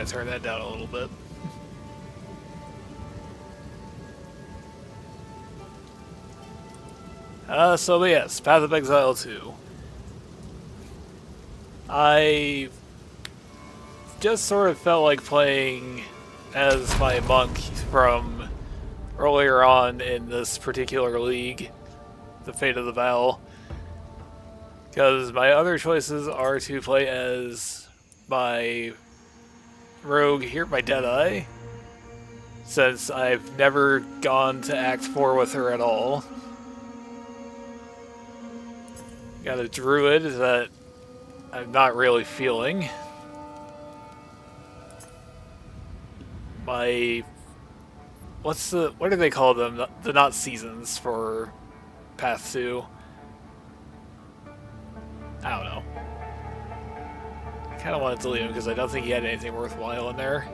gotta turn that down a little bit. But yes, Path of Exile 2. I just sort of felt like playing as my monk from earlier on in this particular league, the Fate of the Battle, because my other choices are to play as my rogue here, my Deadeye, since I've never gone to Act 4 with her at all. Got a druid that I'm not really feeling. My... what do they call them? The not seasons for Path 2. I don't know. I kind of want to delete him because I don't think he had anything worthwhile in there.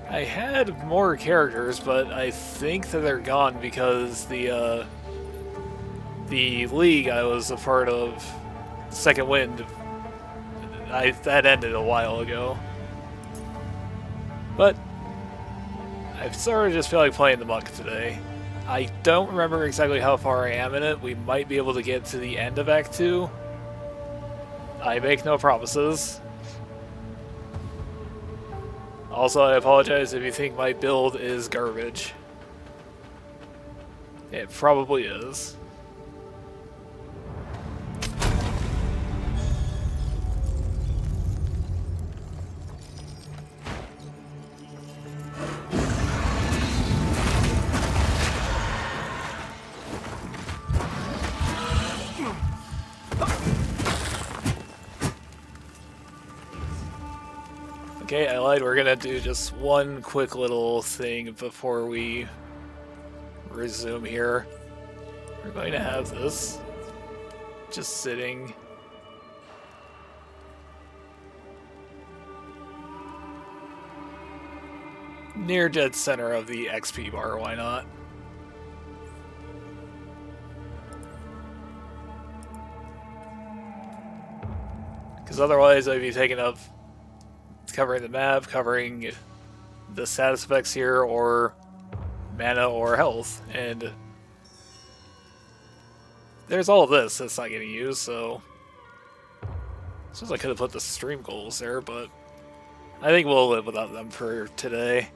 I had more characters, but I think that they're gone because the league I was a part of, Second Wind, that ended a while ago. But I sort of just feel like playing the monk today. I don't remember exactly how far I am in it. We might be able to get to the end of Act 2. I make no promises. Also, I apologize if you think my build is garbage. It probably is. Okay, I lied. We're gonna do just one quick little thing before we resume here. We're going to have this just sitting. Near dead center of the XP bar, why not? Because otherwise I'd be taking up covering the map, covering the status effects here, or mana or health, and there's all of this that's not getting used, so suppose I could have put the stream goals there, but I think we'll live without them for today.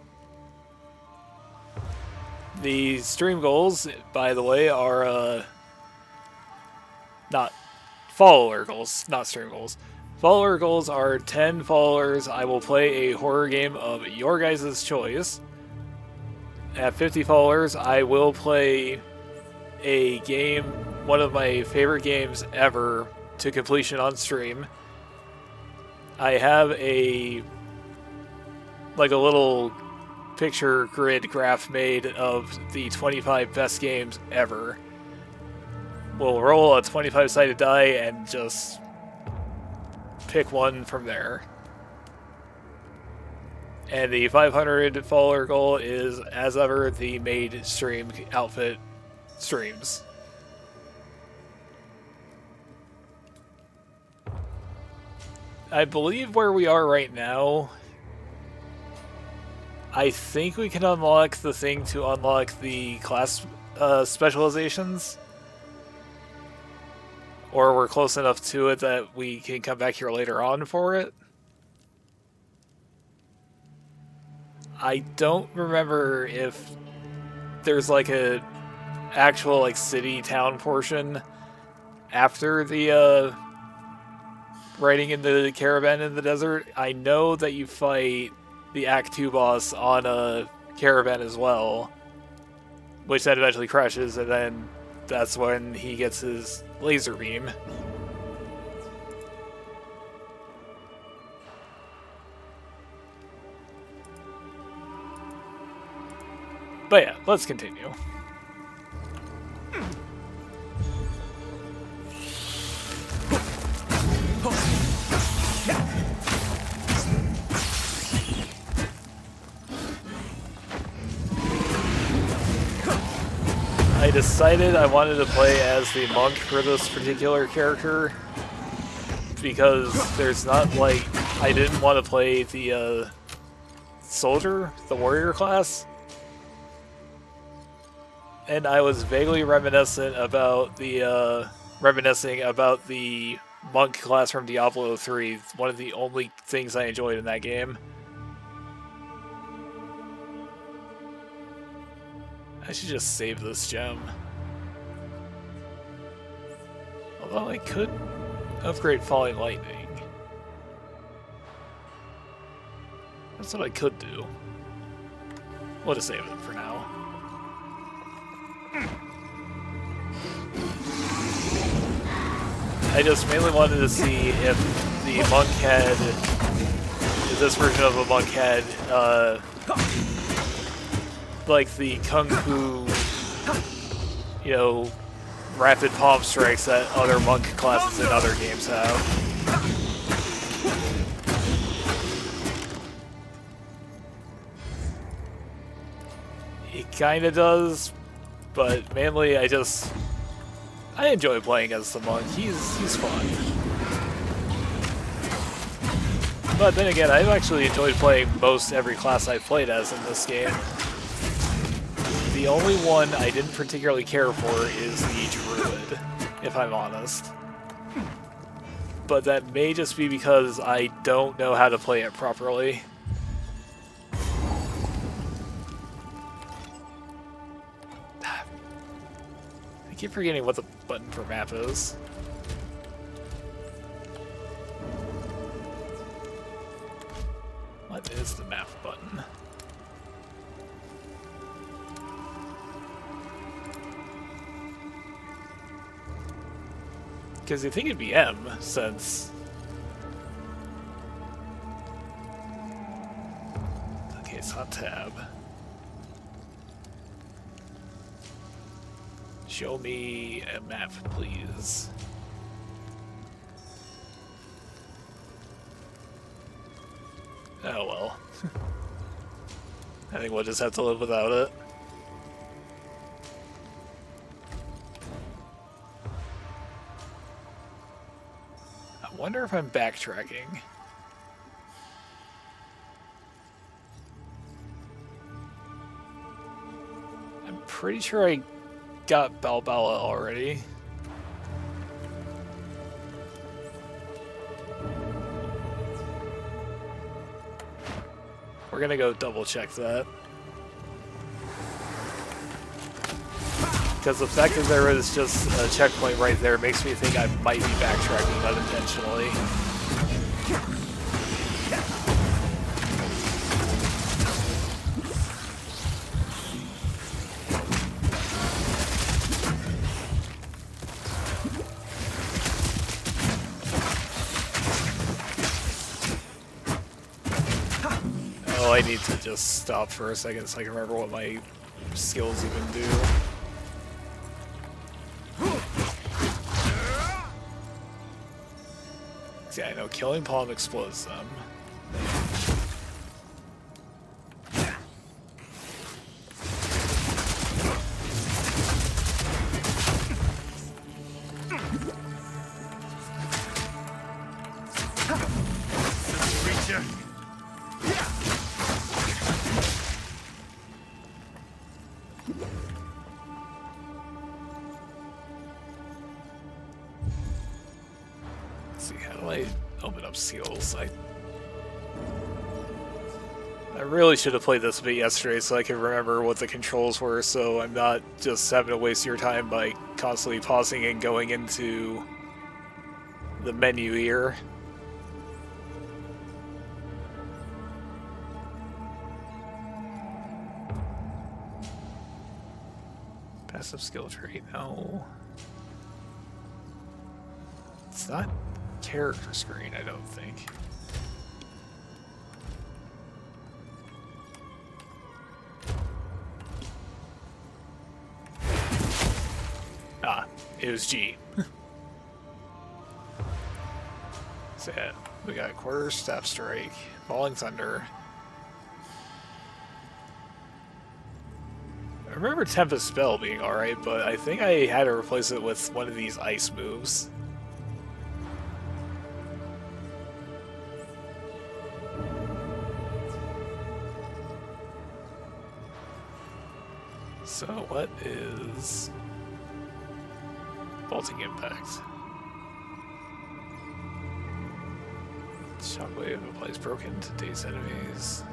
The stream goals, by the way, are not follower goals, not stream goals. Follower goals are 10 followers. I will play a horror game of your guys' choice. At 50 followers, I will play a game, one of my favorite games ever, to completion on stream. I have a little picture grid graph made of the 25 best games ever. We'll roll a 25-sided die and just pick one from there. And the 500 follower goal is, as ever, the maid stream outfit streams. I believe where we are right now, I think we can unlock the thing to unlock the class specializations. Or we're close enough to it that we can come back here later on for it. I don't remember if there's like a actual like city town portion after the riding in the caravan in the desert. I know that you fight the Act 2 boss on a caravan as well, which then eventually crashes, and then that's when he gets his laser beam. But yeah, let's continue. I decided I wanted to play as the monk for this particular character because there's not, like, I didn't want to play the soldier, the warrior class. And I was vaguely reminiscing about the monk class from Diablo 3, one of the only things I enjoyed in that game. I should just save this gem. Although I could upgrade Falling Lightning. That's what I could do. We'll just save it for now. I just mainly wanted to see if the monk had, if this version of a monk had, like the Kung Fu, you know, rapid palm strikes that other monk classes in other games have. It kinda does, but mainly I enjoy playing as the monk. He's fun. But then again, I've actually enjoyed playing most every class I've played as in this game. The only one I didn't particularly care for is the druid, if I'm honest. But that may just be because I don't know how to play it properly. I keep forgetting what the button for map is. What is the map button? Because you think it'd be M, since... Okay, it's not tab. Show me a map, please. Oh well. I think we'll just have to live without it. I wonder if I'm backtracking. I'm pretty sure I got Balboa already. We're gonna go double check that. Because the fact that there is just a checkpoint right there makes me think I might be backtracking unintentionally. Oh, I need to just stop for a second so I can remember what my skills even do. See, I know Killing Palm explodes them. Skills. I really should have played this a bit yesterday so I could remember what the controls were, so I'm not just having to waste your time by constantly pausing and going into the menu here. Passive skill trait, no. It's not character screen, I don't think. Ah, it was G. So yeah, we got Quarter Staff Strike, Falling Thunder. I remember Tempest Spell being alright, but I think I had to replace it with one of these ice moves. So what is Bolting Impact? Shockwave applies broken to dazed enemies.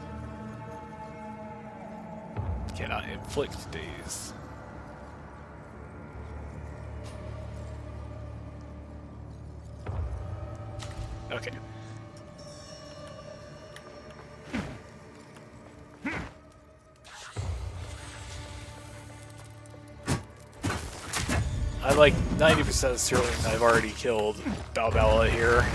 Cannot inflict daze. Okay. I'm like 90% certain I've already killed Balbala here.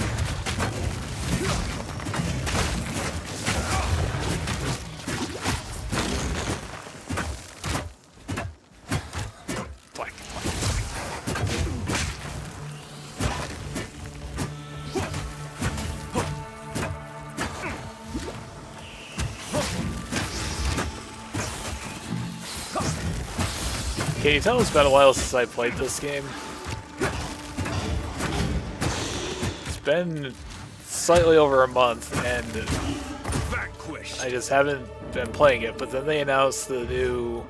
Can you tell it's been a while since I played this game? It's been slightly over a month, and I just haven't been playing it. But then they announced the new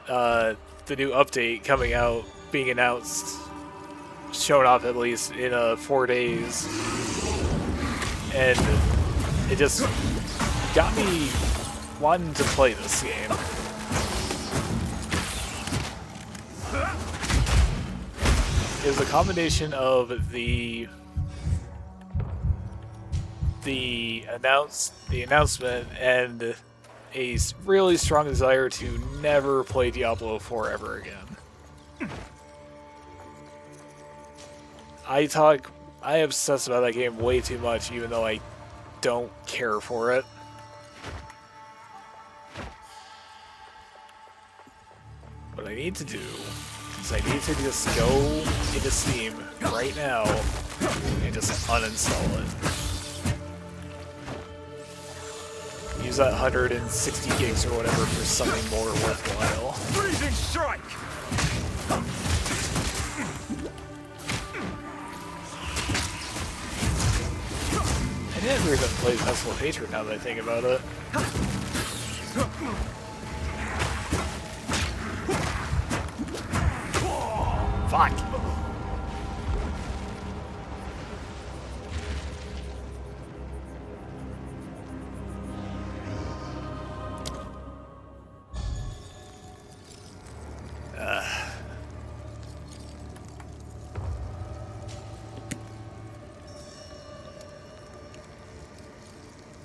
update coming out, being announced, shown off at least in 4 days, and it just got me wanting to play this game. It was a combination of the announcement and a really strong desire to never play Diablo 4 ever again. I obsess about that game way too much, even though I don't care for it. What I need to do is I need to just go into Steam right now and just uninstall it. Use that 160 gigs or whatever for something more worthwhile. Freezing strike! I never even played Festival of Hatred now that I think about it. Fuck!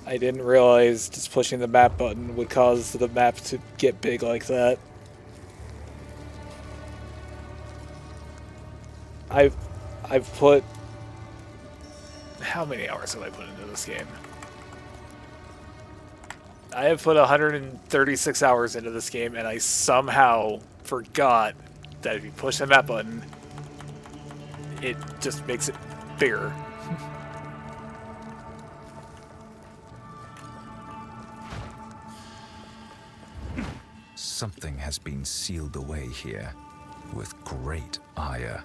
I didn't realize just pushing the map button would cause the map to get big like that. I've put... How many hours have I put into this game? I have put 136 hours into this game, and I somehow forgot that if you push the map button, it just makes it bigger. Something has been sealed away here with great ire.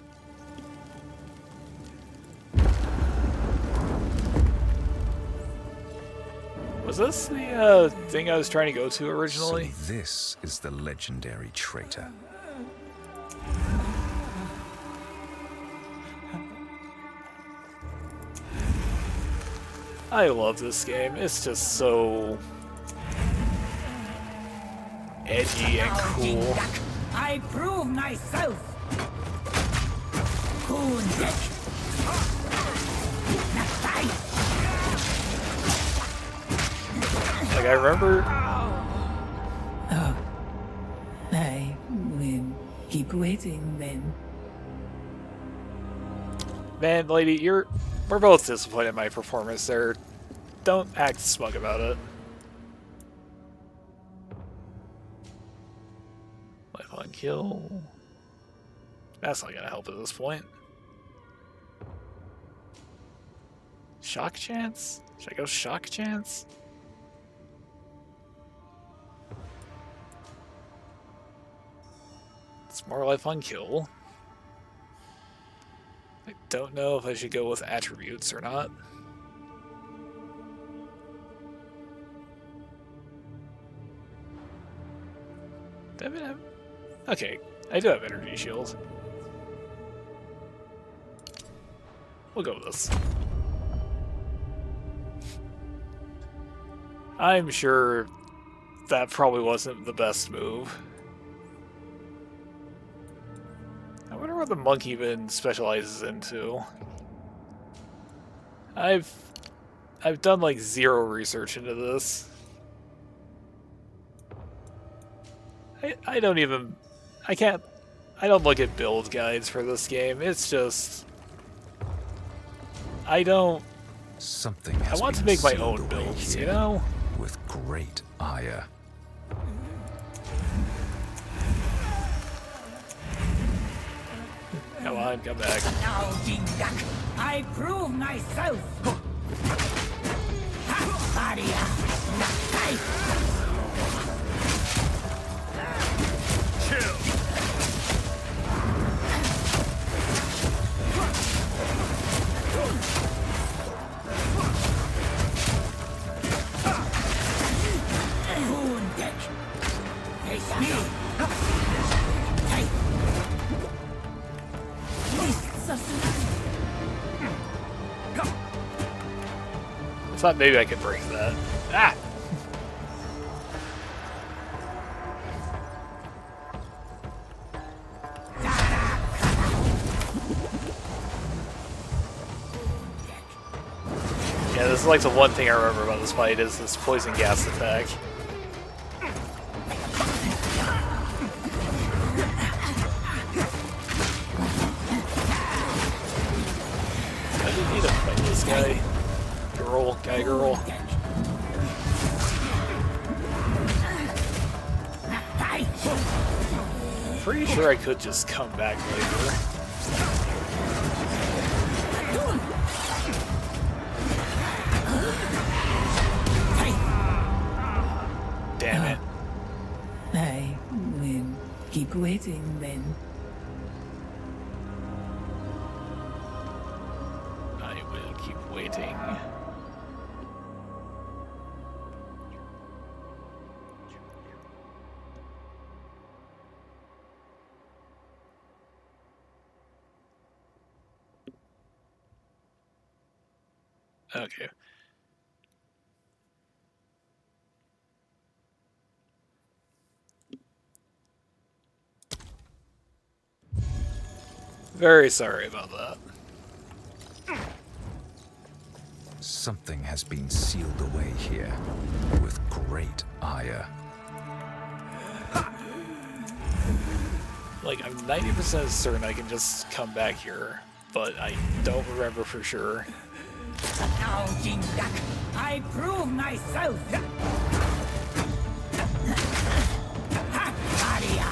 Was this the thing I was trying to go to originally? So this is the legendary traitor. I love this game. It's just so edgy and cool. I prove myself. Like, I remember... Oh. I will keep waiting then. Man, lady, we're both disappointed in my performance there. Don't act smug about it. Life on kill. That's not gonna help at this point. Shock chance? Should I go shock chance? It's more life on kill. I don't know if I should go with attributes or not. Okay, I do have energy shield. We'll go with this. I'm sure that probably wasn't the best move. I wonder what the monk even specializes into. I've done like zero research into this. I don't even... I don't look at build guides for this game. It's just... I don't... Something I has want to been make my sealed own away builds, here you know? with great ire. Come on, come back. Now, Jindak, I prove myself. Aria, Nakai. Wounded. Face me. Hey. I thought maybe I could break that. Ah! Yeah, this is like the one thing I remember about this fight is this poison gas attack. I didn't need to fight this guy. Girl. Pretty sure I could just come back later. Damn it. I will keep waiting then. I will keep waiting. Okay. Very sorry about that. Something has been sealed away here with great ire. Like, I'm 90% certain I can just come back here, but I don't remember for sure. Now, Jindak, I prove myself. Aria.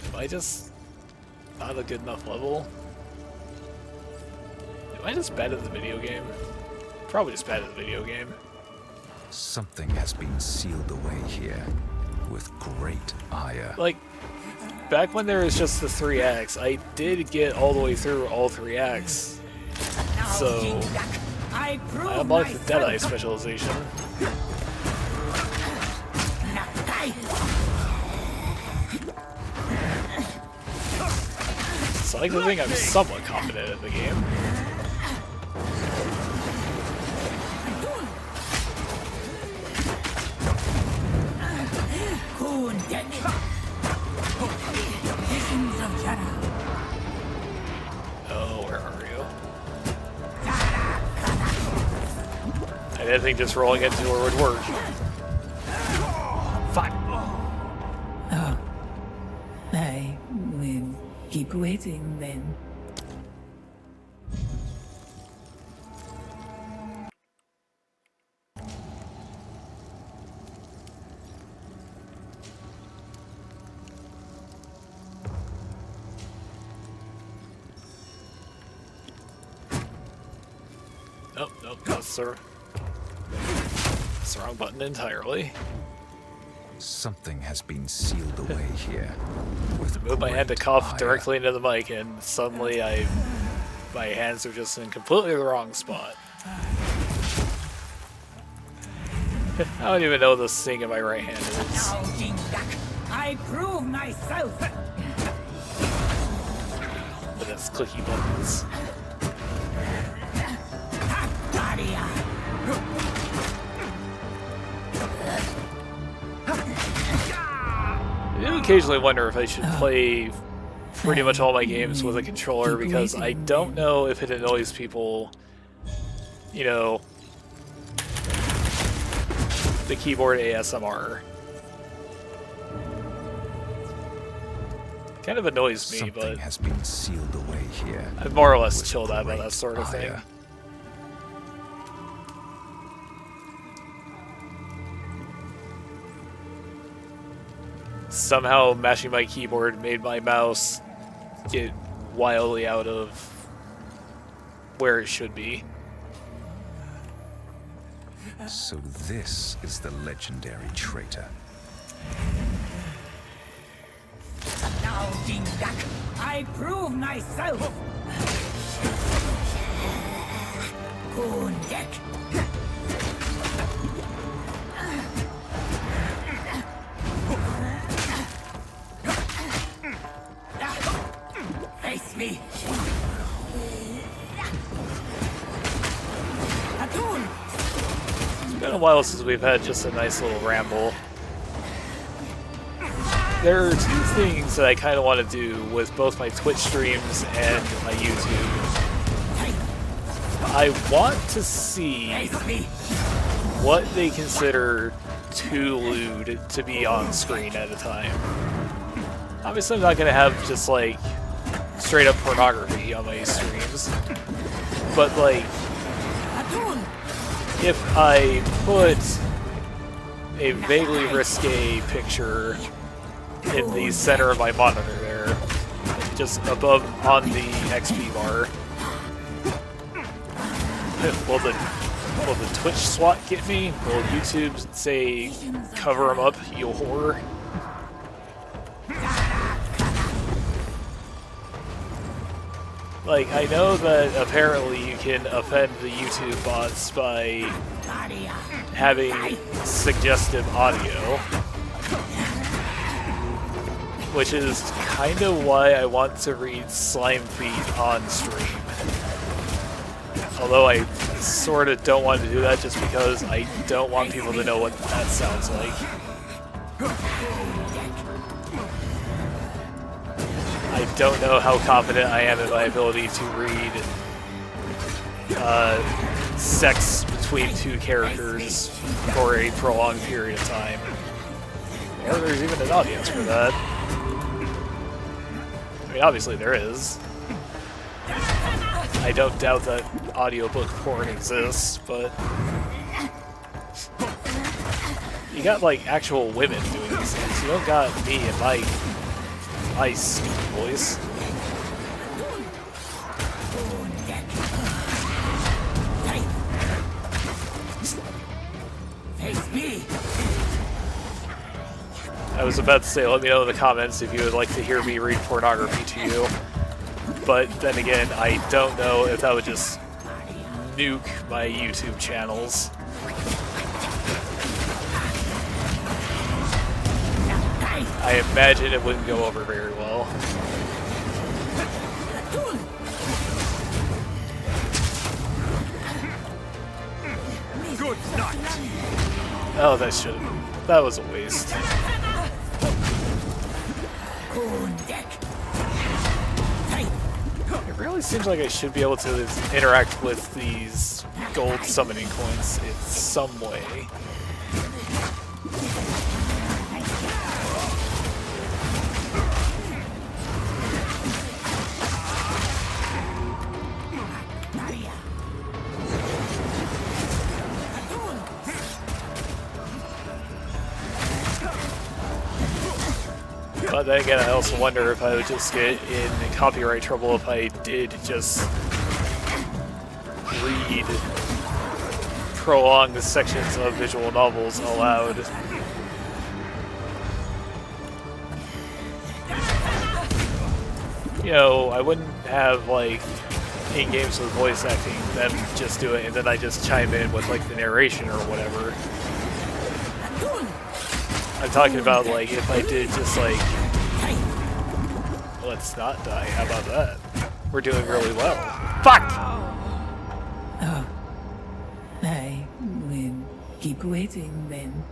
Am I just not a good enough level? Am I just bad at the video game? Probably just bad at the video game. Something has been sealed away here with great ire. Like, back when there was just the 3 acts, I did get all the way through all 3 acts. So, I unlocked the Deadeye specialization. So I like to think I'm somewhat confident in the game. Oh, where are you? I didn't think just rolling into her would work. Fine. Oh, I will keep waiting then. Nope, that's the wrong button entirely. Something has been sealed away here with Move my hand to great cough ire. directly into the mic, and suddenly I my hands are just in completely the wrong spot. I don't even know the thing in my right hand is. Now, Jingak, I prove myself. But it's clicky buttons. I do occasionally wonder if I should play pretty much all my games with a controller, because I don't know if it annoys people, you know, the keyboard ASMR. Kind of annoys me, Something but has been sealed away here. I've more or less with chilled out about that great sort of thing. ire. Somehow mashing my keyboard made my mouse get wildly out of where it should be. So this is the legendary traitor. Now, Jingak, I prove myself. Kundek. Face me. Atun. It's been a while since we've had just a nice little ramble. There are two things that I kind of want to do with both my Twitch streams and my YouTube. I want to see Face me. what they consider too lewd to be on screen at a time. Obviously, I'm not going to have just, like, straight up pornography on my streams. But, like, Atun. if I put a vaguely risque picture in the center of my monitor there, just above on the XP bar, will the Twitch SWAT get me? Will YouTube say, cover him up, you whore? Like, I know that apparently you can offend the YouTube bots by having suggestive audio, which is kind of why I want to read Slime Feet on stream. Although I sort of don't want to do that just because I don't want people to know what that sounds like. I don't know how confident I am in my ability to read sex between two characters for a prolonged period of time. Or there's even an audience for that. I mean, obviously there is. I don't doubt that audiobook porn exists, but you got like actual women doing these things. You don't got me and my stupid voice. I was about to say, let me know in the comments if you would like to hear me read pornography to you. But then again, I don't know if that would just nuke my YouTube channels. I imagine it wouldn't go over very well. Good night. Oh, that was a waste. It really seems like I should be able to interact with these gold summoning coins in some way. But then again, I also wonder if I would just get in copyright trouble if I did just read prolonged sections of visual novels aloud. You know, I wouldn't have, like, in games with voice acting, them just do it, and then I just chime in with like the narration or whatever. I'm talking about like if I did just like, let's not die. How about that? We're doing really well. Fuck! Oh, I will keep waiting then.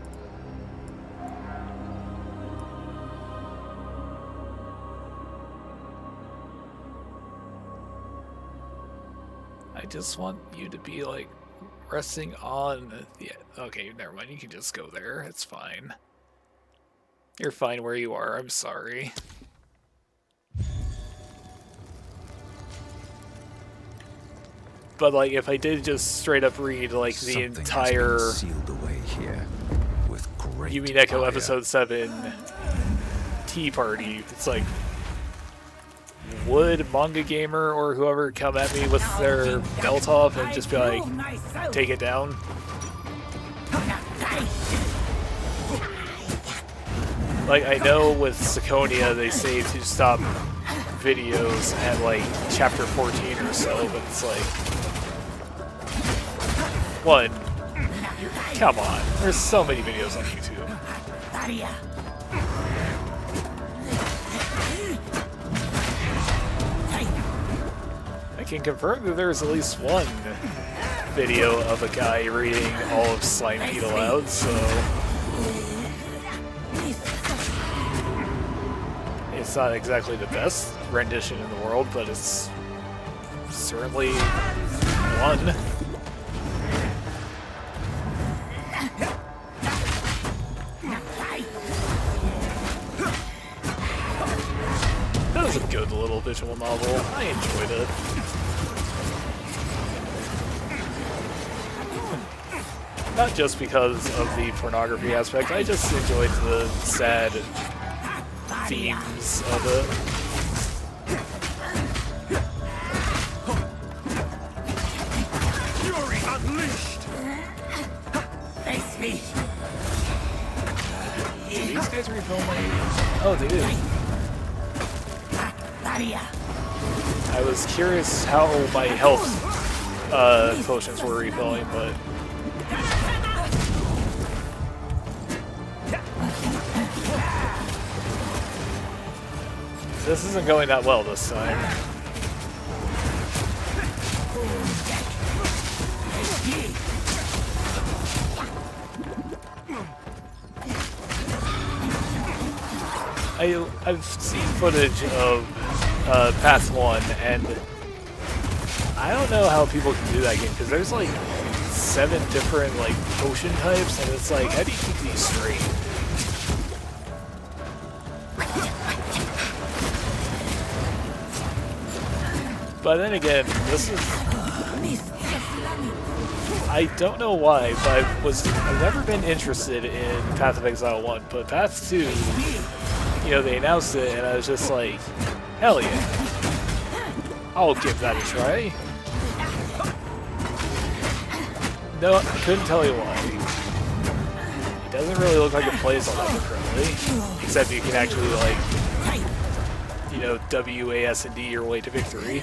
I just want you to be like resting on the. Okay, never mind. You can just go there. It's fine. You're fine where you are. I'm sorry. But like, if I did just straight up read like the Something entire has been sealed away here with great You Mean Echo ire. Episode 7 Tea Party, it's like, would Manga Gamer or whoever come at me with their belt off and just be like, take it down? Like, I know with Sakonia they say to stop videos at like chapter 14 or so, but it's like, one, come on, there's so many videos on YouTube. I can confirm that there's at least one video of a guy reading all of Slime Feet aloud, so it's not exactly the best rendition in the world, but it's certainly one. That was a good little visual novel. I enjoyed it. Not just because of the pornography aspect, I just enjoyed the sad themes of it. Fury unleashed! Face me. Do these guys refill my... Oh, they do. I was curious how my health potions were refilling, but... This isn't going that well this time. I've seen footage of Path 1, and I don't know how people can do that game, because there's like 7 different like potion types, and it's like, how do you keep these straight? But then again, this is... I don't know why, but I've never been interested in Path of Exile 1, but Path 2, you know, they announced it, and I was just like, hell yeah. I'll give that a try. No, I couldn't tell you why. It doesn't really look like it plays all that differently, except you can actually, like, you know, WASD your way to victory,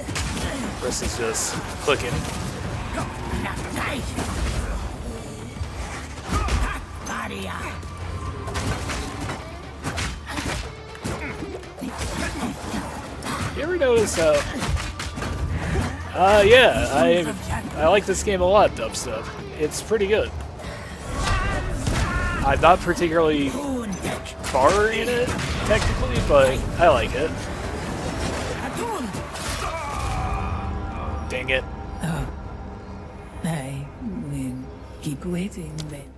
versus just clicking. You ever notice how... yeah, I like this game a lot, Dubstep. It's pretty good. I'm not particularly far in it, technically, but I like it. Dang it. Oh, I will keep waiting then.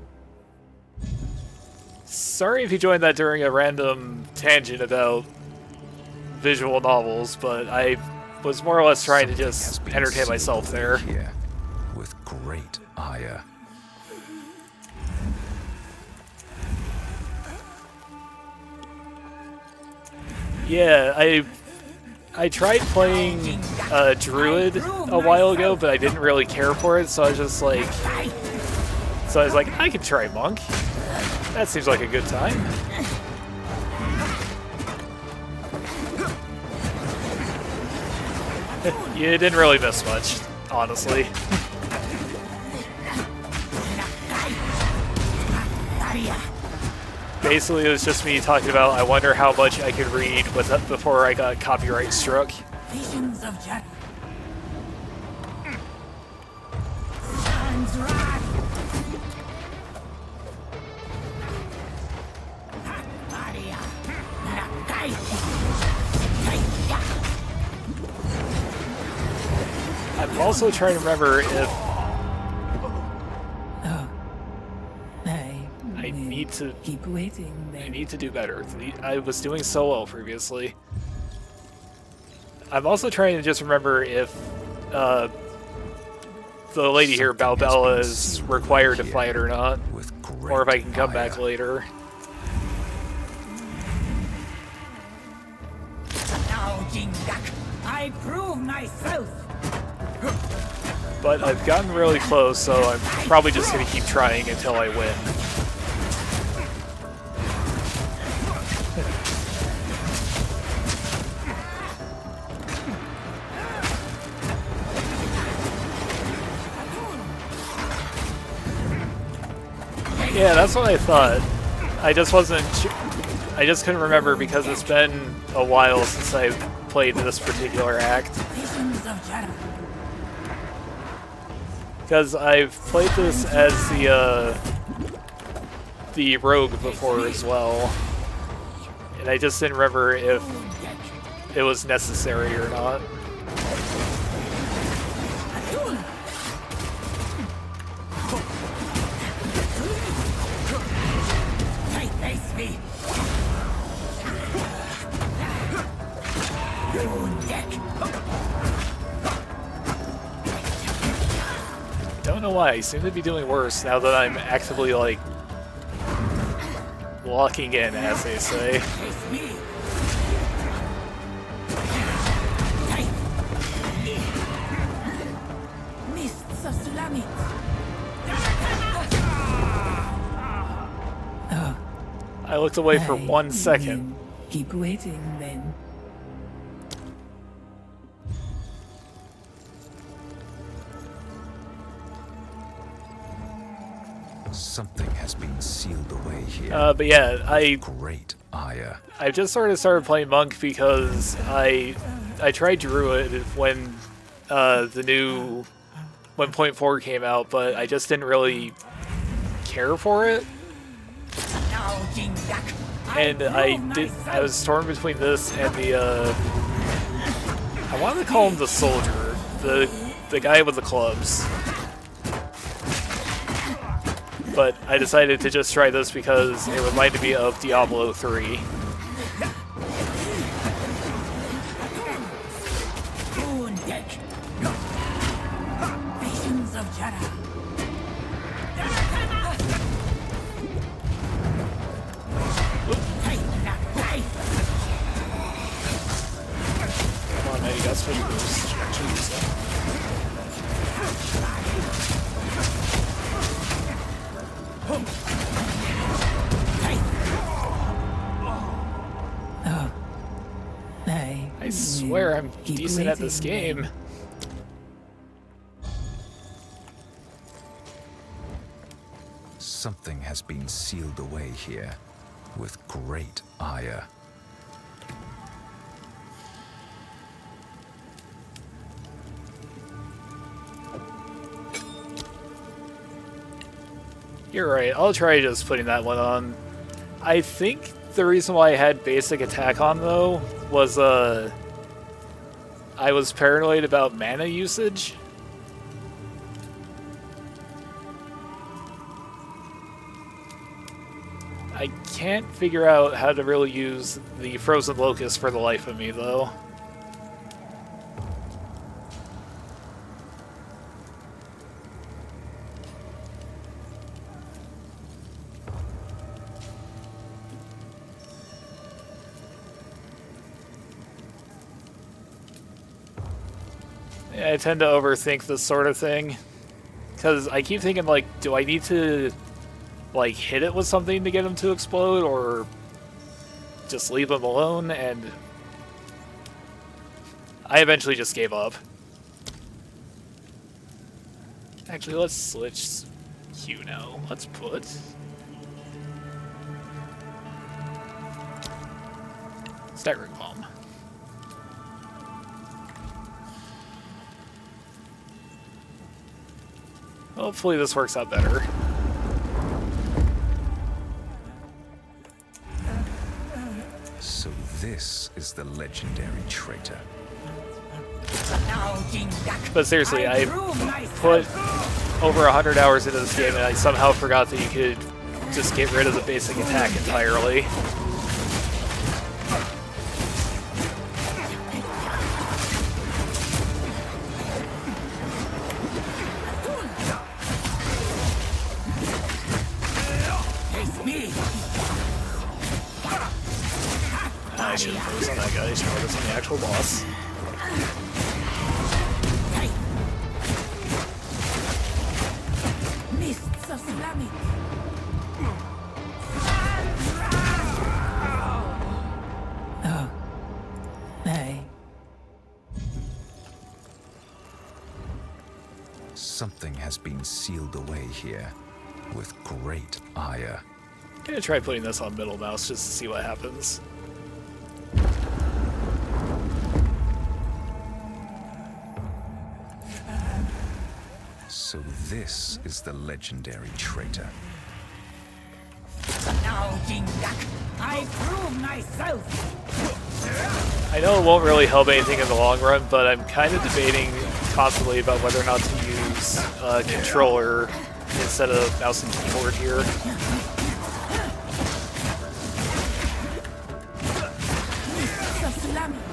Sorry if you joined that during a random tangent about visual novels, but I was more or less trying to just entertain myself there. Here with great ire. Yeah, I tried playing Druid a while ago, but I didn't really care for it, so I was just like... So I was like, I could try Monk. That seems like a good time. You didn't really miss much, honestly. Basically, it was just me talking about I wonder how much I could read before I got copyright struck. Visions of Jedi. Sun's wrath. Maria. Nakai. I'm also trying to remember if I need to Keep waiting. I need to do better. I was doing so well previously. I'm also trying to just remember if the lady here, Balbella, is required to fight or not, or if I can come back later. Now, Jingak, I prove myself. But I've gotten really close, so I'm probably just going to keep trying until I win. Yeah, that's what I thought. I just wasn't... I just couldn't remember because it's been a while since I've played this particular act. Visions of Jedi. Because I've played this as the rogue before as well. And I just didn't remember if it was necessary or not. Face me. Don't know why, I seem to be doing worse now that I'm actively, like, locking in, as they say. Face me. Mists of Sulamit. I looked away for 1 second. Keep waiting, then. Something has been sealed away here. But yeah, Great ire. I just sort of started playing Monk because I tried Druid when the new 1.4 came out, but I just didn't really care for it. Now, Jingak, And I was torn between this and the I want to call him the soldier, the guy with the clubs. But I decided to just try this because it reminded me of Diablo 3. Visions of Jedi. Come on, man, you got special boost. Jeez. I swear I'm decent at this game. Something has been sealed away here with great ire. You're right, I'll try just putting that one on. I think the reason why I had basic attack on, though, was, I was paranoid about mana usage. I can't figure out how to really use the Frozen Locust for the life of me, though. I tend to overthink this sort of thing, because I keep thinking, like, do I need to, like, hit it with something to get him to explode, or just leave him alone? And I eventually just gave up. Actually, let's switch Q now. Let's put... Staggering Bomb. Hopefully this works out better. So this is the legendary traitor. But seriously, I put over 100 hours into this game and I somehow forgot that you could just get rid of the basic attack entirely. I should focus on that guy, I should focus on the actual boss. Mists of Slamming. Oh. Hey. Something has been sealed away here with great ire. I'm gonna try putting this on middle mouse just to see what happens. So this is the legendary traitor. Now, Jindak, I prove myself. I know it won't really help anything in the long run, but I'm kind of debating constantly about whether or not to use a controller instead of mouse and keyboard here. Mists of Slamming.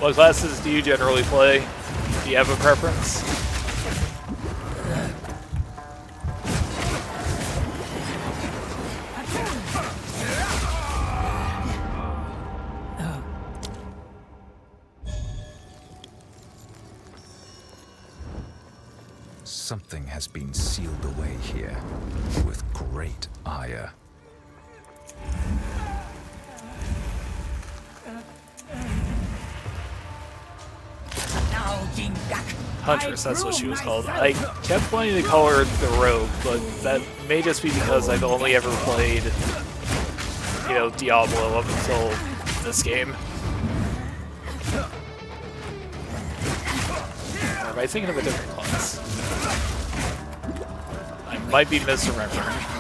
What classes do you generally play? Do you have a preference? Something has been sealed away here with great ire. Huntress, that's what she was called. I kept wanting to call her the Rogue, but that may just be because I've only ever played, you know, Diablo up until this game. Or am I thinking of a different class? I might be misremembering.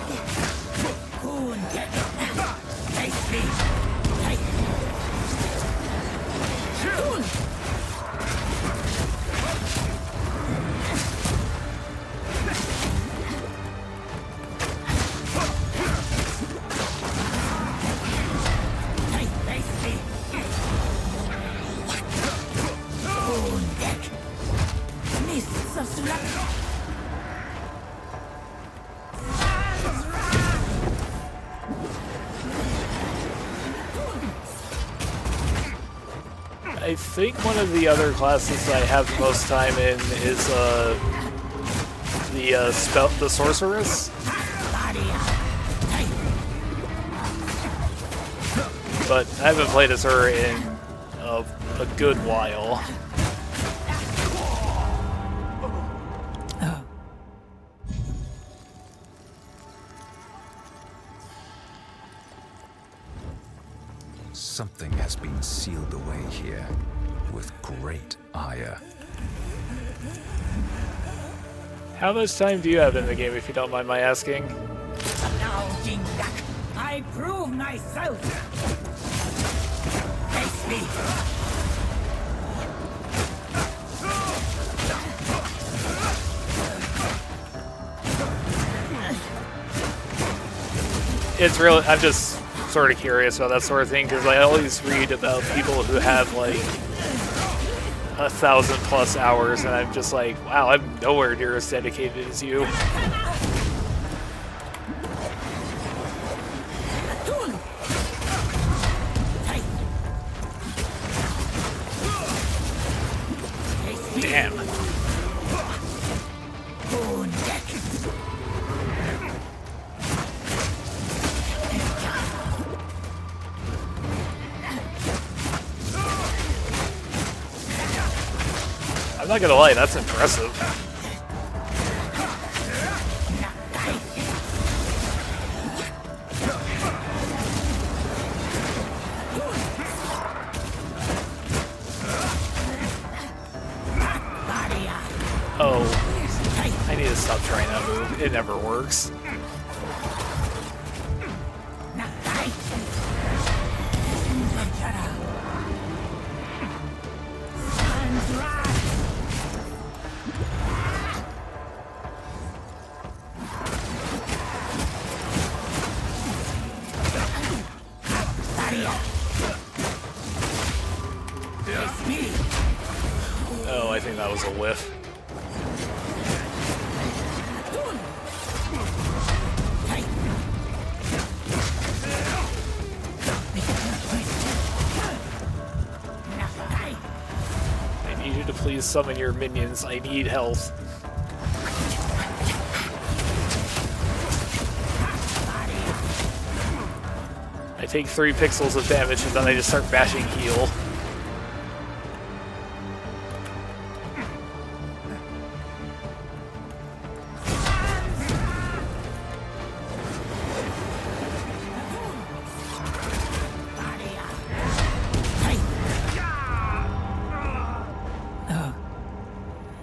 Mists of Slamming. I think one of the other classes I have the most time in is the sorceress. But I haven't played as her in a good while. Something has been sealed away here with great ire. How much time do you have in the game, if you don't mind my asking? Now, Jindak, I prove myself. Face me. It's really, I'm just sort of curious about that sort of thing, because I always read about people who have like 1,000+ hours, and I'm just like, wow, I'm nowhere near as dedicated as you. Damn. I'm not gonna lie, that's impressive. Oh, I need to stop trying that move. It never works. Oh, I think that was a whiff. I need you to please summon your minions. I need health. I take 3 pixels of damage and then I just start bashing heal.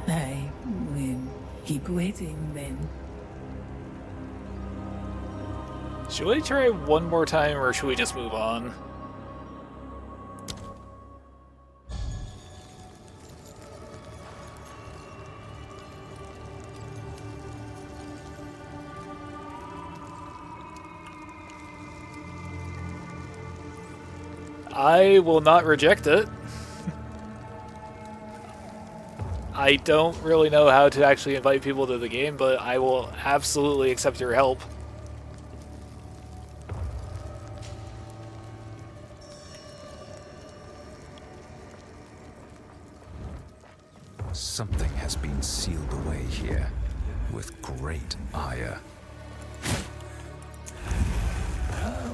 I will keep waiting then. Should we try one more time or should we just move on? I will not reject it. I don't really know how to actually invite people to the game, but I will absolutely accept your help. Something has been sealed away here with great ire.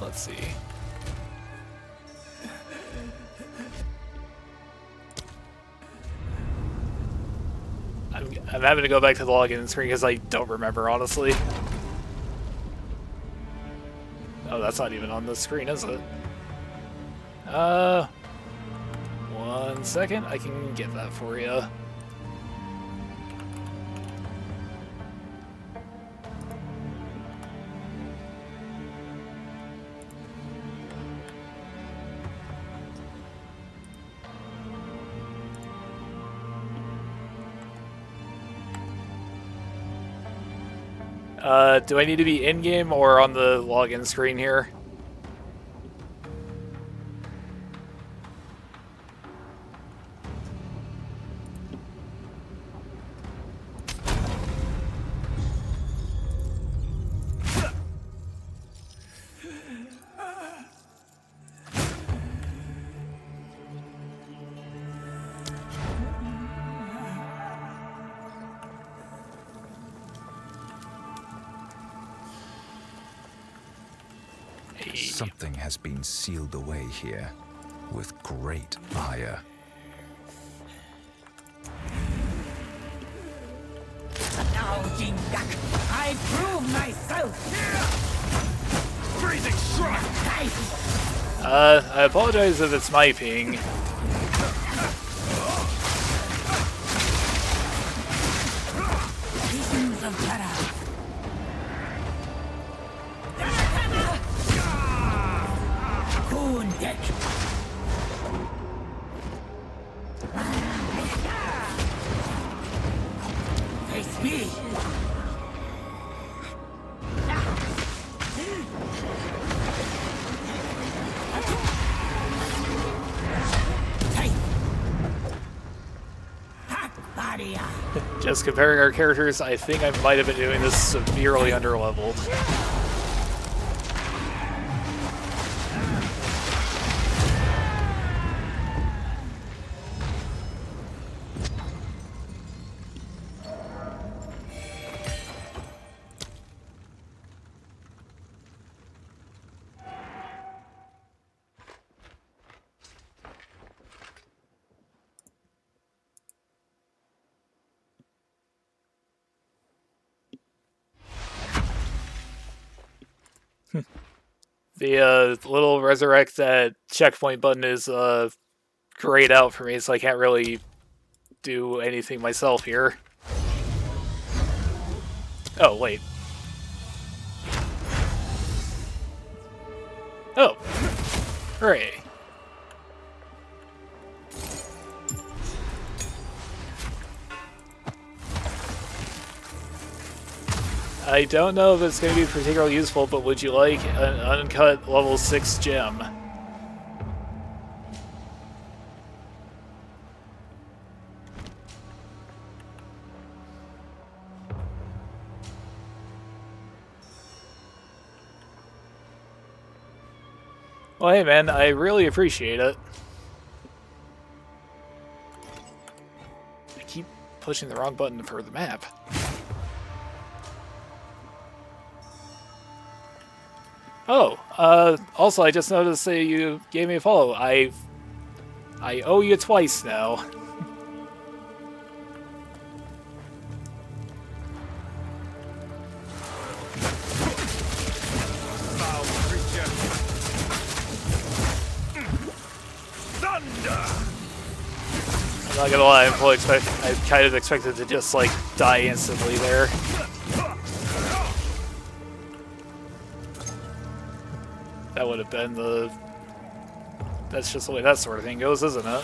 Let's see. I'm having to go back to the login screen because I don't remember, honestly. Oh, that's not even on the screen, is it? 1 second. I can get that for you. Do I need to be in-game or on the login screen here? Something has been sealed away here with great ire. Now, Jingak, I prove myself. Freezing strike. I apologize if it's my ping. Visions of terror. Wounded. Face me. Just comparing our characters, I think I might have been doing this severely underleveled. The little resurrect that checkpoint button is grayed out for me, so I can't really do anything myself here. Oh, wait. Oh. Hooray. I don't know if it's going to be particularly useful, but would you like an uncut level 6 gem? Well, hey man, I really appreciate it. I keep pushing the wrong button for the map. Oh, also I just noticed that you gave me a follow. I owe you twice now. I'm not gonna lie, I kind of expected to just, like, die instantly there. That would have been the... That's just the way that sort of thing goes, isn't it?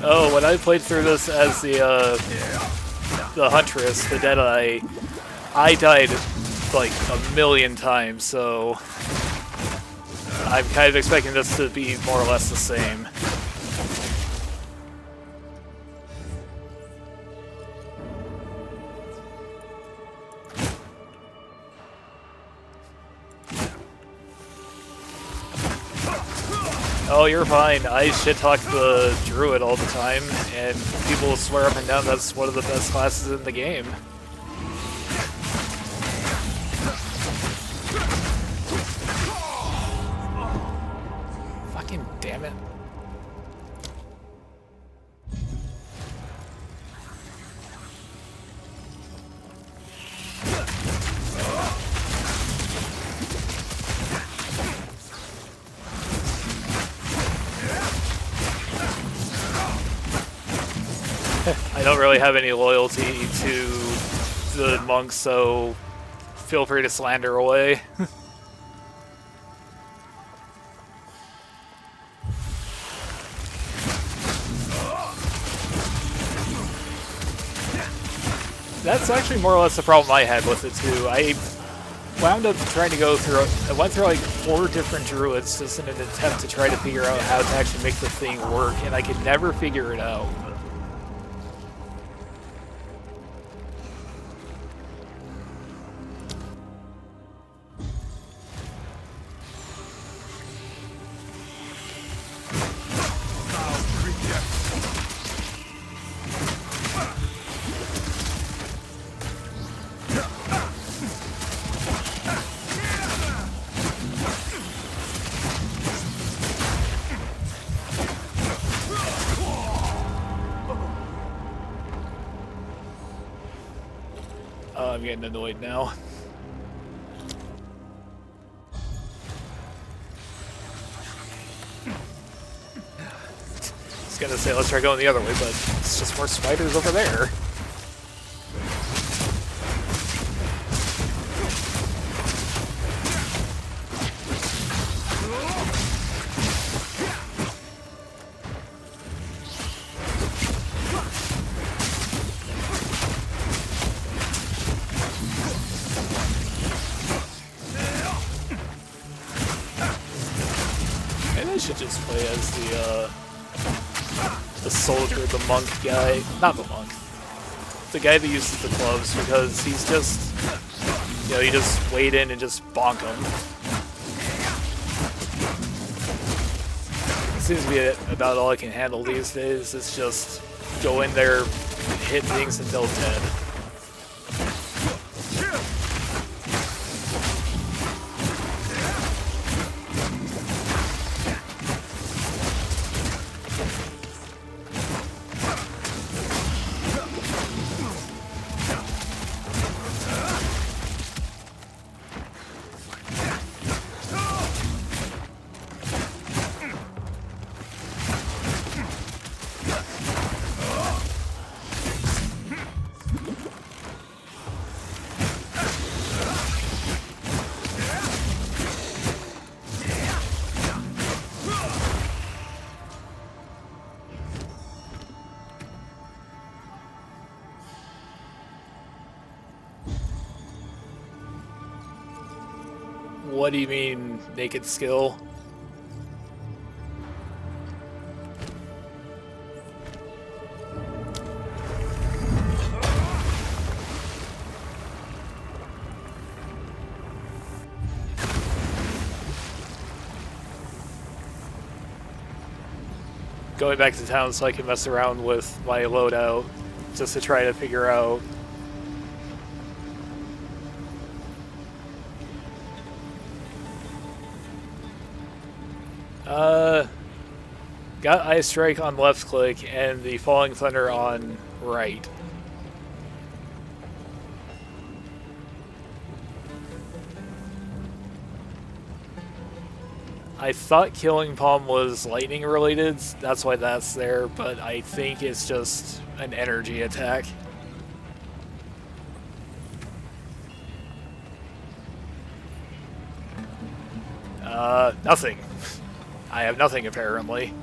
Oh, when I played through this as the Huntress, the Deadeye, I died like a million times, so I'm kind of expecting this to be more or less the same. Oh, you're fine. I shit-talk the Druid all the time, and people swear up and down that's one of the best classes in the game. Fucking damn it. I don't really have any loyalty to the monks, so feel free to slander away. That's actually more or less the problem I had with it too. I wound up trying to go through, I went through like 4 different druids just in an attempt to try to figure out how to actually make the thing work, and I could never figure it out. I'm getting annoyed now. I was gonna say let's try going the other way, but it's just more spiders over there. Should just play as the soldier, the monk guy. Not the monk. The guy that uses the gloves, because he's just, you know, you just wade in and just bonk him. Seems to be about all I can handle these days. It's just go in there, hit things until dead. What do you mean, naked skill? Going back to town so I can mess around with my loadout, just to try to figure out got Ice Strike on left click and the Falling Thunder on right. I thought Killing Palm was lightning related, that's why that's there, but I think it's just an energy attack. Nothing. I have nothing apparently.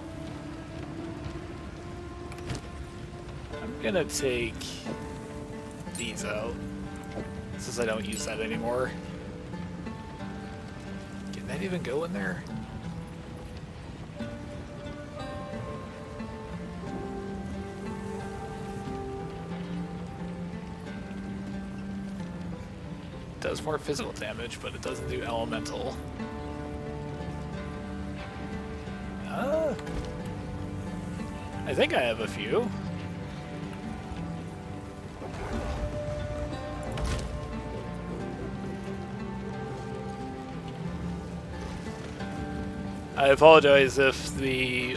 I'm gonna take these out, since I don't use that anymore. Can that even go in there? Does more physical damage, but it doesn't do elemental. I think I have a few. I apologize if the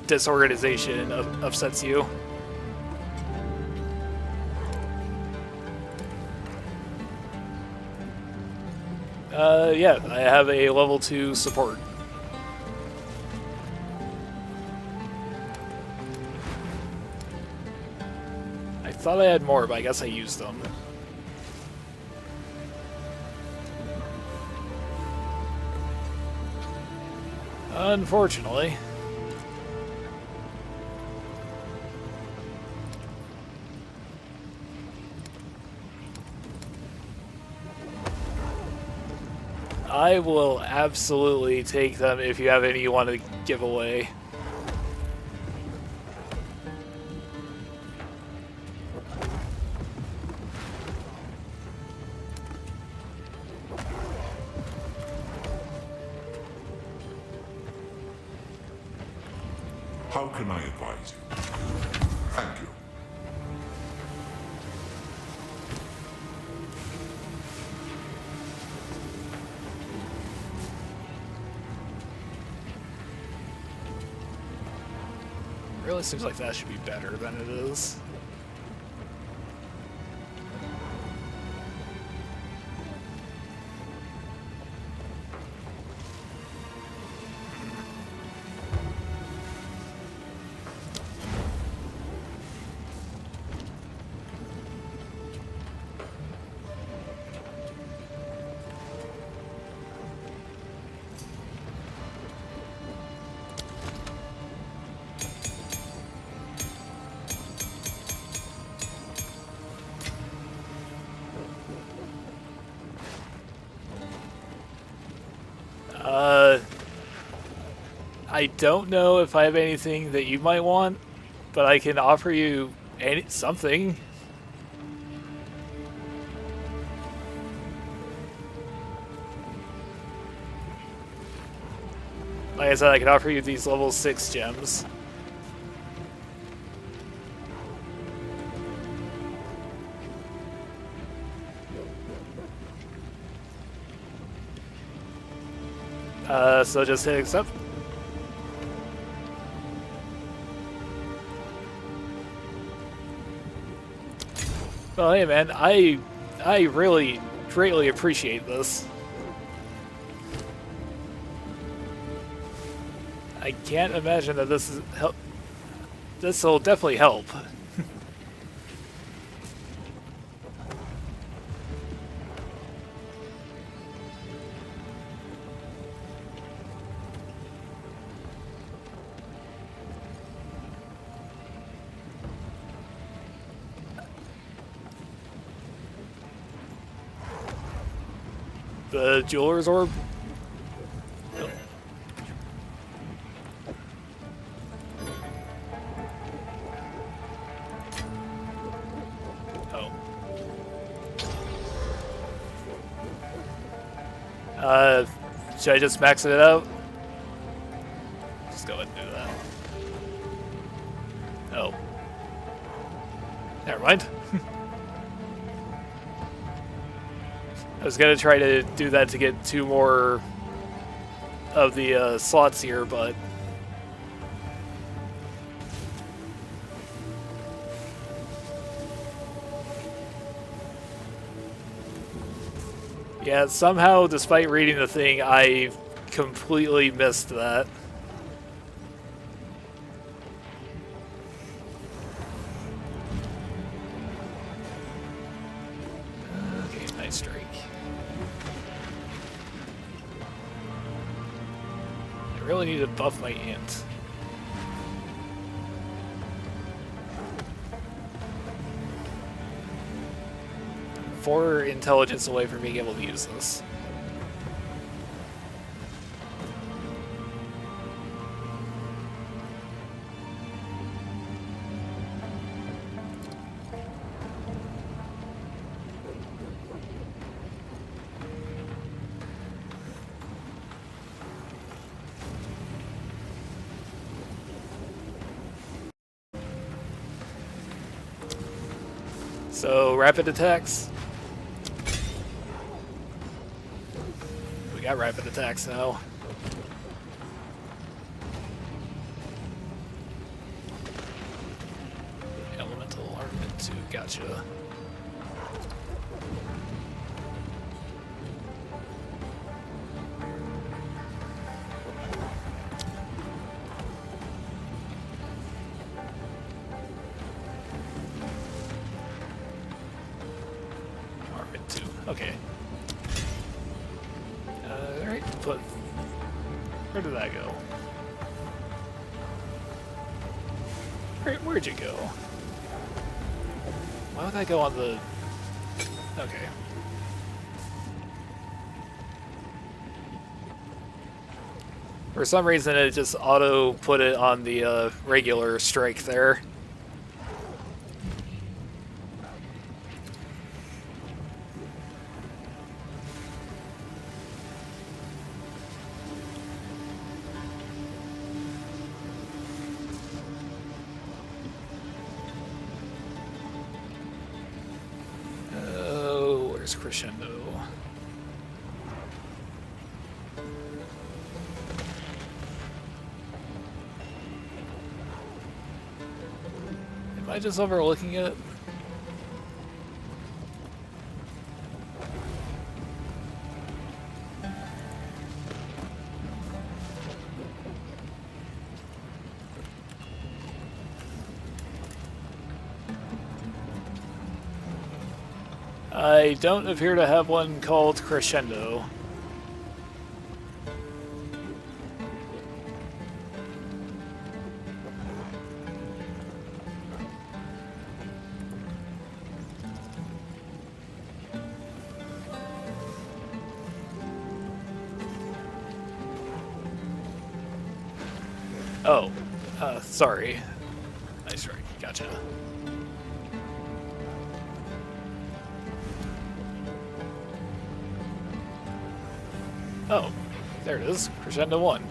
disorganization upsets you. Yeah, I have a level 2 support. I thought I had more, but I guess I used them. Unfortunately. I will absolutely take them if you have any you want to give away. How can I advise you? Thank you. Really seems like that should be better than it is. I don't know if I have anything that you might want, but I can offer you something. Like I said, I can offer you these level 6 gems. So just hit accept. Well, hey man, I really greatly appreciate this. I can't imagine that this is this will definitely help. The jeweler's orb. Should I just max it out? Just go ahead and do that. Oh. Never mind. I was gonna try to do that to get 2 more of the slots here, but yeah, somehow, despite reading the thing, I completely missed that. Okay, nice strike. I really need to buff my int. Four intelligence away from being able to use this. So, rapid attacks. We got rapid attacks now. Elemental armament 2, gotcha. Armament 2, okay. Alright, but where did that go? Where'd you go? Why would that go on the... Okay. For some reason it just auto put it on the regular strike there. Crescendo. Am I just overlooking it? I don't appear to have one called Crescendo. Oh, sorry. Nice try. Gotcha. Oh, there it is. Crescendo 1.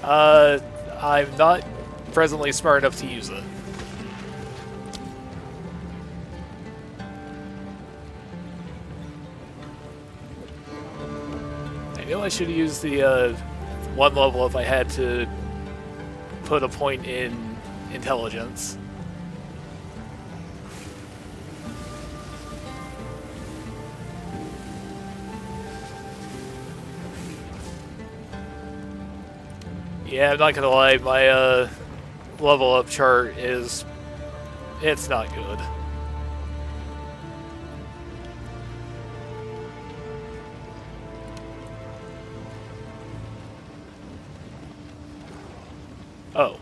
I'm not presently smart enough to use it. I know I should have used the one level if I had to put a point in intelligence. Yeah, I'm not gonna lie, my level up chart it's not good. Oh.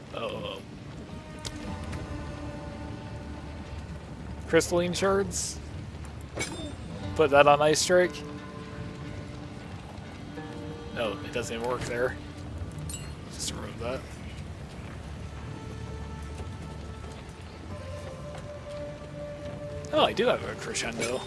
Crystalline shards? Put that on Ice Strike? No, it doesn't even work there. Just remove that. Oh, I do have a crescendo.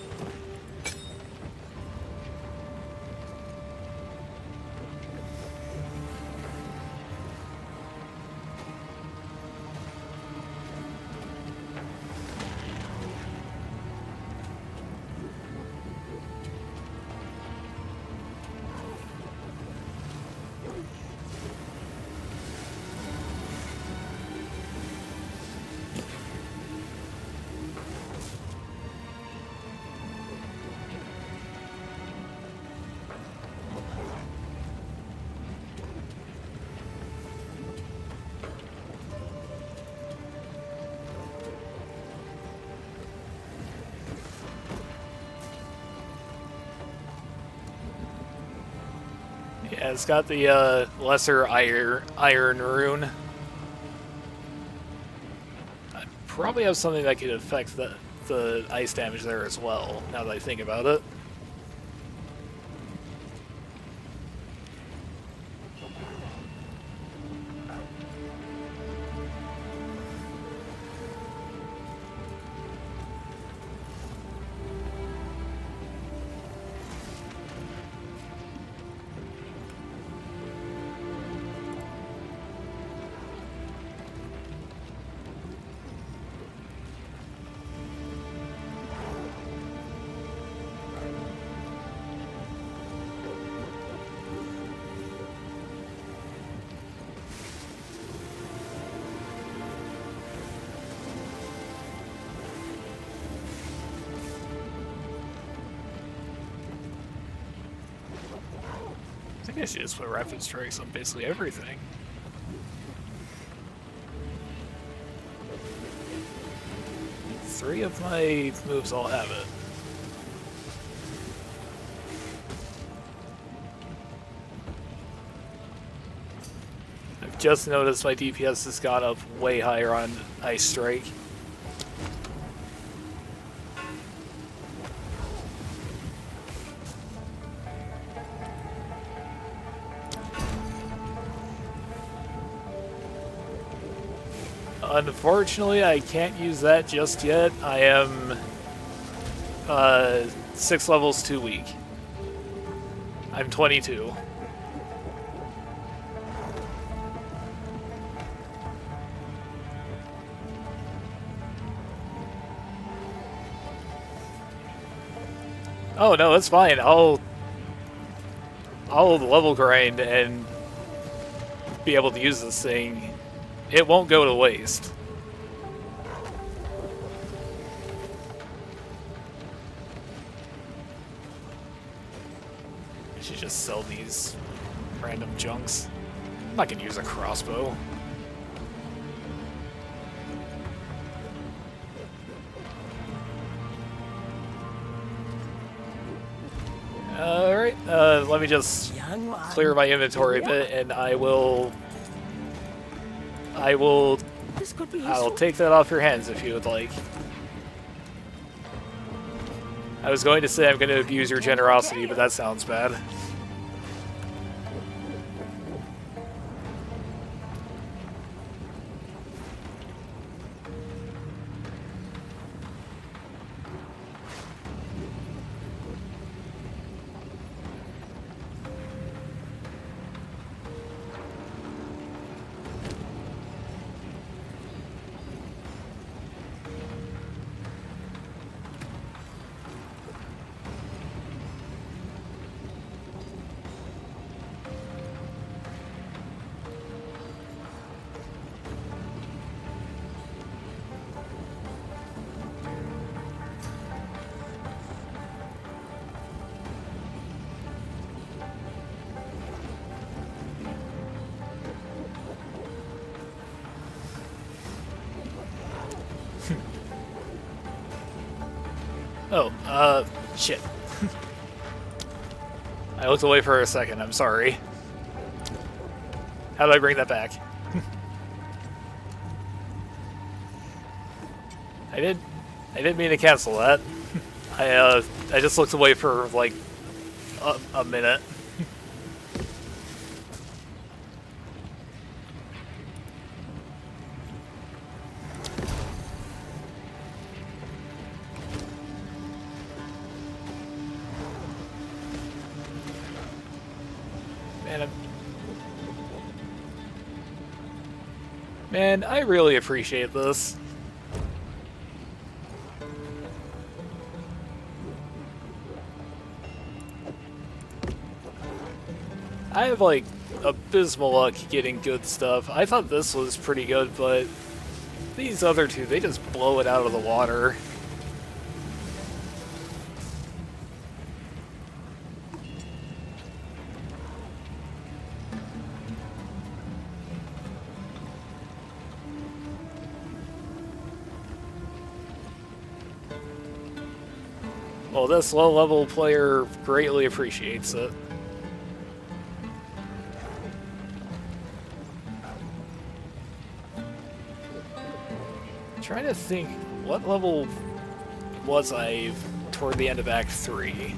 Yeah, it's got the lesser iron rune. I probably have something that could affect the ice damage there as well, now that I think about it. I think I should just put rapid strikes on basically everything. Three of my moves all have it. I've just noticed my DPS has gone up way higher on Ice Strike. Unfortunately, I can't use that just yet. I am 6 levels too weak. I'm 22. Oh no, it's fine. I'll level grind and be able to use this thing. It won't go to waste. I should just sell these random junks. I'm not gonna use a crossbow. Alright, let me just clear my inventory a bit and I'll take that off your hands if you would like. I was going to say I'm going to abuse your generosity, but that sounds bad. Oh, shit. I looked away for a second, I'm sorry. How do I bring that back? I didn't mean to cancel that. I just looked away for, like, a minute. Man, I really appreciate this. I have, like, abysmal luck getting good stuff. I thought this was pretty good, but these other two, they just blow it out of the water. Well, this low-level player greatly appreciates it. Trying to think, what level was I toward the end of Act 3?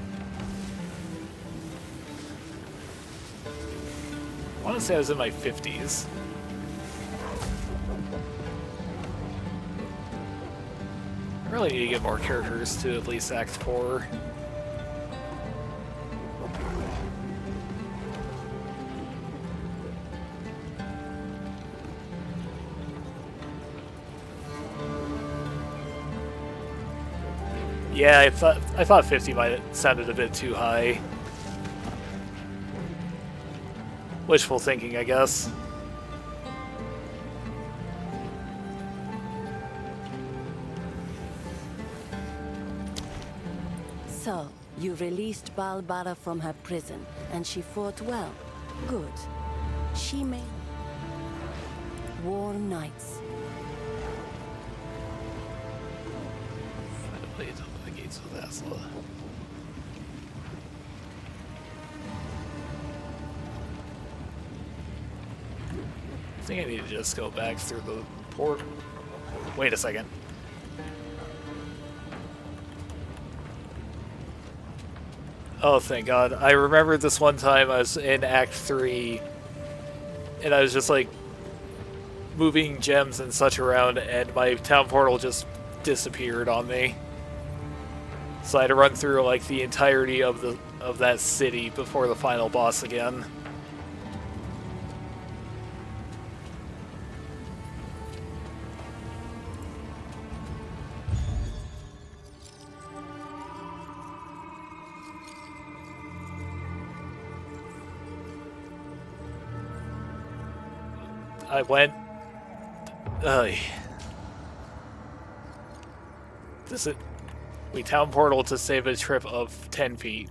I want to say I was in my 50s. I really need to get more characters to at least Act 4. Yeah, I thought 50 might have sounded a bit too high. Wishful thinking, I guess. So, you released Balbara from her prison, and she fought well. Good. She made war knights. Find a way to the gates of Asla. I think I need to just go back through the port. Wait a second. Oh, thank God. I remember this one time I was in Act 3, and I was just, like, moving gems and such around, and my town portal just disappeared on me. So I had to run through, like, the entirety of that city before the final boss again. I went... We town portal to save a trip of 10 feet.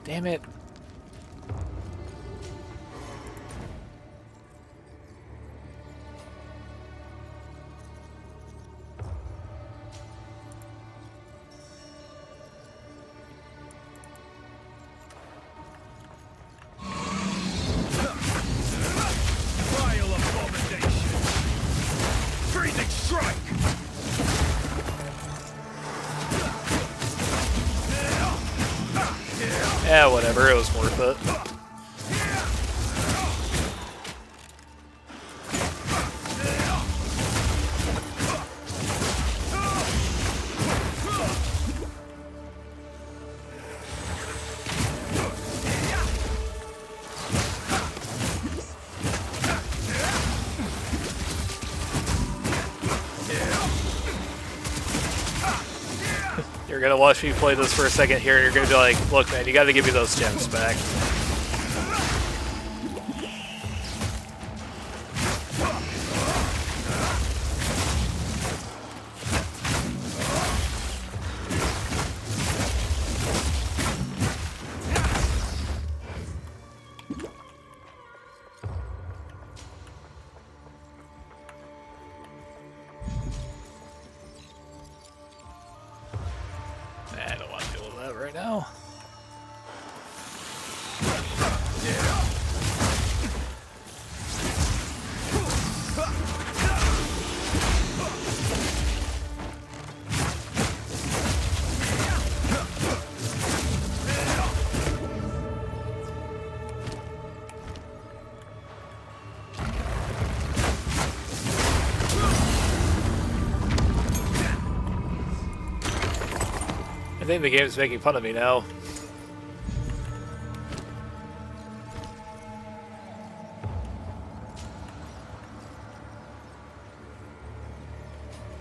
Damn it. Yeah, whatever, it was worth it. You're gonna watch me play this for a second here, and you're gonna be like, look man, you gotta give me those gems back. think the game's making fun of me now.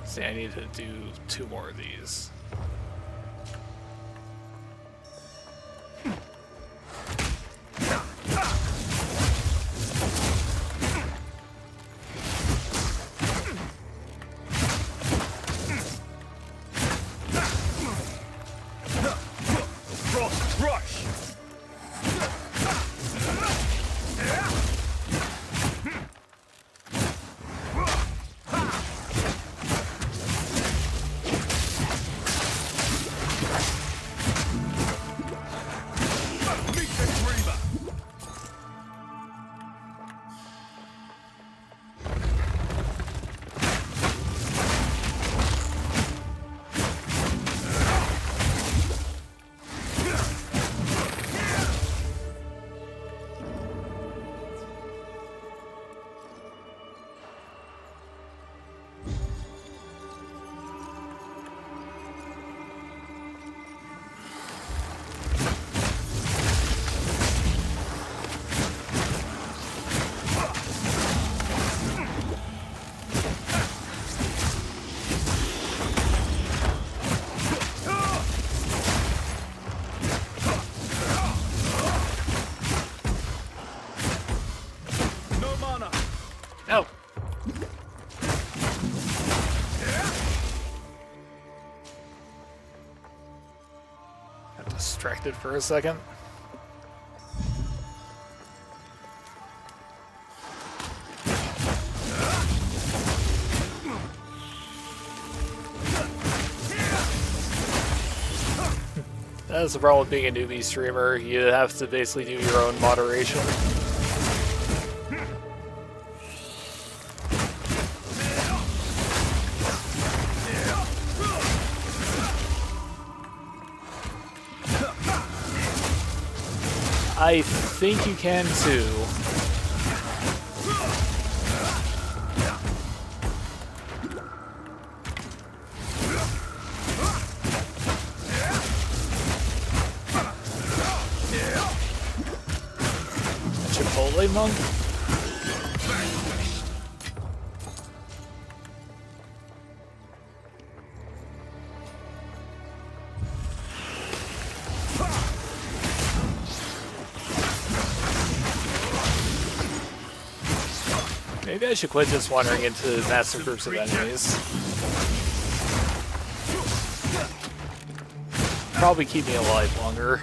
See, I need to do 2 more of these. Oh! Got distracted for a second. That's the problem with being a newbie streamer. You have to basically do your own moderation. I think you can too. Chipotle monk? Maybe I should quit just wandering into massive groups of enemies. Probably keep me alive longer.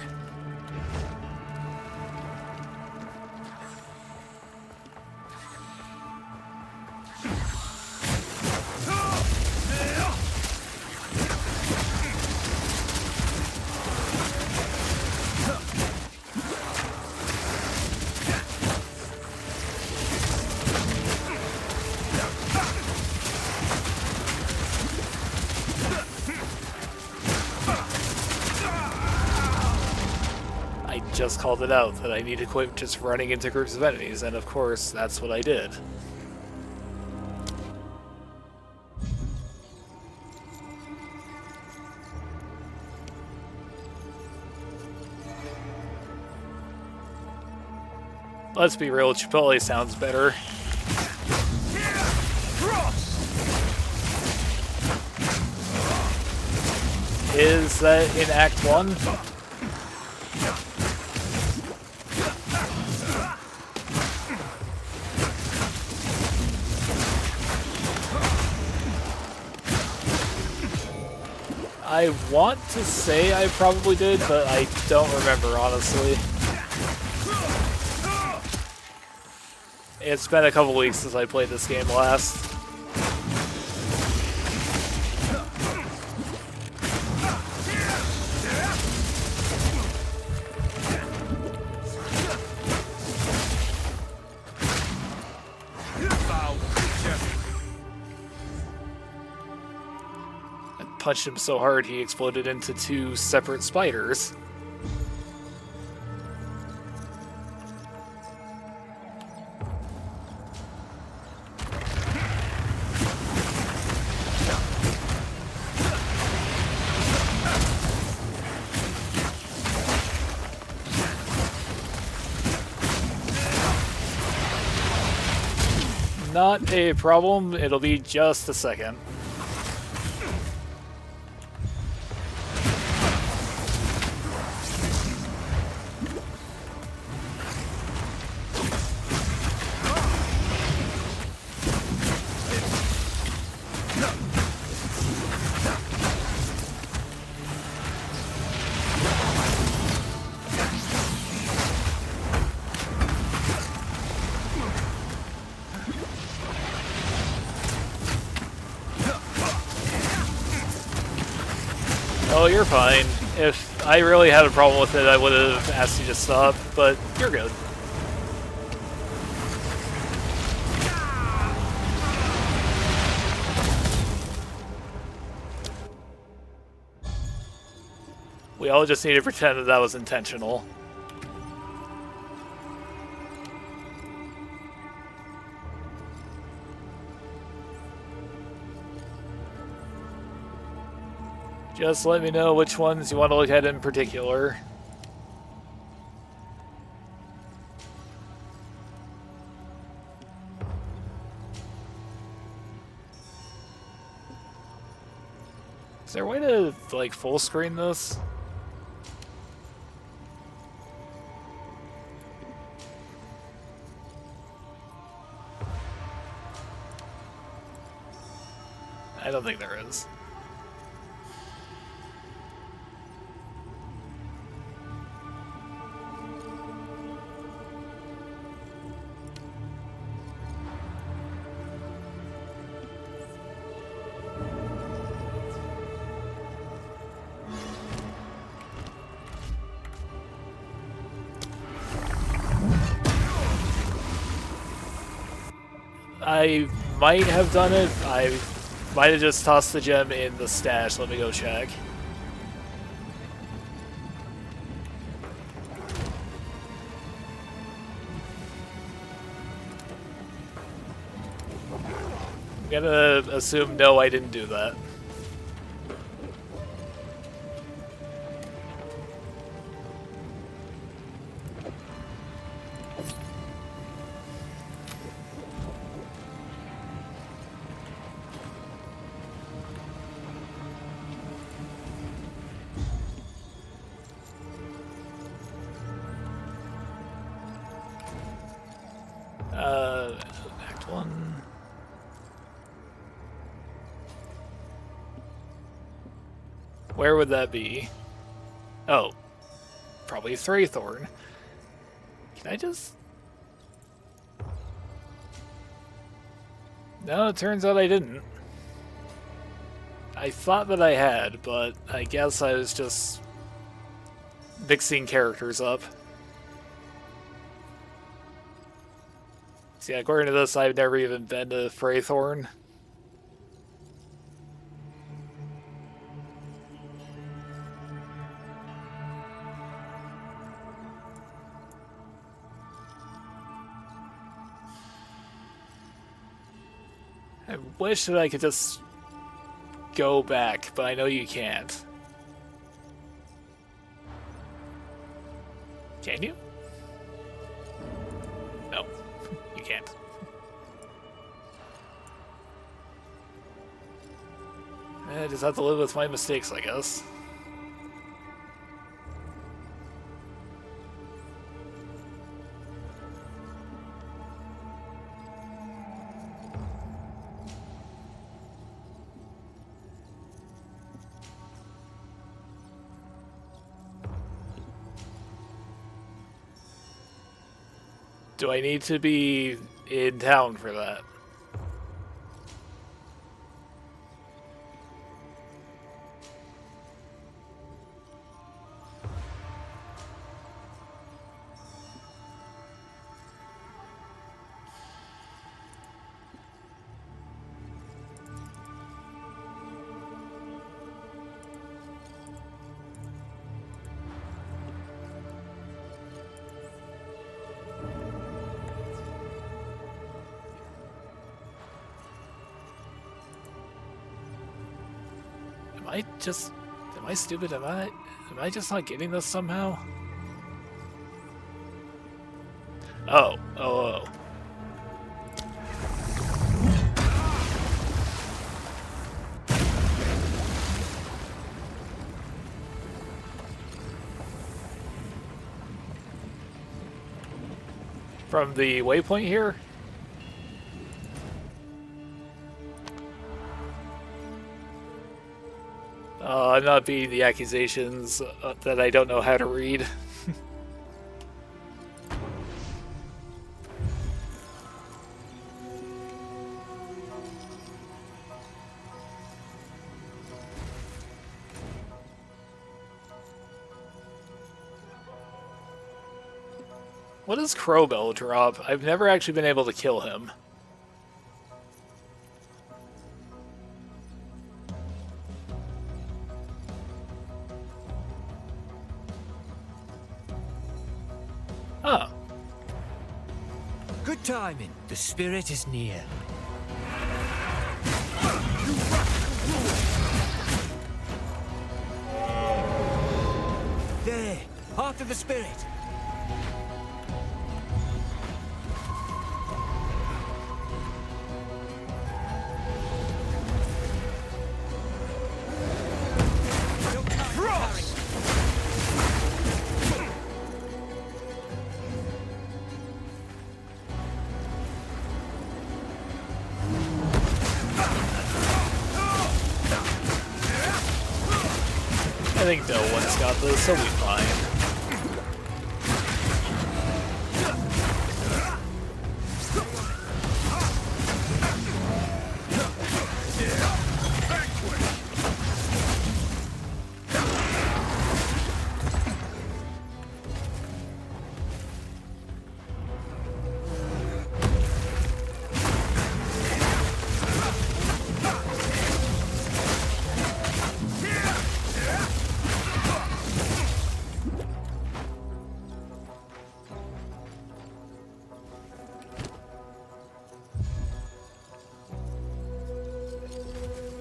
Just called it out that I need to quit just running into groups of enemies, and of course, that's what I did. Let's be real, Chipotle sounds better. Is that in Act 1? I want to say I probably did, but I don't remember, honestly. It's been a couple weeks since I played this game last. Punched him so hard he exploded into 2 separate spiders. not a problem. It'll be just a second. Oh, you're fine. If I really had a problem with it, I would have asked you to stop, but you're good. We all just need to pretend that that was intentional. Just let me know which ones you want to look at in particular. Is there a way to, like, full screen this? I don't think there is. I might have done it. I might have just tossed the gem in the stash. Let me go check. I'm gonna assume no, I didn't do that. Act 1. Where would that be? Oh, probably Thorn. Can I just... No, it turns out I didn't. I thought that I had, but I guess I was just mixing characters up. See, according to this, I've never even been to Thorn. I wish that I could just go back, but I know you can't. Can you? No, you can't. I just have to live with my mistakes, I guess. Do I need to be in town for that? Am I stupid? Am I just not getting this somehow? Oh. From the waypoint here? I'm not beating the accusations that I don't know how to read. What does Crowbell drop? I've never actually been able to kill him. Oh. Good timing. The spirit is near. There, heart of the spirit. I think no one's got this, he'll be fine.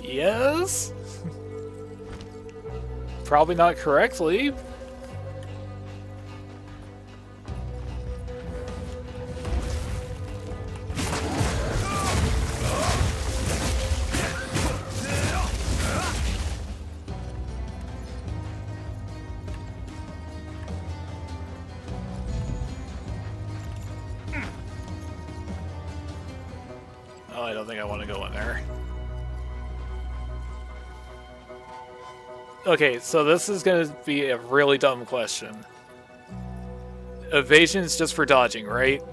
Yes? Probably not correctly. Oh, I don't think I want to go in there. Okay, so this is going to be a really dumb question. Evasion's just for dodging, right?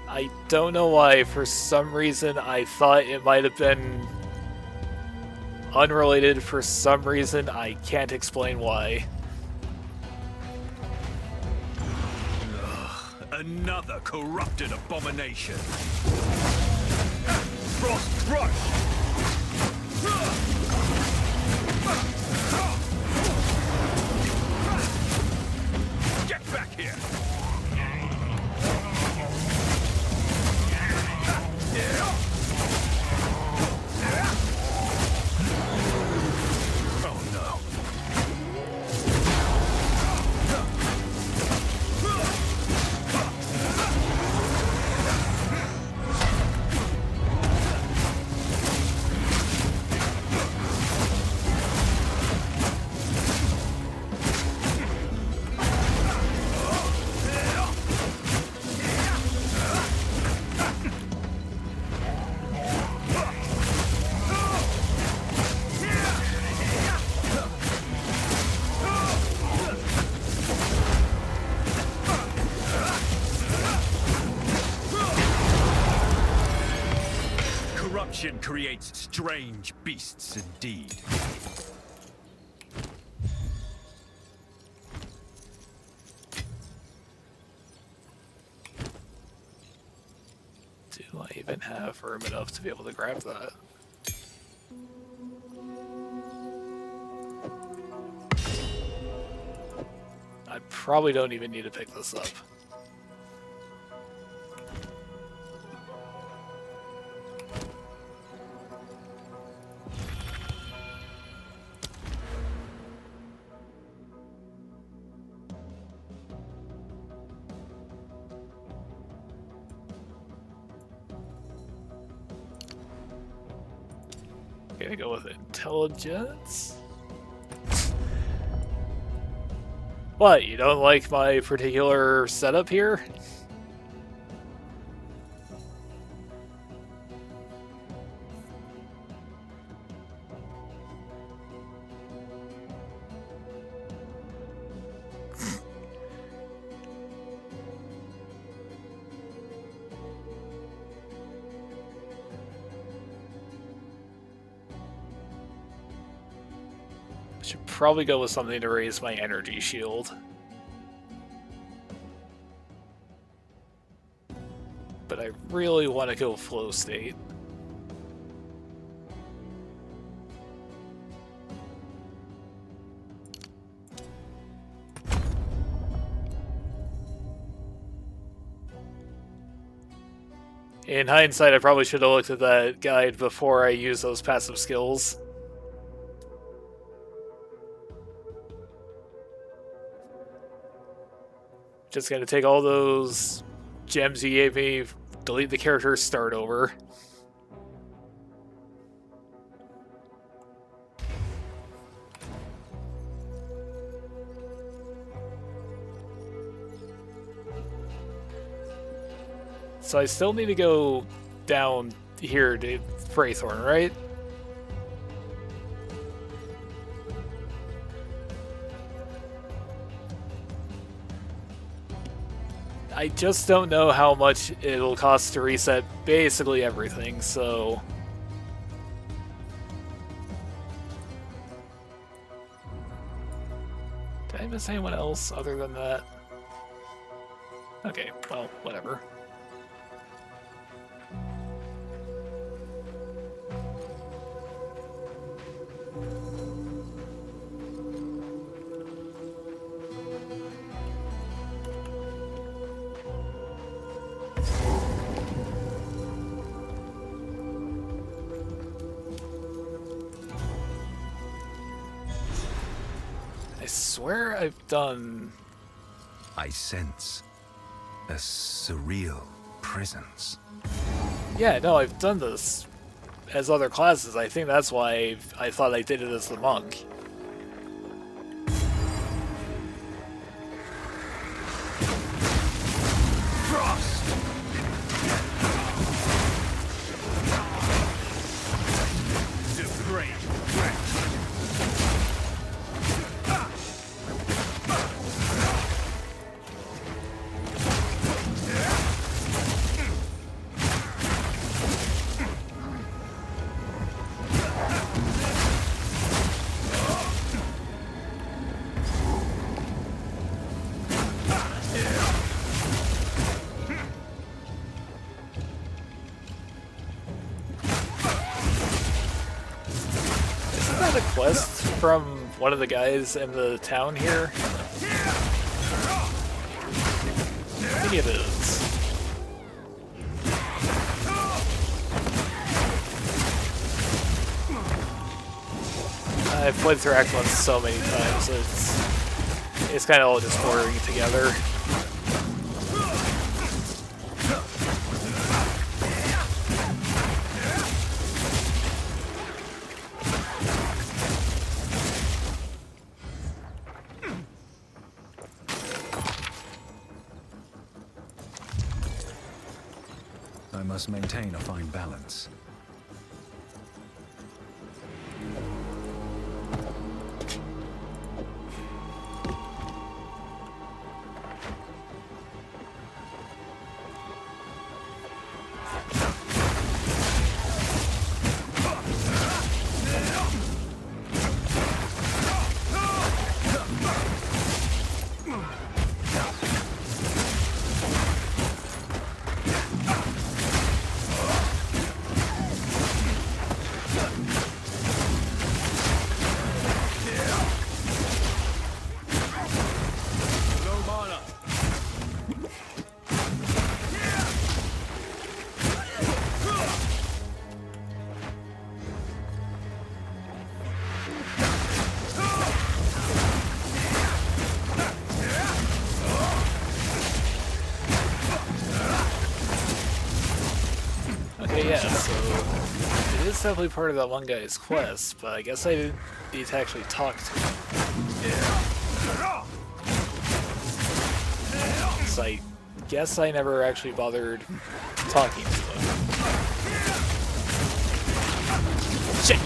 I don't know why, for some reason I thought it might have been unrelated. For some reason I can't explain why. Another corrupted abomination. Frost Rush! Get back here! Oh no. Corruption creates strange beasts indeed. Do I even have room enough to be able to grab that? I probably don't even need to pick this up. Gonna go with intelligence. What, you don't like my particular setup here? Should probably go with something to raise my energy shield. But I really want to go flow state. In hindsight, I probably should have looked at that guide before I used those passive skills. Just gonna take all those gems you gave me, delete the character, start over. So I still need to go down here to Braithorn, right? I just don't know how much it'll cost to reset basically everything, so... Did I miss anyone else other than that? Okay, well, whatever. I swear I've done... I sense a surreal presence. Yeah, no, I've done this as other classes. I think that's why I thought I did it as the monk. A quest from one of the guys in the town here? I think it is. I've played through Act 1 so many times, it's kind of all just blurring together. I must maintain a fine balance. definitely part of that one guy's quest, but I guess I didn't need to actually talk to him. So I guess I never actually bothered talking to him. Shit.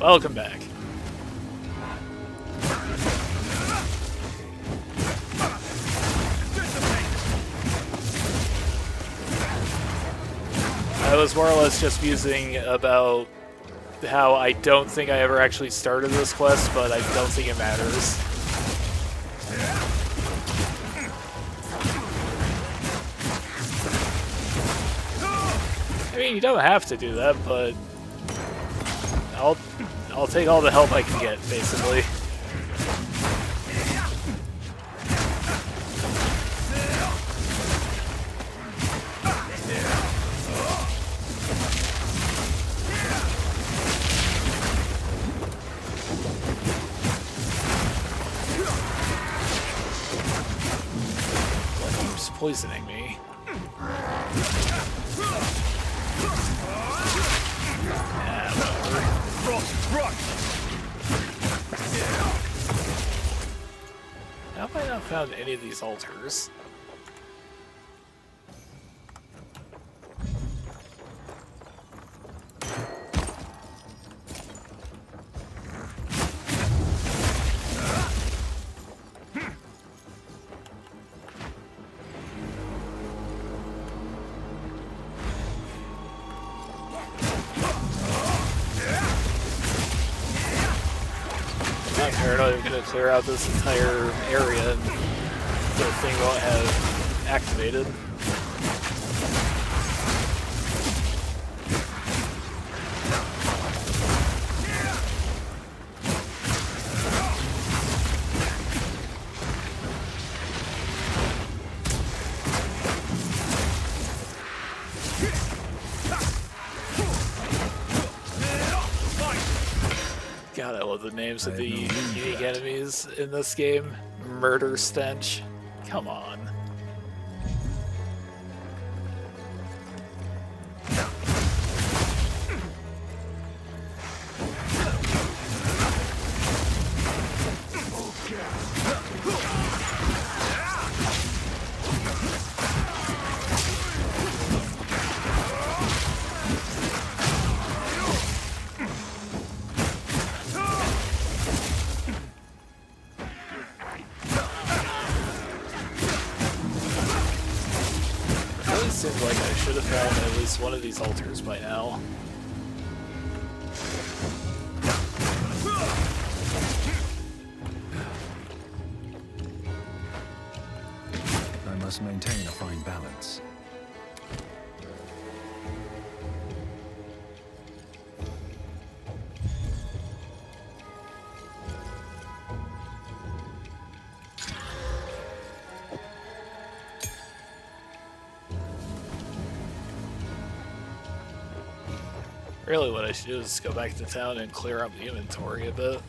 Welcome back. I was more or less just musing about how I don't think I ever actually started this quest, but I don't think it matters. I mean, you don't have to do that, but I'll take all the help I can get, basically. Poisoning me. Yeah, whatever. How have I not found any of these altars? I'm going to clear out this entire area and the thing won't have activated. God, I love the names of the unique enemies in this game. Murder Stench. Come on. Seems like I should have found at least one of these altars by now. I must maintain a fine balance. Really, what I should do is go back to town and clear up the inventory a bit.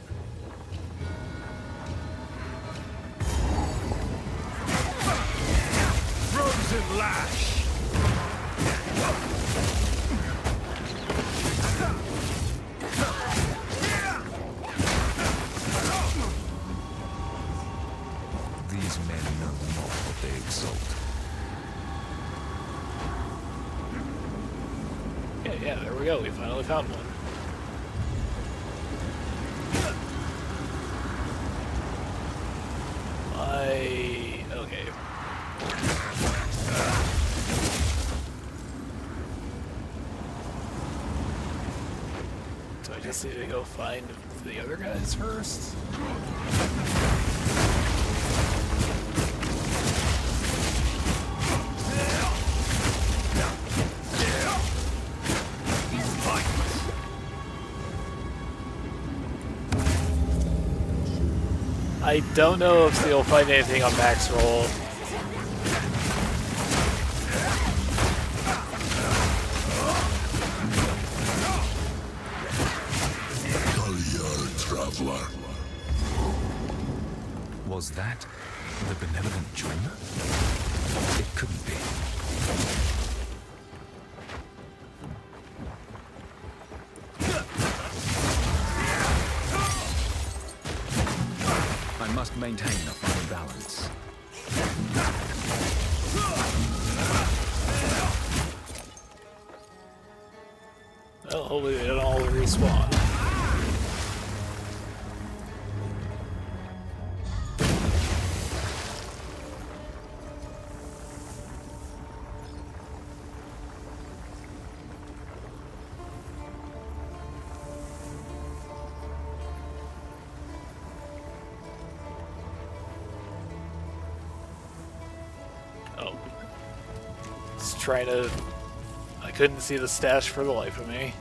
Frozen lash. These men know not what they exalt. Yeah, there we go. We finally found one. Okay. So I just need to go find the other guys first? I don't know if you'll find anything on max roll. Traveler. Was that the benevolent dreamer? It couldn't be. must maintain a fine balance. Well, hopefully they don't all respawn. Oh. Just trying to... I couldn't see the stash for the life of me.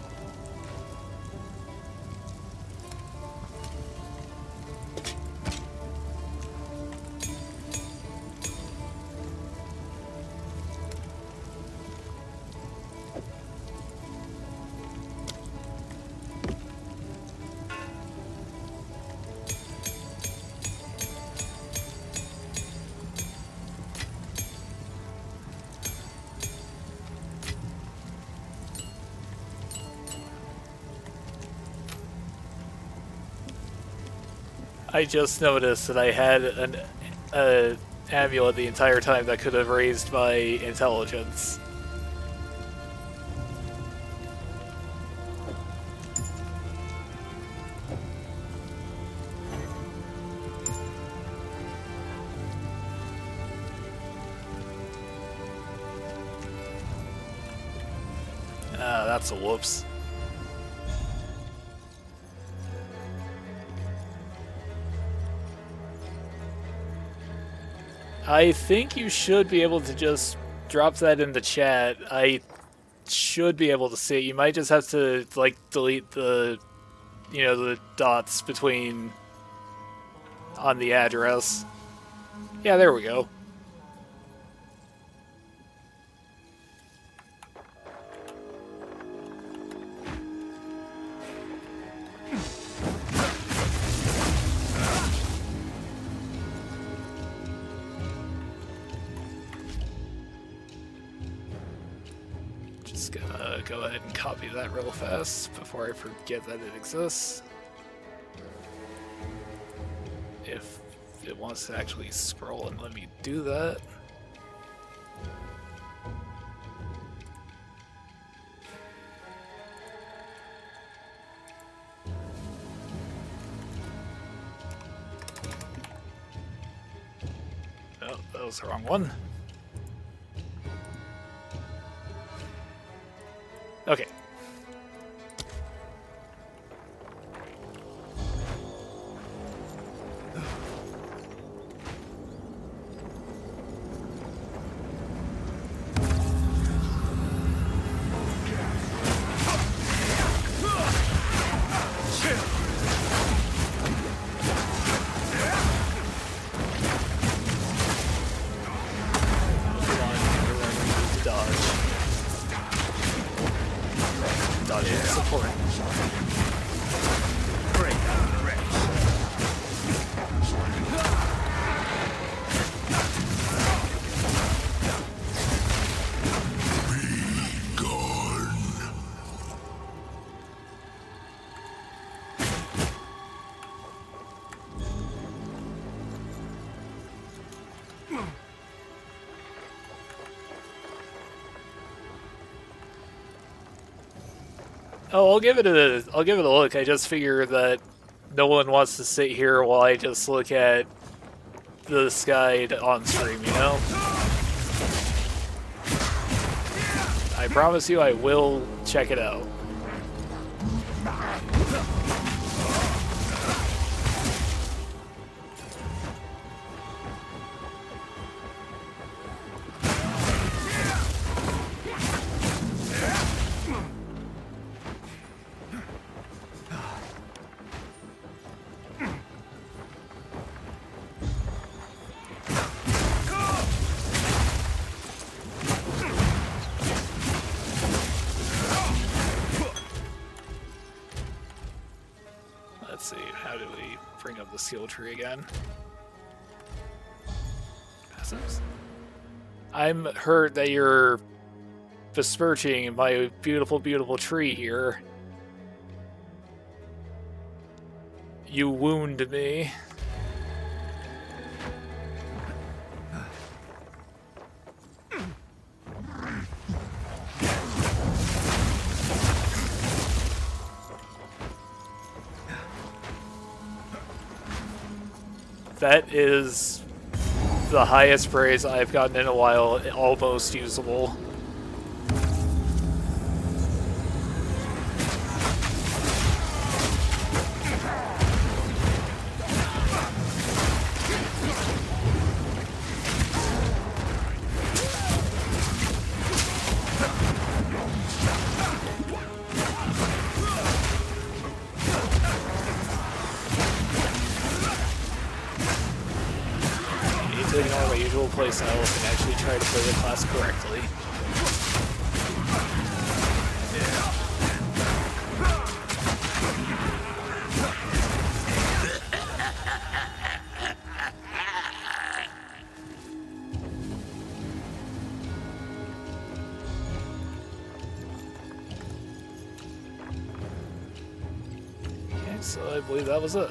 I just noticed that I had an amulet the entire time that could have raised my intelligence. Ah, that's a whoops. I think you should be able to just drop that in the chat. I should be able to see it. You might just have to, like, delete the, you know, the dots between on the address. Yeah, there we go. Just gonna go ahead and copy that real fast before I forget that it exists. If it wants to actually scroll and let me do that. Oh, that was the wrong one. Okay. Oh, I'll give it a look. I just figure that no one wants to sit here while I just look at the sky on stream, you know? I promise you I will check it out. Let's see, how do we bring up the skill tree again? Passives? I'm hurt that you're besmirching my beautiful, beautiful tree here. You wound me. That is the highest praise I've gotten in a while, almost usable. To ignore my usual playstyles and actually try to play the class correctly. Okay, so I believe that was it.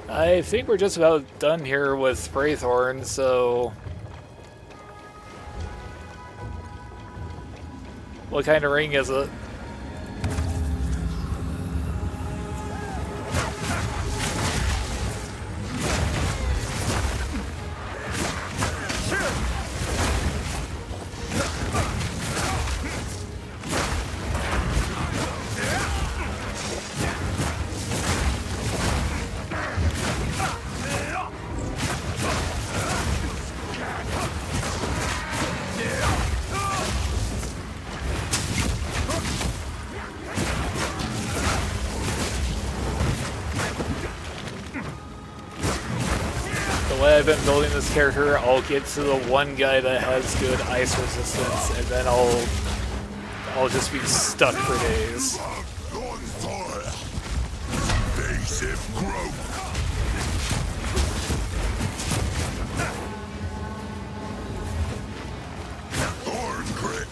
I think we're just about done here with Braithorn, so... What kind of ring is it? The way I've been building this character, I'll get to the one guy that has good ice resistance, and then I'll just be stuck for days. On fire. Invasive growth. Thorn grip.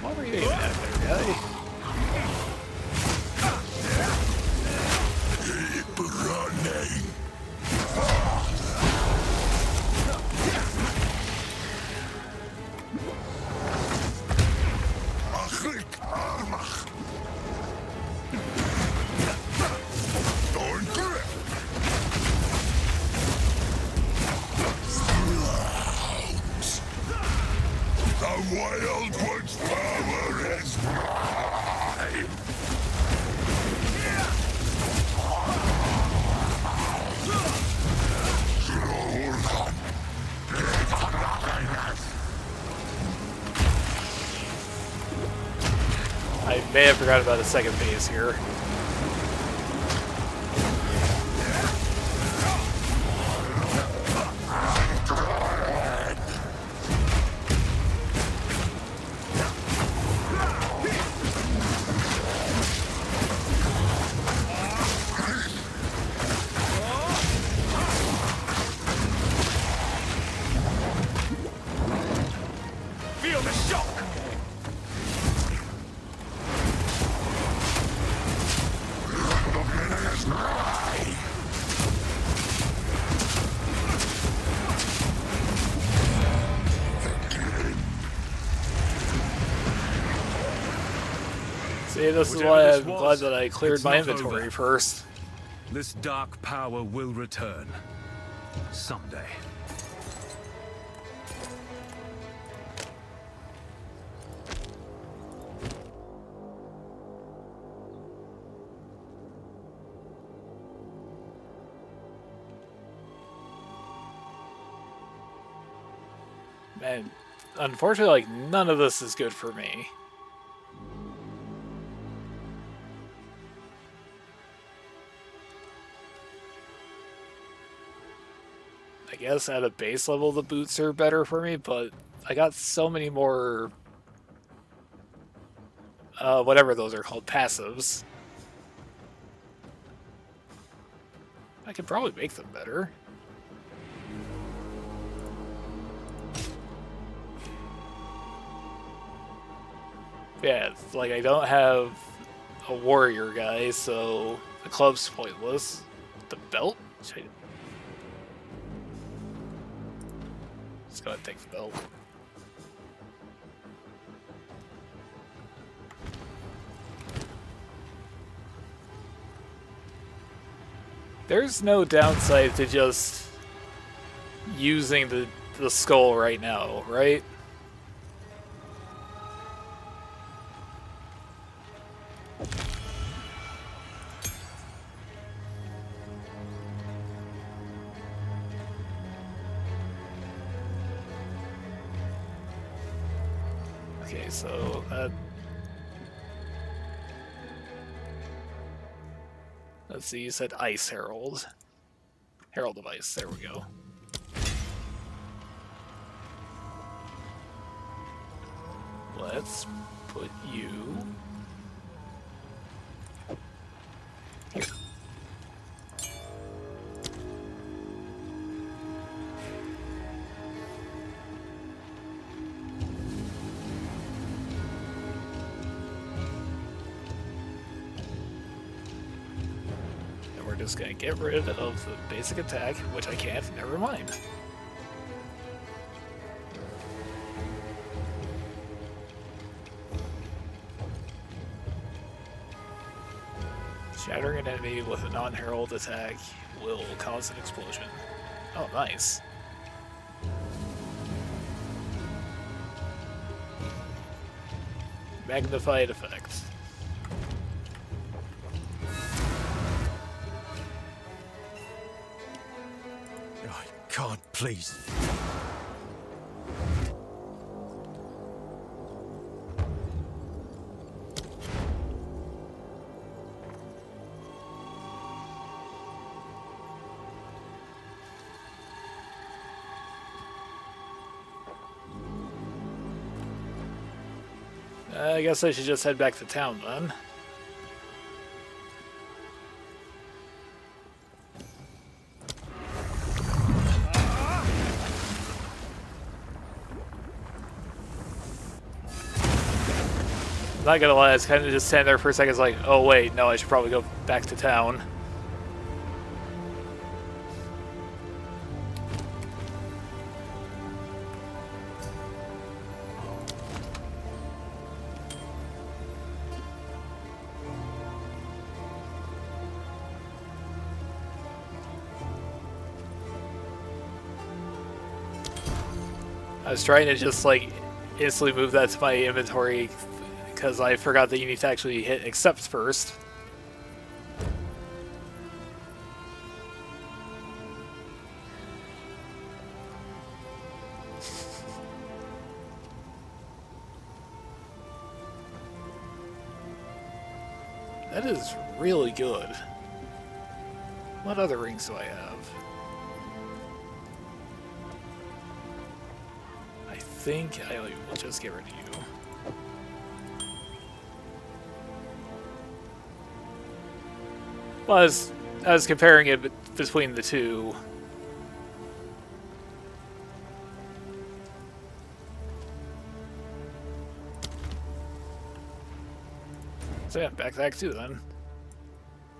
What were you aiming at there, guy? Keep running. Thorn grip. Sprout. The Wild One's power is mine. I may have forgot about a second phase here. Feel the shock! See, this is Whatever why this I'm was, glad that I cleared it's my not inventory over. first. This dark power will return. Someday. Man, unfortunately, like, none of this is good for me. I guess at a base level the boots are better for me, but I got so many more, whatever those are called, passives. I could probably make them better. Yeah, it's like I don't have a warrior guy, so the club's pointless. The belt? Should I... Just go ahead and take the belt. There's no downside to just using the skull right now, right? Okay, so let's see, you said Ice Herald. Herald of Ice, there we go. Let's put you here. And we're just gonna get rid of the basic attack, which I can't, never mind. Shattering an enemy with a non-herald attack will cause an explosion. Oh, nice. Magnified effect. Oh, God, please. I guess I should just head back to town then. Not gonna lie, I was kind of just standing there for a second, like, oh wait, no, I should probably go back to town. I was trying to just like instantly move that to my inventory because I forgot that you need to actually hit accept first. That is really good. What other rings do I have? I think I will just get rid of you. Well, I was comparing it between the two. So yeah, back to Act 2 then.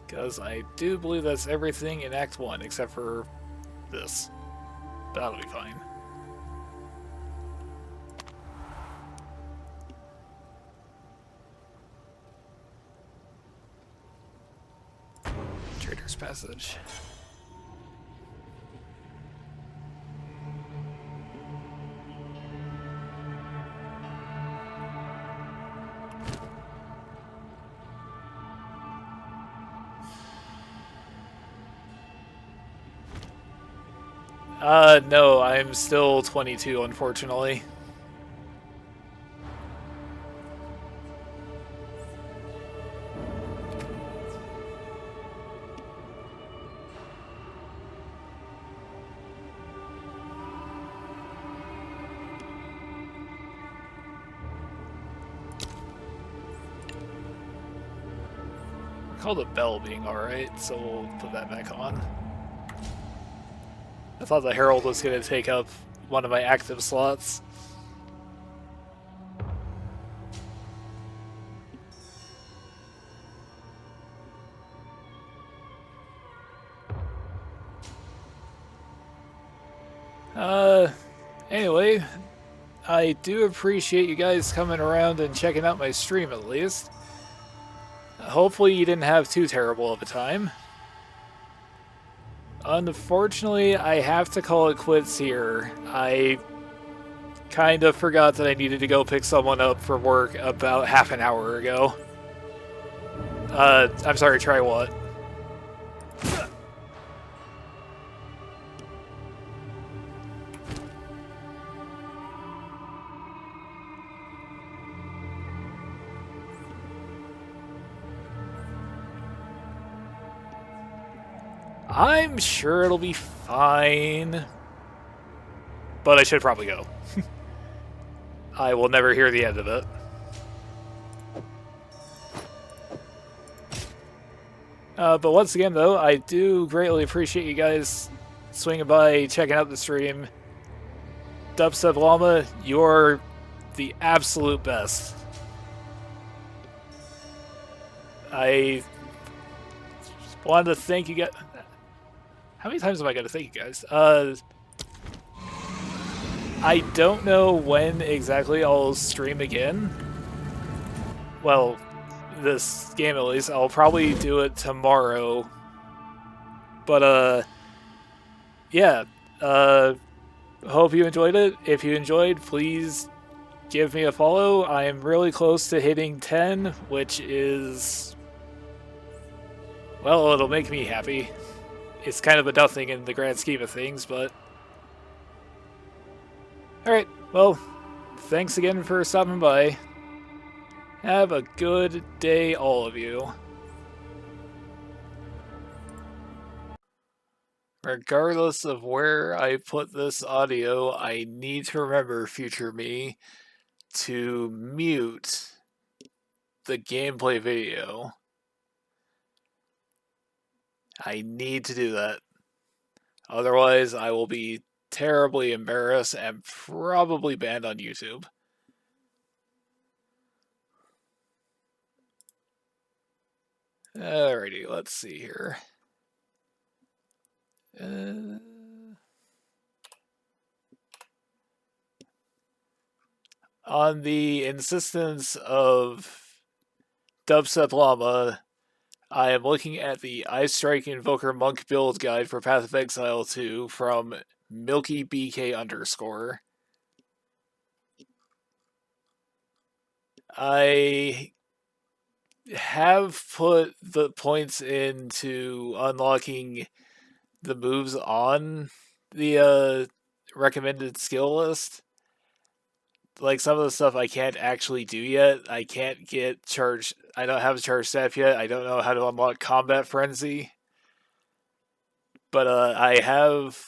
Because I do believe that's everything in Act 1 except for this. But that'll be fine. Trader's Passage. No, I'm still 22, unfortunately. I recall the bell being alright, so we'll put that back on. I thought the Herald was going to take up one of my active slots. Anyway, I do appreciate you guys coming around and checking out my stream at least. Hopefully you didn't have too terrible of a time. Unfortunately, I have to call it quits here. I kind of forgot that I needed to go pick someone up for work about half an hour ago. I'm sorry, try what? I'm sure it'll be fine. But I should probably go. I will never hear the end of it. But once again, though, I do greatly appreciate you guys swinging by, checking out the stream. Dubstep Llama, you're the absolute best. I wanted to thank you guys. How many times am I going to thank you guys? I don't know when exactly I'll stream again. Well, this game at least. I'll probably do it tomorrow. But, yeah. Hope you enjoyed it. If you enjoyed, please give me a follow. I am really close to hitting 10, which is... well, it'll make me happy. It's kind of a nothing in the grand scheme of things, but... alright, well, thanks again for stopping by. Have a good day, all of you. Regardless of where I put this audio, I need to remember, future me, to mute the gameplay video. I need to do that. Otherwise, I will be terribly embarrassed and probably banned on YouTube. Alrighty, let's see here. On the insistence of Dubstep Llama, I am looking at the Ice Strike Invoker Monk build guide for Path of Exile 2 from MilkyBK_. I have put the points into unlocking the moves on the recommended skill list. Like, some of the stuff I can't actually do yet. I can't get charged. I don't have a charge staff yet. I don't know how to unlock Combat Frenzy. But I have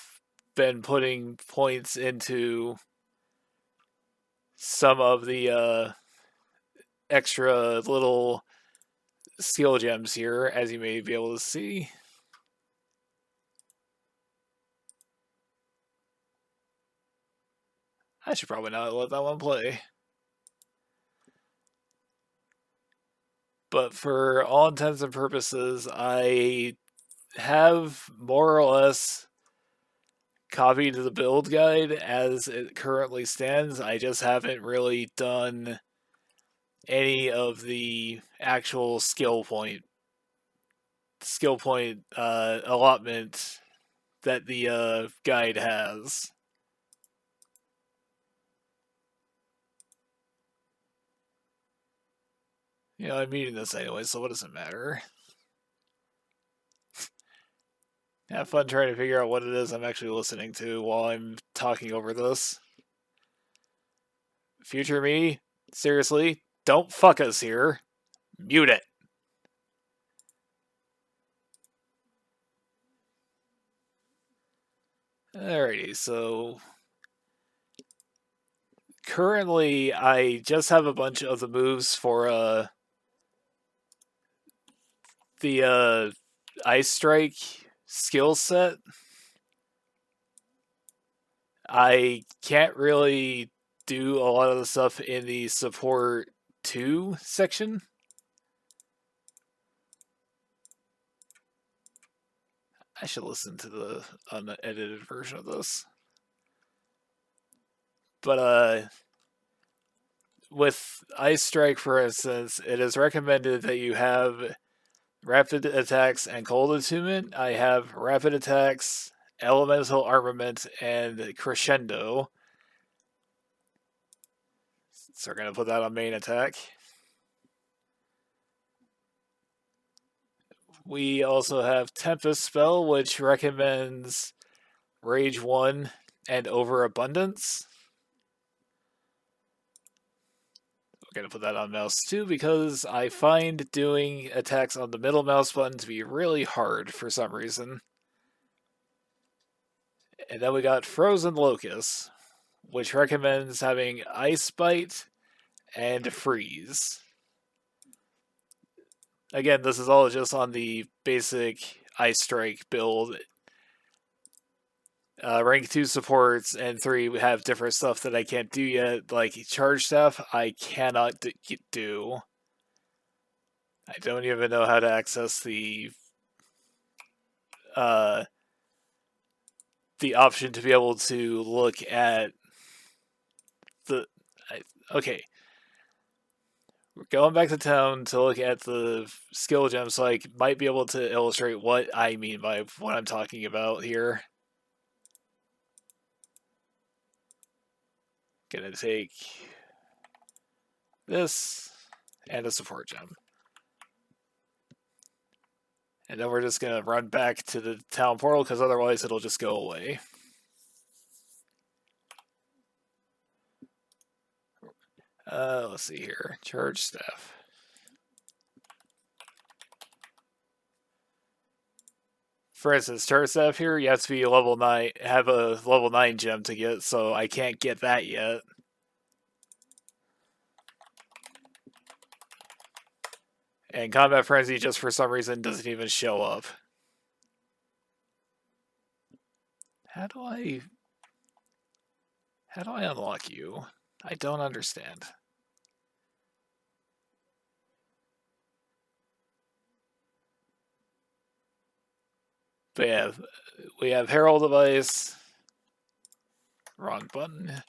been putting points into some of the extra little skill gems here, as you may be able to see. I should probably not let that one play. But for all intents and purposes, I have more or less copied the build guide as it currently stands. I just haven't really done any of the actual skill point allotment that the guide has. You know, I'm muting this anyway, so what does it matter? Have fun trying to figure out what it is I'm actually listening to while I'm talking over this. Future me, seriously, don't fuck us here. Mute it. Alrighty, so currently I just have a bunch of the moves for the Ice Strike skill set. I can't really do a lot of the stuff in the support 2 section. I should listen to the unedited version of this. But with Ice Strike, for instance, it is recommended that you have rapid attacks and cold attunement, I have rapid attacks, elemental armament, and crescendo. So we're going to put that on main attack. We also have Tempest spell, which recommends Rage 1 and Overabundance. We're going to put that on mouse 2 because I find doing attacks on the middle mouse button to be really hard for some reason. And then we got Frozen Locust, which recommends having Ice Bite and Freeze. Again, this is all just on the basic Ice Strike build. Rank 2 supports and 3 have different stuff that I can't do yet, like Charge Staff I cannot do. I don't even know how to access the option to be able to look at the... Okay. We're going back to town to look at the skill gems, so I might be able to illustrate what I mean by what I'm talking about here. Gonna take this and a support gem. And then we're just gonna run back to the town portal because otherwise it'll just go away. Let's see here. Charge Staff. For instance, Charge Staff here, you have to be level 9, have a level 9 gem to get, so I can't get that yet. And Combat Frenzy, just for some reason, doesn't even show up. How do I unlock you? I don't understand. But yeah, we have Herald Device. Wrong button.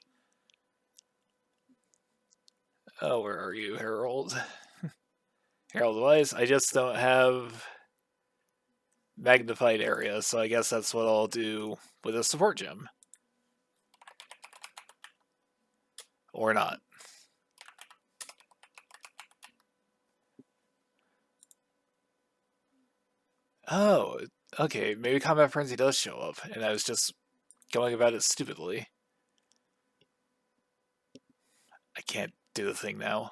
Oh, where are you, Herald? Herald Device. I just don't have Magnified Area, so I guess that's what I'll do with a support gem. Or not. Oh, okay, maybe Combat Frenzy does show up, and I was just going about it stupidly. I can't do the thing now.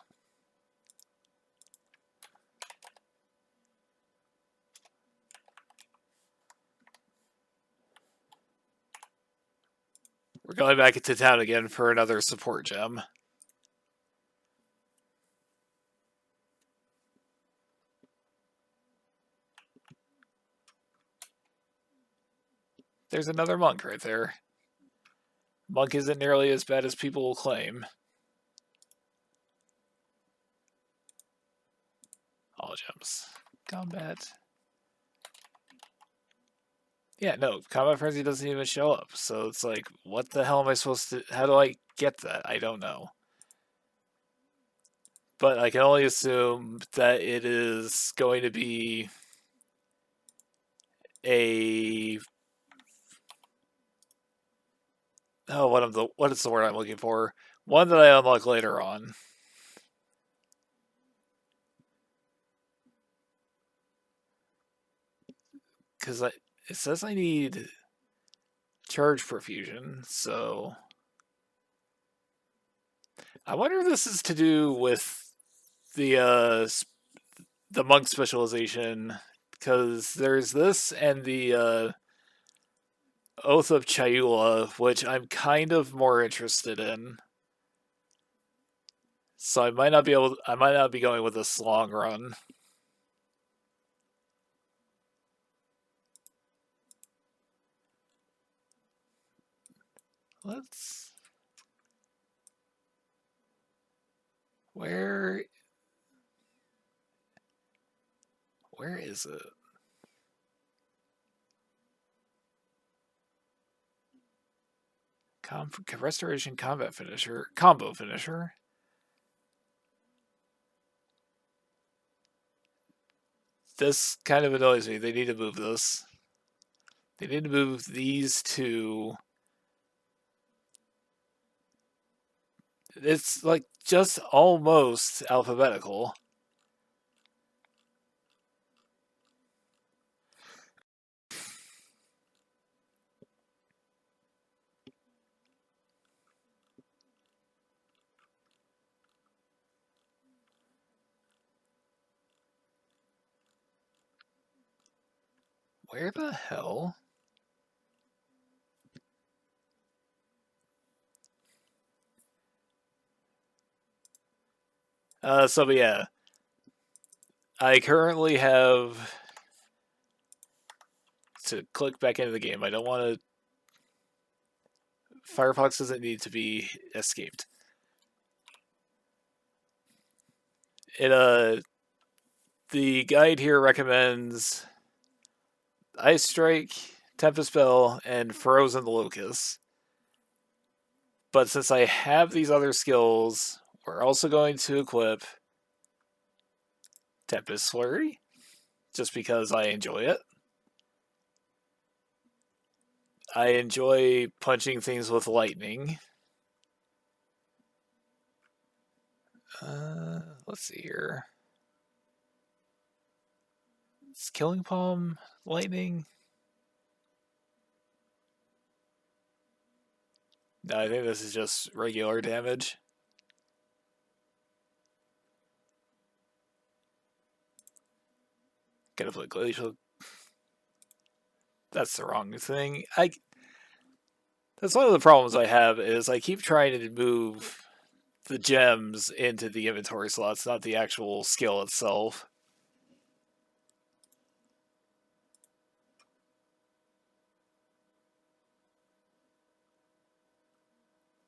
We're going back into town again for another support gem. There's another monk right there. Monk isn't nearly as bad as people will claim. All gems. Combat. Yeah, no, Combat Frenzy doesn't even show up. So it's like, what the hell am I supposed to... How do I get that? I don't know. But I can only assume that it is going to be a... Oh, what is the word I'm looking for? One that I unlock later on. Because it says I need charge perfusion, so... I wonder if this is to do with the monk specialization, because there's this and the Oath of Chayula, which I'm kind of more interested in. So I might not be going with this long run. Where is it? Restoration combat finisher, combo finisher. this kind of annoys me. They need to move this. They need to move these two. It's like just almost alphabetical. Where the hell? But yeah. I currently have to click back into the game. I don't want to. Firefox doesn't need to be escaped. The guide here recommends Ice Strike, Tempest Spell, and Frozen the Locust. But since I have these other skills, we're also going to equip Tempest Flurry, just because I enjoy it. I enjoy punching things with lightning. Let's see here. Is Killing Palm lightning? No, I think this is just regular damage. Gotta put Glacial. That's the wrong thing. That's one of the problems I have is I keep trying to move the gems into the inventory slots, not the actual skill itself.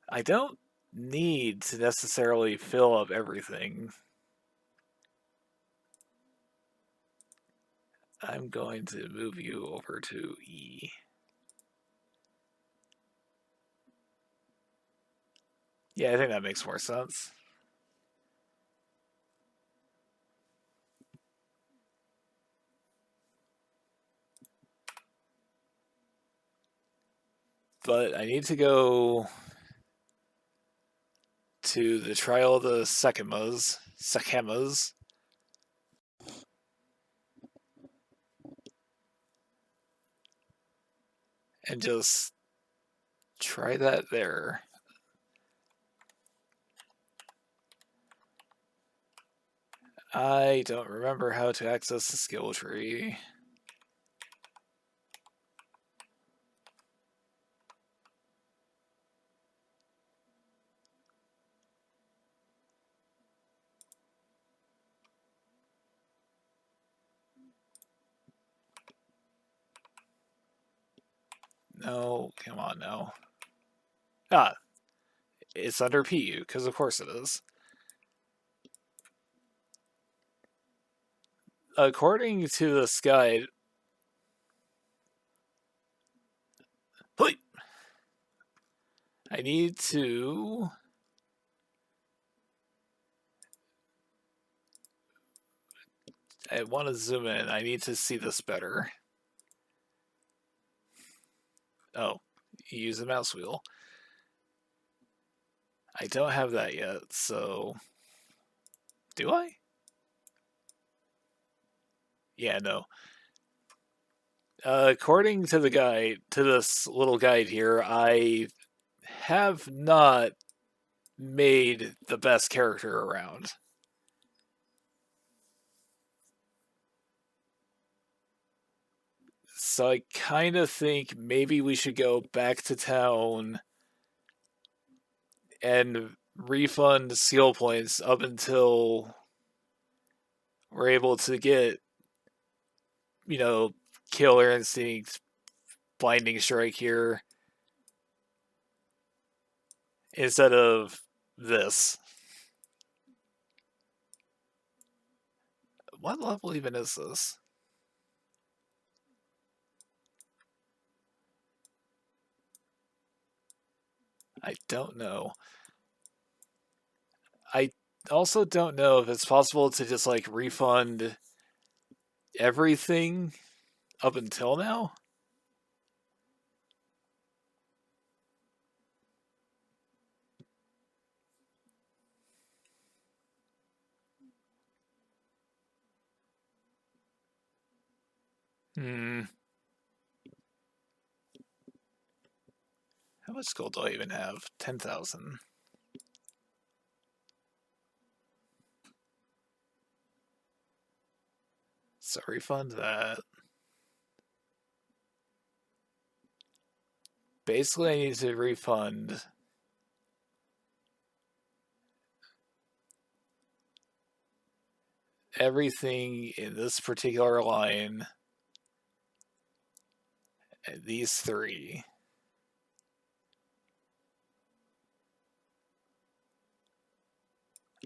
I don't need to necessarily fill up everything. I'm going to move you over to E. Yeah, I think that makes more sense. But I need to go to the Trial of the Sekemas. And just try that there. I don't remember how to access the skill tree. No, come on now. Ah, it's under PU, because of course it is. According to this guide, I need to I want to zoom in. I need to see this better. Oh, use the mouse wheel. I don't have that yet, so do I? Yeah, no. According to the guide, to this little guide here, I have not made the best character around. So I kind of think maybe we should go back to town and refund skill points up until we're able to get, Killer Instinct, Blinding Strike here, instead of this. What level even is this? I don't know. I also don't know if it's possible to just refund everything up until now? Hmm. How much gold do I even have? 10,000. So refund that. Basically, I need to refund everything in this particular line. These three.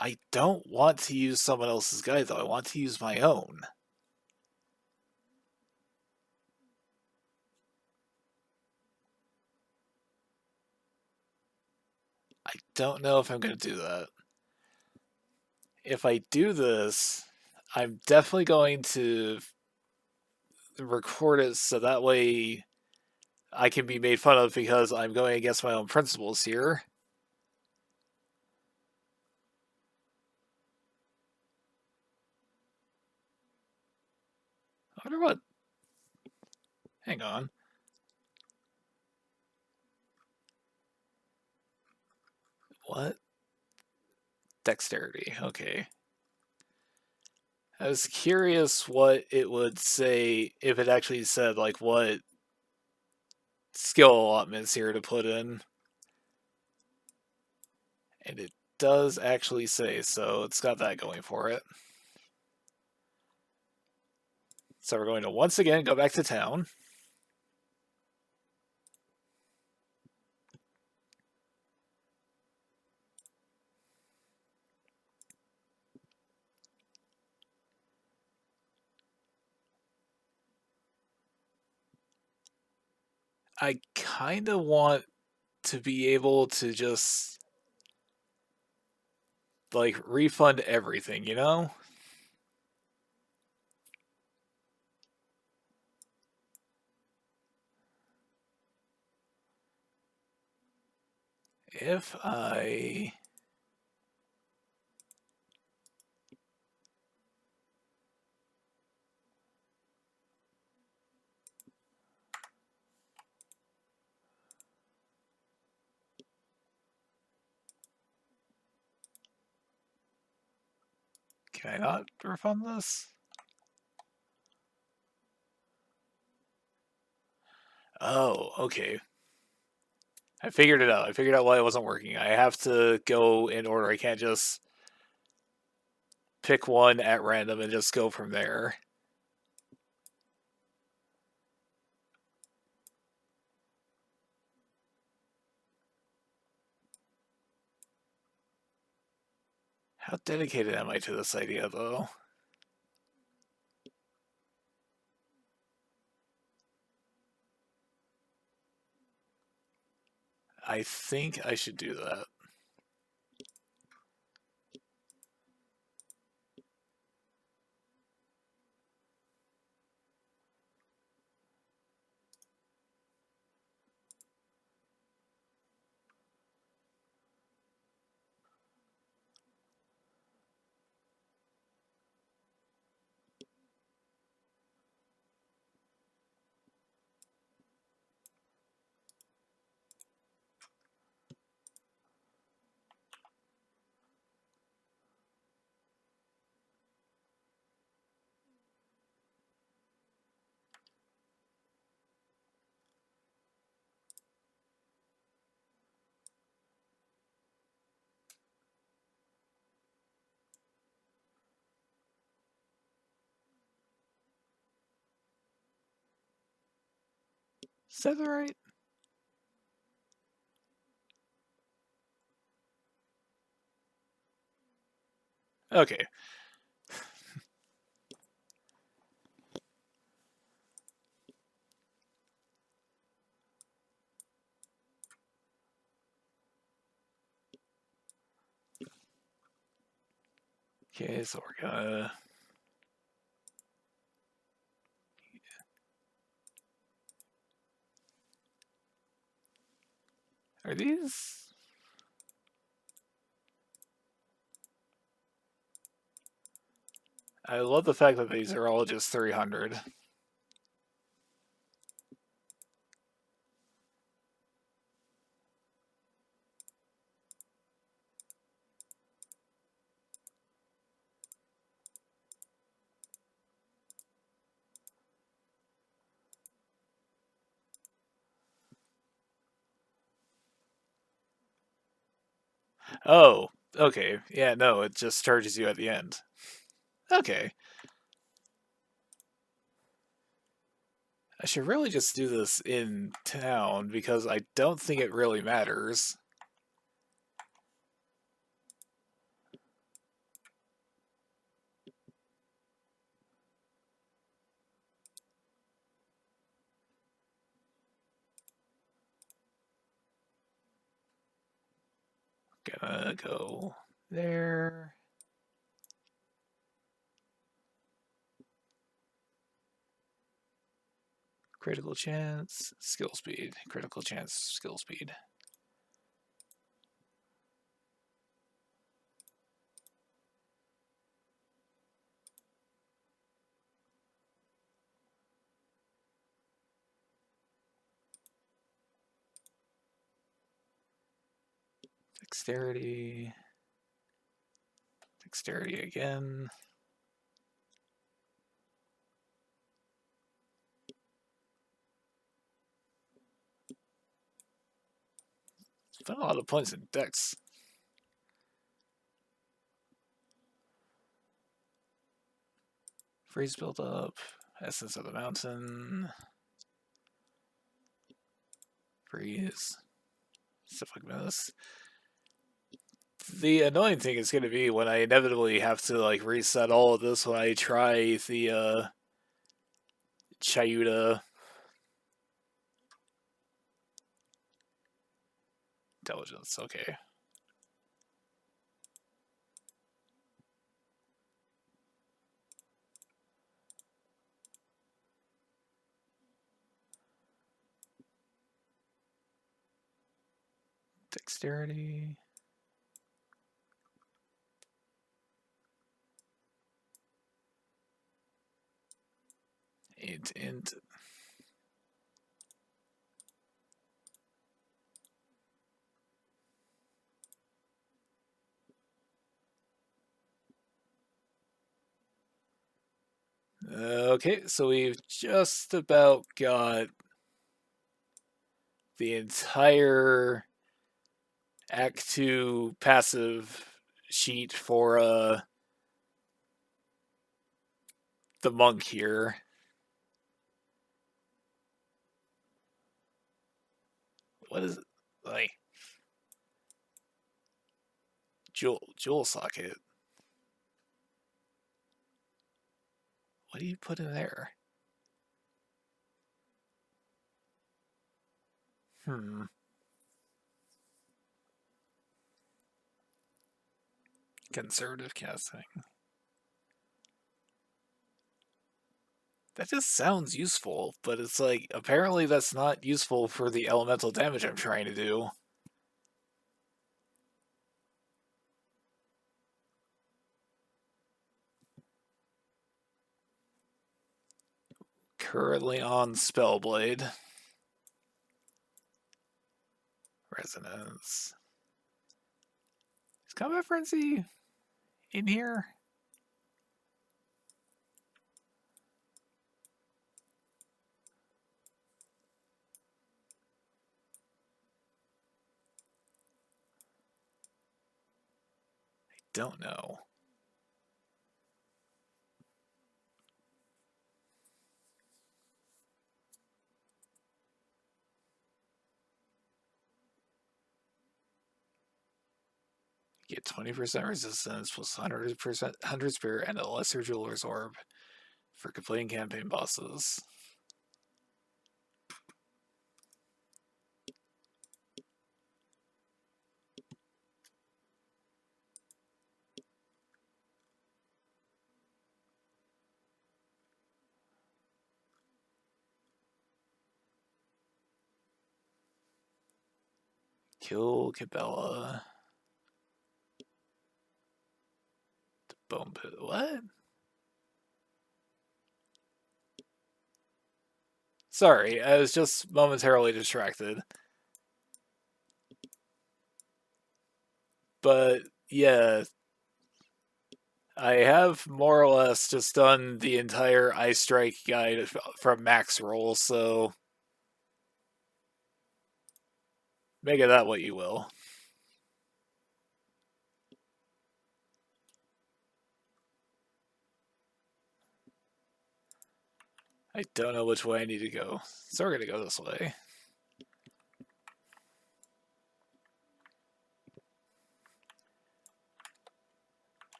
I don't want to use someone else's guide, though. I want to use my own. I don't know if I'm going to do that. If I do this, I'm definitely going to record it so that way I can be made fun of because I'm going against my own principles here. I wonder what... Hang on. What? Dexterity. Okay. I was curious what it would say if it actually said, like, what skill allotments here to put in. And it does actually say, so it's got that going for it. So we're going to once again go back to town. I kind of want to be able to just, like, refund everything, you know? If I... Can I not refund this? Oh, okay. I figured it out. I figured out why it wasn't working. I have to go in order. I can't just pick one at random and just go from there. How dedicated am I to this idea, though? I think I should do that. Is that right? Okay. Okay, so we're gonna... Are these? I love the fact that these are all just 300. Oh, okay. Yeah, no, it just charges you at the end. Okay. I should really just do this in town because I don't think it really matters. Gonna go there. Critical chance, skill speed. Critical chance, skill speed. Dexterity. Dexterity again. Spent a lot of points in Dex. Freeze build up. Essence of the mountain. Freeze. Stuff like this. The annoying thing is going to be when I inevitably have to like reset all of this when I try the Chayuta intelligence. Okay. Dexterity. Int. Okay, so we've just about got the entire Act 2 passive sheet for the monk here. What is it? Like jewel socket. What do you put in there? Conservative casting. That just sounds useful, but it's like, apparently that's not useful for the elemental damage I'm trying to do. Currently on Spellblade. Resonance. Is Combat Frenzy in here? I don't know. Get 20% resistance plus 100% 100 spirit and a lesser jeweler's orb for completing campaign bosses. Kill Cabela. The bone pit. What? Sorry, I was just momentarily distracted. But yeah, I have more or less just done the entire Ice Strike guide from max roll, so make of that what you will. I don't know which way I need to go, so we're gonna go this way.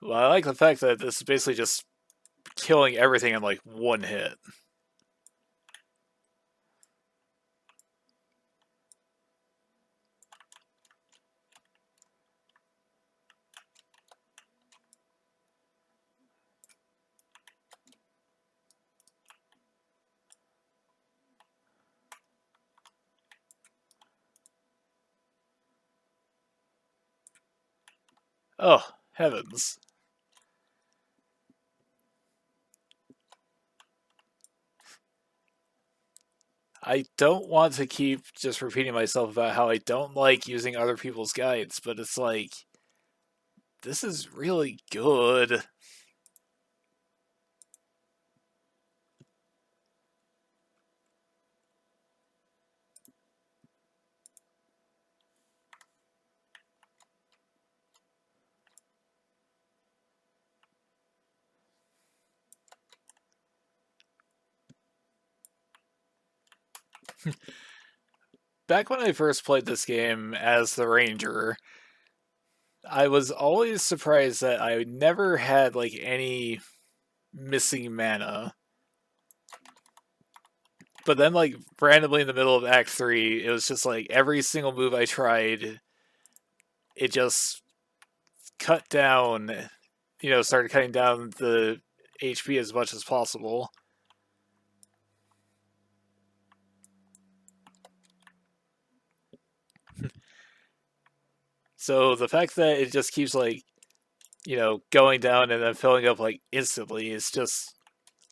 Well, I like the fact that this is basically just killing everything in like one hit. Oh, heavens. I don't want to keep just repeating myself about how I don't like using other people's guides, but it's like, this is really good. Back when I first played this game as the Ranger, I was always surprised that I never had like any missing mana. But then like randomly in the middle of Act 3, it was just like every single move I tried, it just cut down, started cutting down the HP as much as possible. So the fact that it just keeps like, going down and then filling up like instantly is just,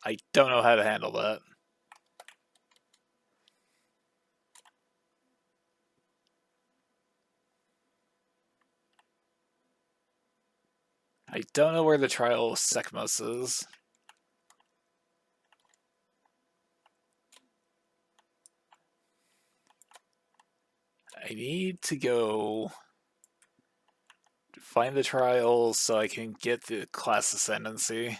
I don't know how to handle that. I don't know where the Trial of Sekhmet is. I need to go find the trials so I can get the class ascendancy.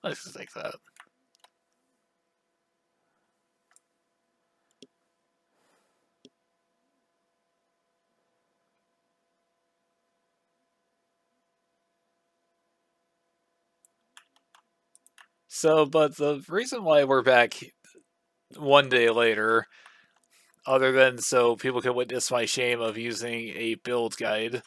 Let's just take that. So, but the reason why we're back one day later, other than so people can witness my shame of using a build guide,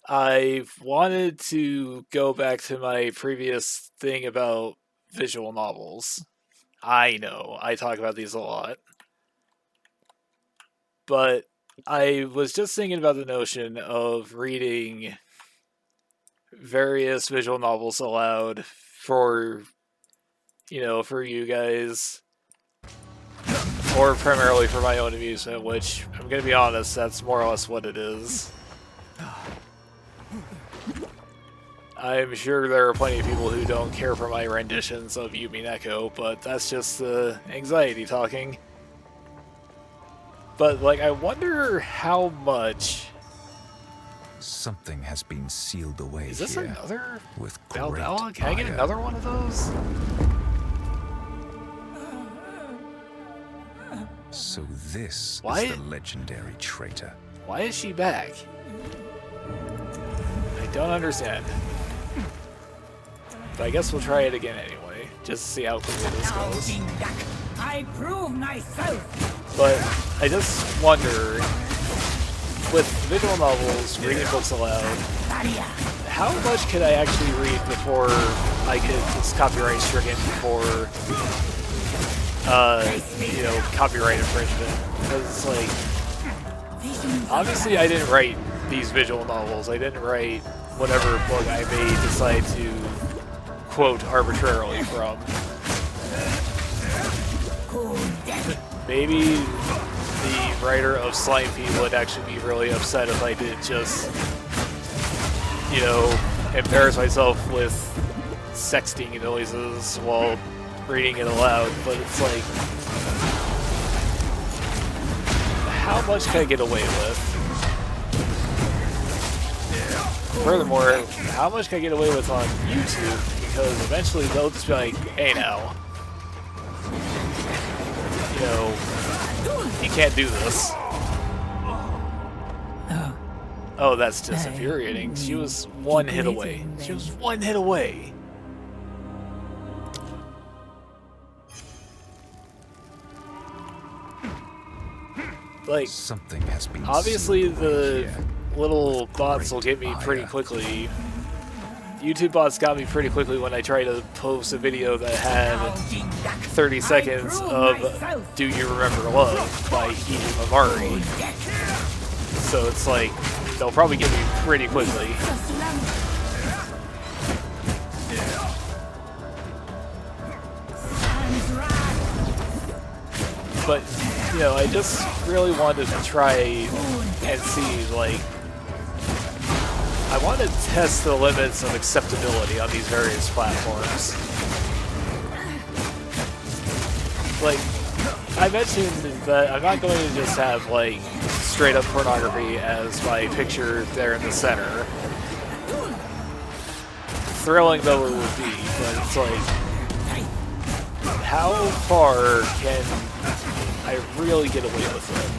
I wanted to go back to my previous thing about visual novels. I know, I talk about these a lot. But I was just thinking about the notion of reading various visual novels aloud for, for you guys, or primarily for my own amusement, which, I'm gonna be honest, that's more or less what it is. I'm sure there are plenty of people who don't care for my renditions of Yumi Neko, but that's just anxiety talking. But, like, I wonder how much... Something has been sealed away. Is this here another with Valhalla? Can I get another one of those? So this Why? is the legendary traitor. Why is she back? I don't understand. But I guess we'll try it again anyway, just to see how quickly this Now, goes. Dindak, I prove myself. But I just wonder, with visual novels, reading books aloud, Barrier. how much could I actually read before I get this copyright stricken for, you know, copyright infringement? Because it's like, obviously I didn't write these visual novels. I didn't write whatever book I may decide to quote arbitrarily from. Maybe the writer of Slime Feed would actually be really upset if I did just, you know, embarrass myself with sexting noises while reading it aloud, but it's like, how much can I get away with? Furthermore, how much can I get away with on YouTube? Because eventually they'll just be like, hey now, you know, you can't do this. Oh, that's just infuriating. She was one hit away. She was one hit away. Like, Something has been obviously sealed away the here. little bots will get me pretty quickly. YouTube bots got me pretty quickly when I tried to post a video that had 30 seconds of Do You Remember Love by Hideo Mamari. So it's like, they'll probably get me pretty quickly. But, you know, I just really wanted to try and see, like, I want to test the limits of acceptability on these various platforms. Like, I mentioned that I'm not going to just have, like, straight up pornography as my picture there in the center. Thrilling though it would be, but it's like, how far can I really get away with it?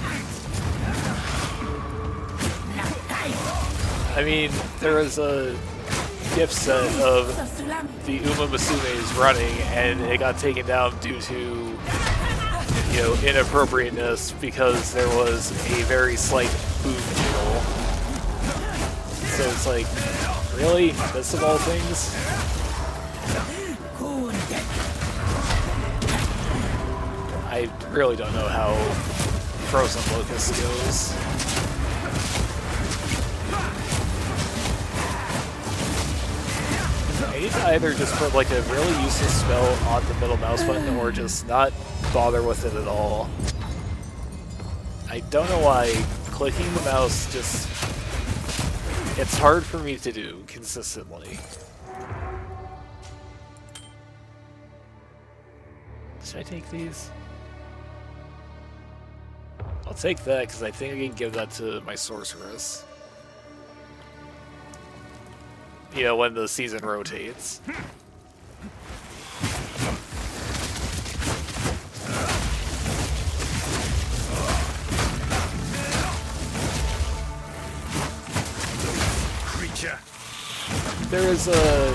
I mean, there was a gift set of the Uma Musume's running, and it got taken down due to, you know, inappropriateness because there was a very slight boob jiggle. So it's like, really? This of all things? I really don't know how Frozen Locust goes. I need to either just put like a really useless spell on the middle mouse button or just not bother with it at all. I don't know why clicking the mouse just... it's hard for me to do consistently. Should I take these? I'll take that because I think I can give that to my sorceress. You know, when the season rotates. Creature. There is a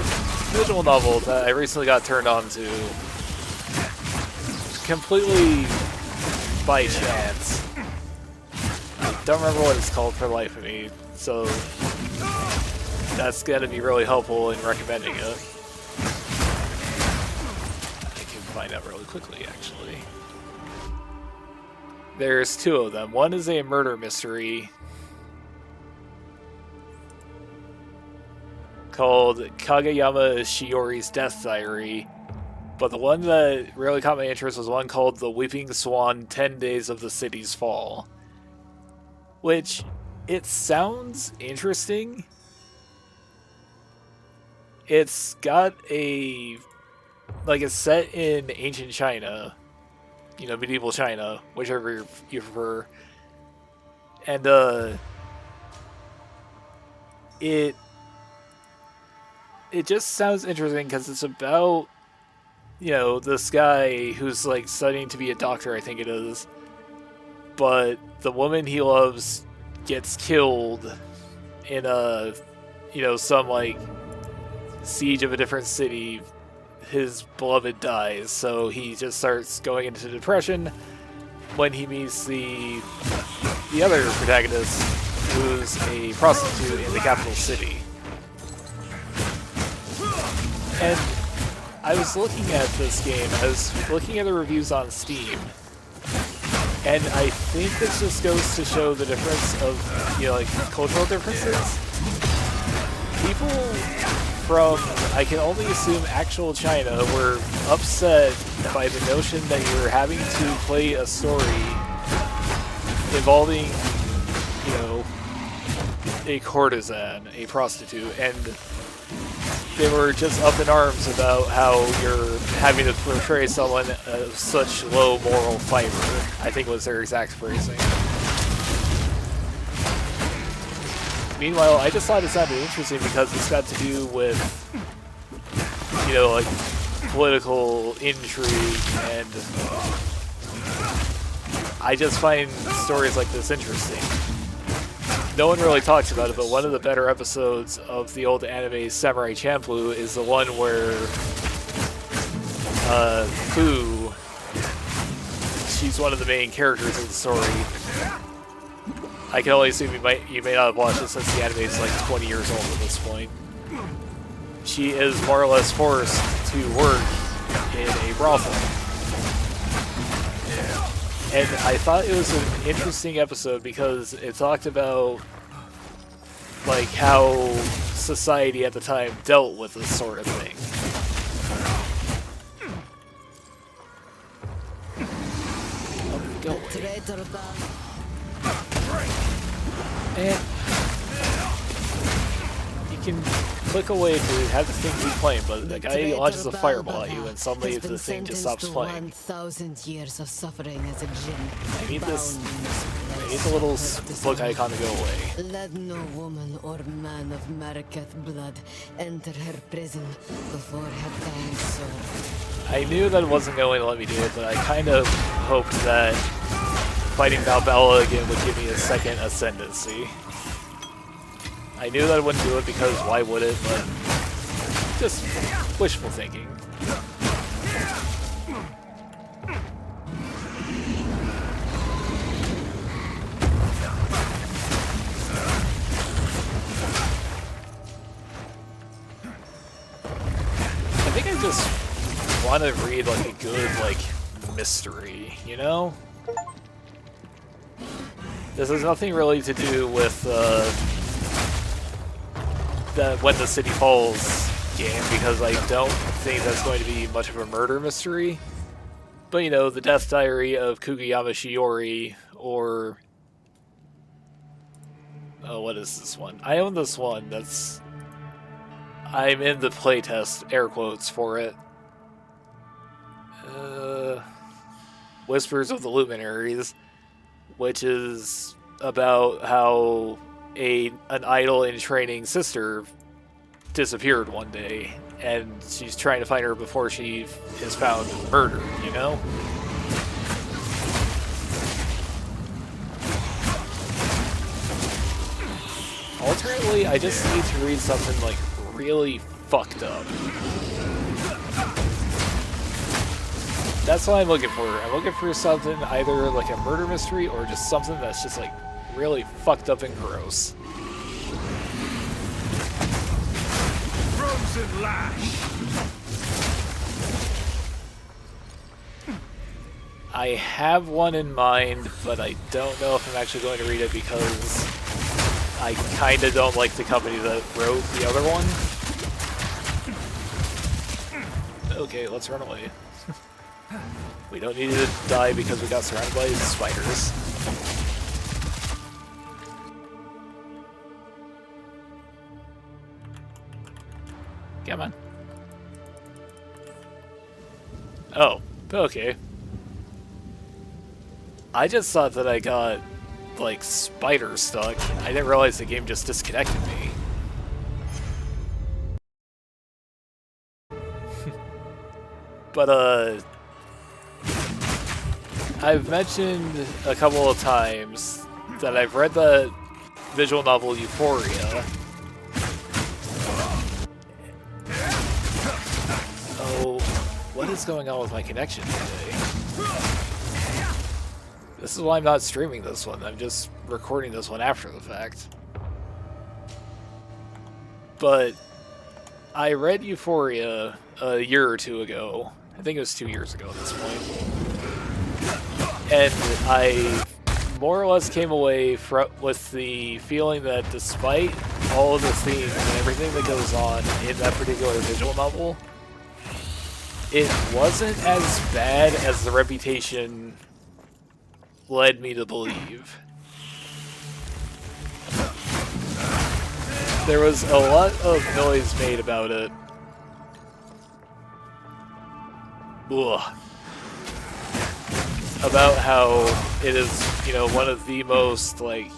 visual novel that I recently got turned on to completely by chance. I don't remember what it's called for the life of me, so that's gonna be really helpful in recommending it. I can find out really quickly, actually. There's two of them. One is a murder mystery called Kageyama Shiori's Death Diary, but the one that really caught my interest was one called The Weeping Swan 10 Days of the City's Fall, which, it sounds interesting. It's got a, like, it's set in ancient China, you know, medieval China, whichever you prefer, and it just sounds interesting because it's about, you know, this guy who's like studying to be a doctor, I think it is, but the woman he loves gets killed in a, you know, some like siege of a different city. His beloved dies, so he just starts going into depression when he meets the other protagonist, who's a prostitute in the capital city. And I was looking at this game, I was looking at the reviews on Steam, and I think this just goes to show the difference of, you know, like, cultural differences. People from, I can only assume, actual China were upset by the notion that you were having to play a story involving, you know, a courtesan, a prostitute, and they were just up in arms about how you're having to portray someone of such low moral fiber, I think was their exact phrasing. Meanwhile, I just thought it sounded interesting because it's got to do with, you know, like, political intrigue, and I just find stories like this interesting. No one really talks about it, but one of the better episodes of the old anime Samurai Champloo is the one where Fu, she's one of the main characters of the story. I can only assume you may not have watched it since the anime is like 20 years old at this point. She is more or less forced to work in a brothel. And I thought it was an interesting episode because it talked about, like, how society at the time dealt with this sort of thing. Go away. And you can click away to have the thing keep playing, but the guy launches a fireball at you and suddenly the thing just stops playing. 1,000 years of suffering as a djinn. I need this. I need the little book icon to go away. Let no woman or man of Marikath blood enter her prison before her time served. I knew that it wasn't going to let me do it, but I kind of hoped that fighting Valbella again would give me a second ascendancy. I knew that it wouldn't do it because why would it, but just wishful thinking. I think I just want to read like a good, like, mystery, you know? This has nothing really to do with the When the City Falls game, because I don't think that's going to be much of a murder mystery. But, you know, the Death Diary of Kugiyama Shiori, or... oh, what is this one? I own this one. That's... I'm in the playtest, air quotes, for it. Whispers of the Luminaries, which is about how an idol in training sister disappeared one day, and she's trying to find her before she is found murdered, you know? Alternately, I just need to read something, like, really fucked up. That's what I'm looking for. I'm looking for something either like a murder mystery or just something that's just, like, really fucked up and gross. Frozen Lash! I have one in mind, but I don't know if I'm actually going to read it because I kinda don't like the company that wrote the other one. Okay, let's run away. We don't need to die because we got surrounded by spiders. Come on. Oh, okay. I just thought that I got, like, spider stuck. I didn't realize the game just disconnected me. But, I've mentioned a couple of times that I've read the visual novel Euphoria. Oh, what is going on with my connection today? This is why I'm not streaming this one. I'm just recording this one after the fact. But I read Euphoria a year or two ago. I think it was 2 years ago at this point. And I more or less came away with the feeling that despite all of the themes and everything that goes on in that particular visual novel, it wasn't as bad as the reputation led me to believe. There was a lot of noise made about it. Ugh. About how it is, you know, one of the most, like,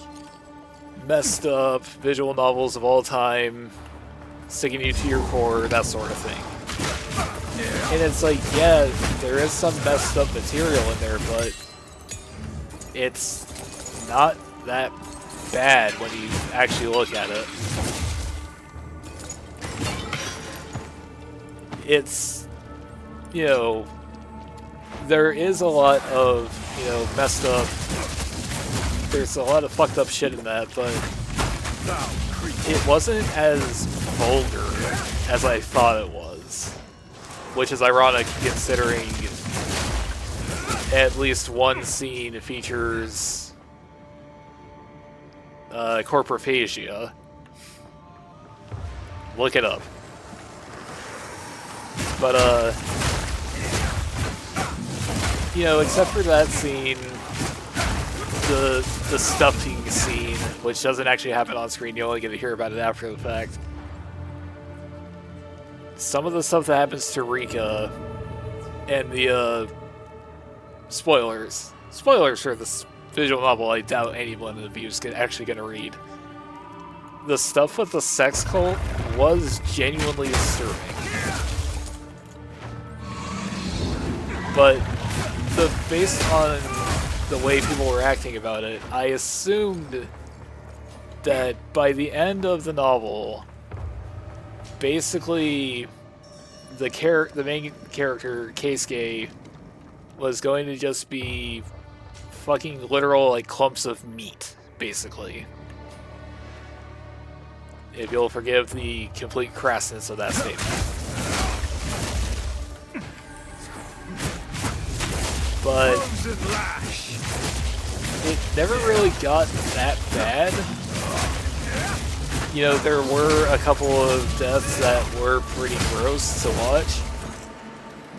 messed up visual novels of all time, sticking you to your core, that sort of thing. And it's like, yeah, there is some messed up material in there, but it's not that bad when you actually look at it. It's, you know, there is a lot of, you know, messed up, there's a lot of fucked up shit in that, but it wasn't as vulgar as I thought it was. Which is ironic considering at least one scene features corporophagia. Look it up. But, you know, except for that scene, the stuffing scene, which doesn't actually happen on screen, you only get to hear about it after the fact. Some of the stuff that happens to Rika and the, spoilers for this visual novel, I doubt anyone of you is actually going to read. The stuff with the sex cult was genuinely disturbing. But based on the way people were acting about it, I assumed that by the end of the novel, basically the main character, Keisuke, was going to just be fucking literal, like, clumps of meat, basically. If you'll forgive the complete crassness of that statement. But it never really got that bad. You know, there were a couple of deaths that were pretty gross to watch.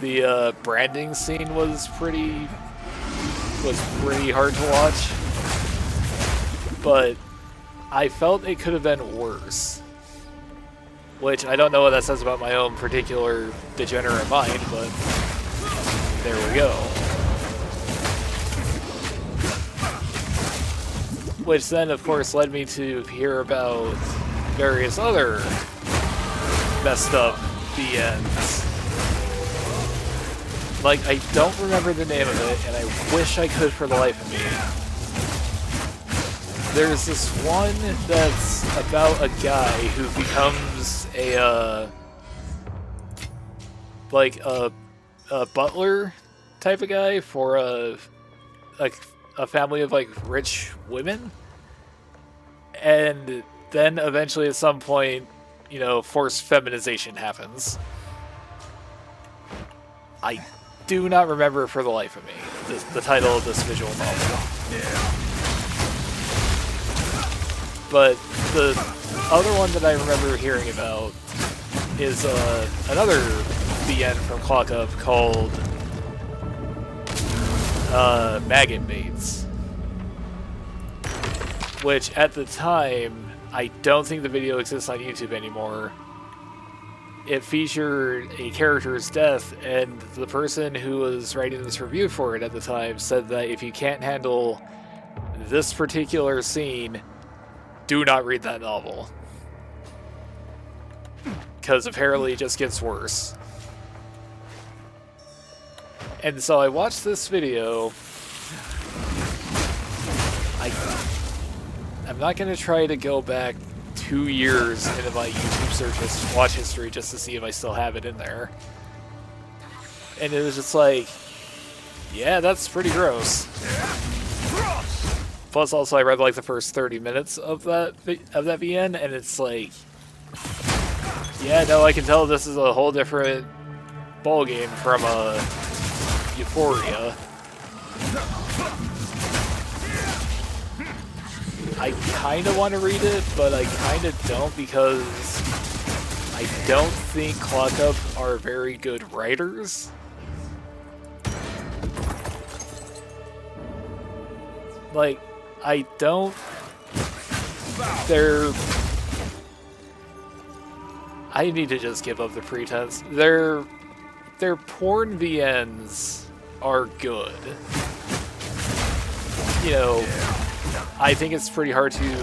The branding scene was pretty hard to watch. But I felt it could have been worse. Which, I don't know what that says about my own particular degenerate mind, but there we go. Which then, of course, led me to hear about various other messed up BNs. Like, I don't remember the name of it, and I wish I could for the life of me. There's this one that's about a guy who becomes a butler type of guy for a family of, like, rich women. And then eventually at some point, you know, forced feminization happens. I do not remember for the life of me the title of this visual novel. But the other one that I remember hearing about is another BN from Clock Up called Maggot Baits. Which, at the time, I don't think the video exists on YouTube anymore. It featured a character's death, and the person who was writing this review for it at the time said that if you can't handle this particular scene, do not read that novel. Because apparently it just gets worse. And so I watched this video. I'm not going to try to go back 2 years into my YouTube search watch history just to see if I still have it in there. And it was just like, yeah, that's pretty gross. Plus, also, I read like the first 30 minutes of that VN, and it's like, Yeah, no, I can tell this is a whole different ballgame from Euphoria. I kind of want to read it, but I kind of don't because I don't think Clockup are very good writers. Like, I don't... They're... I need to just give up the pretense. Their porn VNs are good. You know, I think it's pretty hard to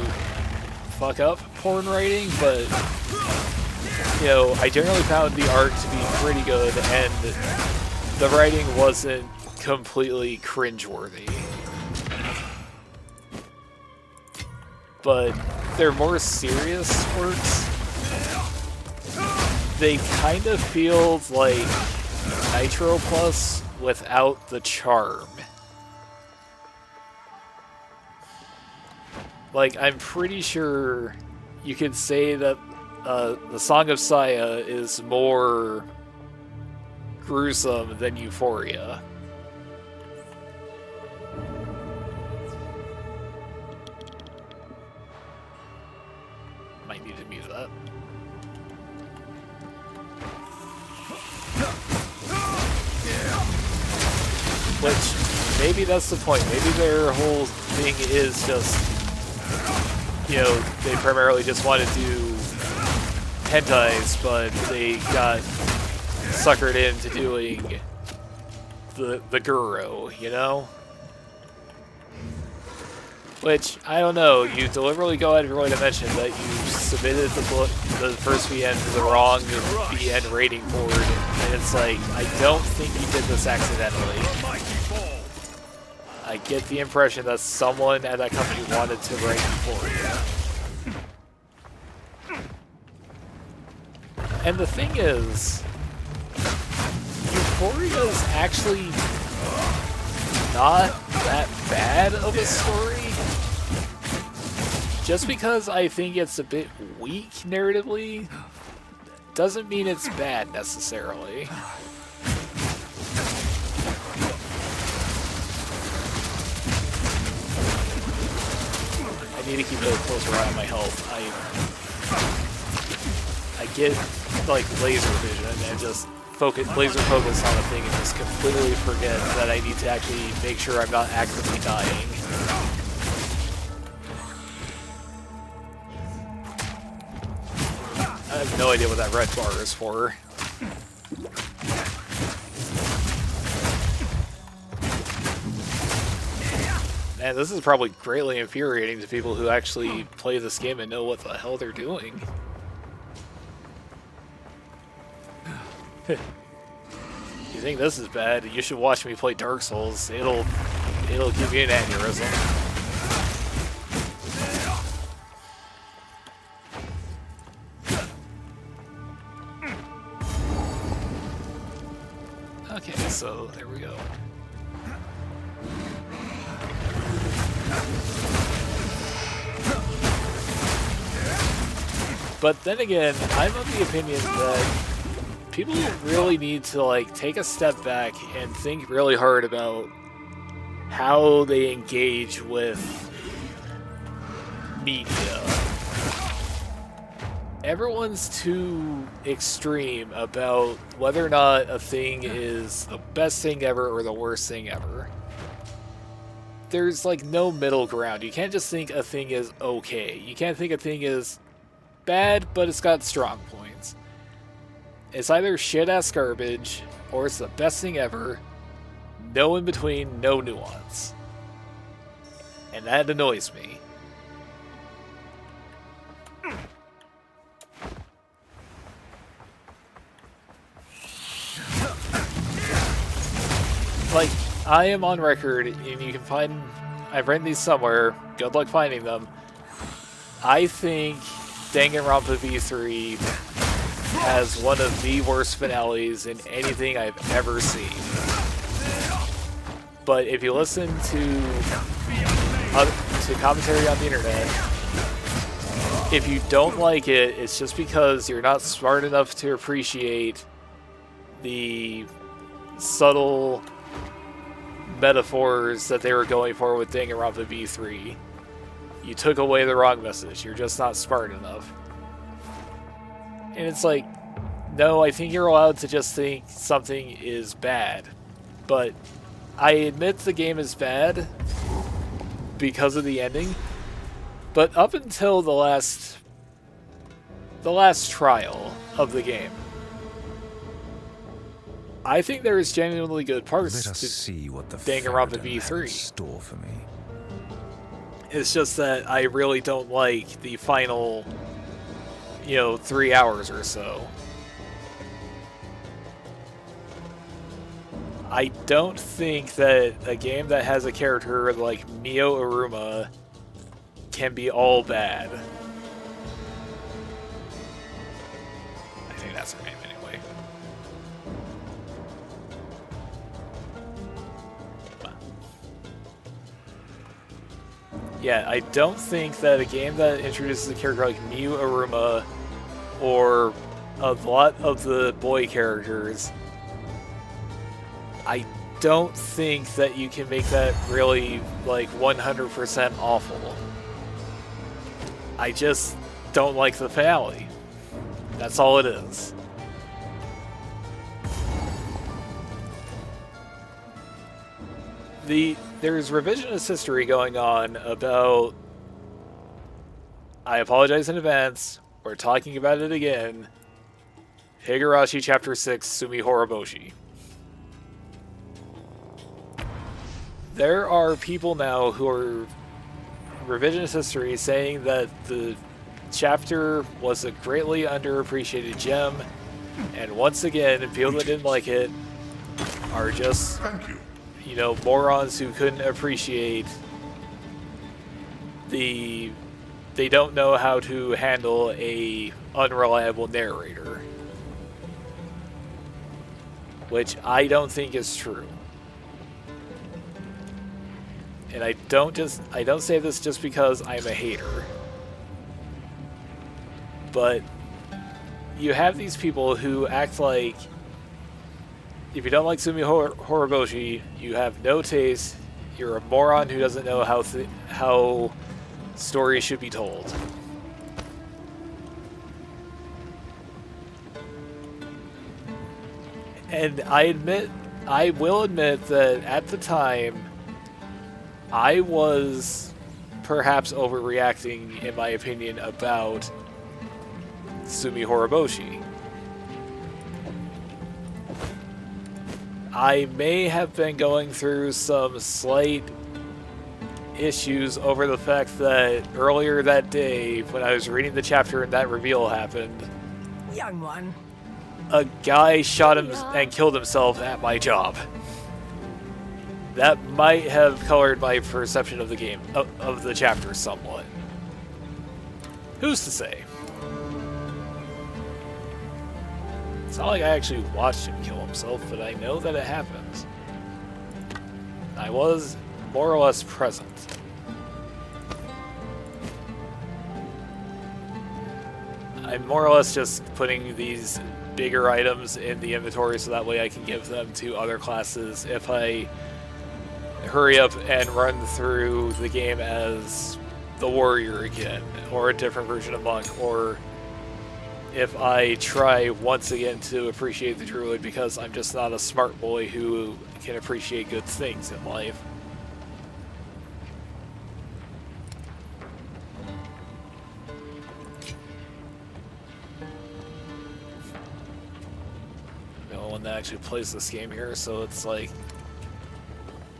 fuck up porn writing, but, you know, I generally found the art to be pretty good, and the writing wasn't completely cringeworthy. But their more serious works, they kind of feel like Nitro Plus without the charm. Like, I'm pretty sure you could say that the Song of Saya is more gruesome than Euphoria. Might need to mute that. Which, maybe that's the point. Maybe their whole thing is just, you know, they primarily just want to do hentais, but they got suckered into doing the Guru, you know? Which, I don't know, you deliberately go out of your way to mention that you submitted the first VN to the wrong VN rating board, and it's like, I don't think you did this accidentally. I get the impression that someone at that company wanted to write Euphoria. And the thing is, Euphoria is actually not that bad of a story. Just because I think it's a bit weak narratively, doesn't mean it's bad necessarily. I need to keep a closer eye on my health. I get like laser vision and just laser focus on a thing and just completely forget that I need to actually make sure I'm not actively dying. I have no idea what that red bar is for. Man, this is probably greatly infuriating to people who actually play this game and know what the hell they're doing. You think this is bad? You should watch me play Dark Souls. It'll give you an aneurysm. Okay, so there we go. But then again, I'm of the opinion that people really need to like take a step back and think really hard about how they engage with media. Everyone's too extreme about whether or not a thing is the best thing ever or the worst thing ever. There's like no middle ground. You can't just think a thing is okay. You can't think a thing is bad, but it's got strong points. It's either shit-ass garbage, or it's the best thing ever. No in between, no nuance. And that annoys me. Like, I am on record, and you can find... I've written these somewhere. Good luck finding them. I think Danganronpa V3 has one of the worst finales in anything I've ever seen. But if you listen to commentary on the internet, if you don't like it, it's just because you're not smart enough to appreciate the subtle metaphors that they were going for with Danganronpa V3. You took away the wrong message. You're just not smart enough. And it's like, no, I think you're allowed to just think something is bad. But I admit the game is bad because of the ending. But up until the last trial of the game, I think there is genuinely good parts Let us to see what the Danganronpa Farad'n have in V3. store for me. It's just that I really don't like the final, 3 hours or so. I don't think that a game that has a character like Mio Aruma can be all bad. I think that's her name anyway. Yeah, I don't think that a game that introduces a character like Mio Aruma or a lot of the boy characters, I don't think that you can make that really, 100% awful. I just don't like the finale. That's all it is. There's revisionist history going on about... I apologize in advance. We're talking about it again. Higurashi Chapter 6, Sumi Horoboshi. There are people now who are revisionist history saying that the chapter was a greatly underappreciated gem, and once again, people that didn't like it are just, Thank you. morons who couldn't appreciate they don't know how to handle a unreliable narrator. Which I don't think is true. And I don't say this just because I'm a hater. But you have these people who act like if you don't like Sumi Horoboshi, you have no taste, you're a moron who doesn't know how stories should be told. And I will admit that at the time, I was perhaps overreacting, in my opinion, about Sumi Horoboshi. I may have been going through some slight issues over the fact that earlier that day, when I was reading the chapter and that reveal happened, Young one. a guy shot him and killed himself at my job. That might have colored my perception of the game, of the chapter somewhat. Who's to say? It's not like I actually watched him kill himself, but I know that it happens. I was more or less present. I'm more or less just putting these bigger items in the inventory so that way I can give them to other classes if I hurry up and run through the game as the warrior again, or a different version of monk, or if I try once again to appreciate the druid because I'm just not a smart boy who can appreciate good things in life. No one that actually plays this game here, so it's like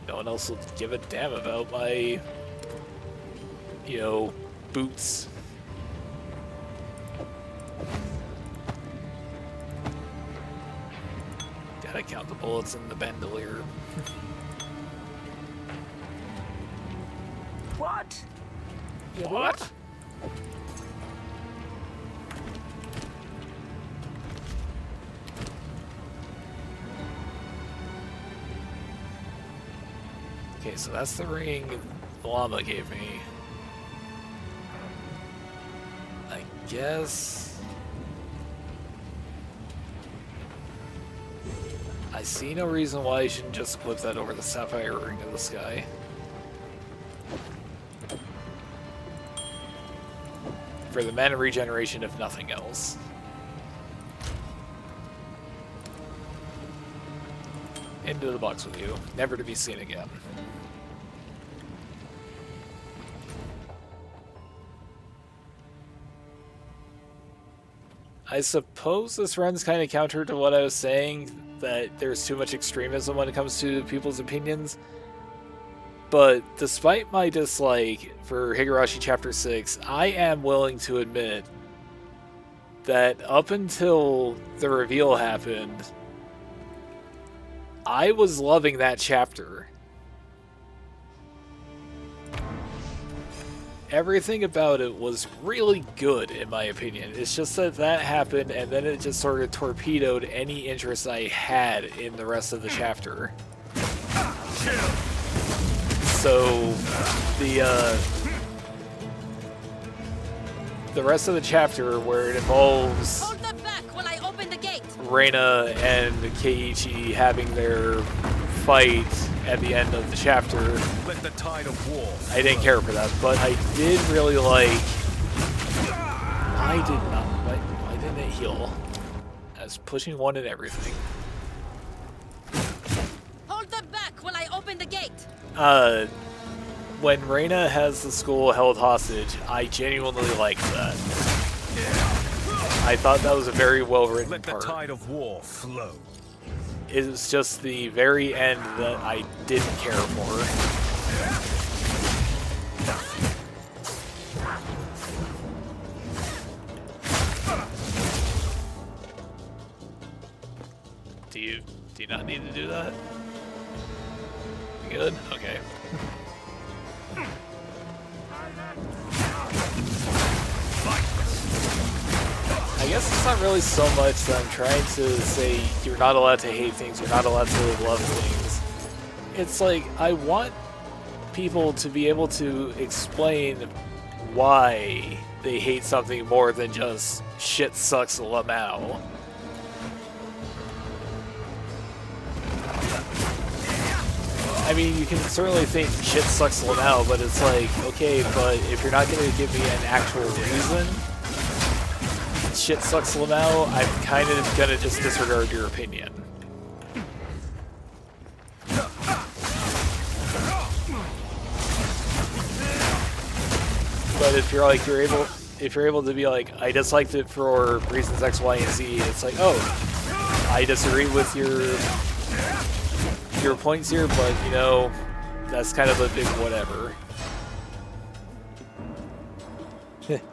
no one else will give a damn about my, boots. Gotta count the bullets in the bandolier. What? What? Okay, so that's the ring the llama gave me. guess I see no reason why I shouldn't just equip that over the Sapphire Ring of the Sky. For the mana regeneration, if nothing else. Into the box with you, never to be seen again. I suppose this runs kind of counter to what I was saying, that there's too much extremism when it comes to people's opinions. But despite my dislike for Higurashi Chapter 6, I am willing to admit that up until the reveal happened, I was loving that chapter. Everything about it was really good, in my opinion. It's just that that happened, and then it just sort of torpedoed any interest I had in the rest of the chapter. So, the rest of the chapter, where it involves Hold them back while I open the gate. Reina and Keiichi having their fight at the end of the chapter, Let the tide of war. I didn't care for that, but I did really like... I did not... Why didn't it heal? I was pushing one and everything. Hold them back while I open the gate. When Reina has the school held hostage, I genuinely liked that. I thought that was a very well-written Let the part. tide of war flow. It was just the very end that I didn't care for. Do you not need to do that? You good? Okay. I guess it's not really so much that I'm trying to say you're not allowed to hate things, you're not allowed to love things. It's like, I want people to be able to explain why they hate something more than just shit sucks lamau. I mean, you can certainly think shit sucks lamau, but it's like, okay, but if you're not going to give me an actual reason, shit sucks lamau, I'm kind of going to just disregard your opinion. But if you're like, if you're able to be like, I disliked it for reasons X, Y, and Z, it's like, oh, I disagree with your points here, but you know, that's kind of a big whatever.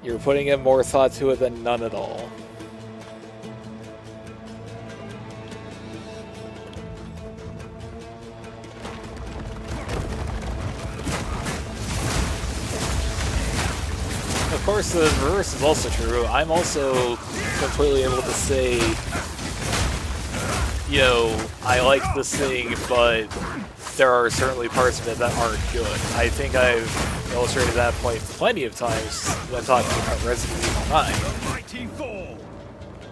You're putting in more thought to it than none at all. Of course, the reverse is also true. I'm also completely able to say, you know, I like this thing, but there are certainly parts of it that aren't good. I think I've illustrated that point plenty of times when talking about Resident Evil 9.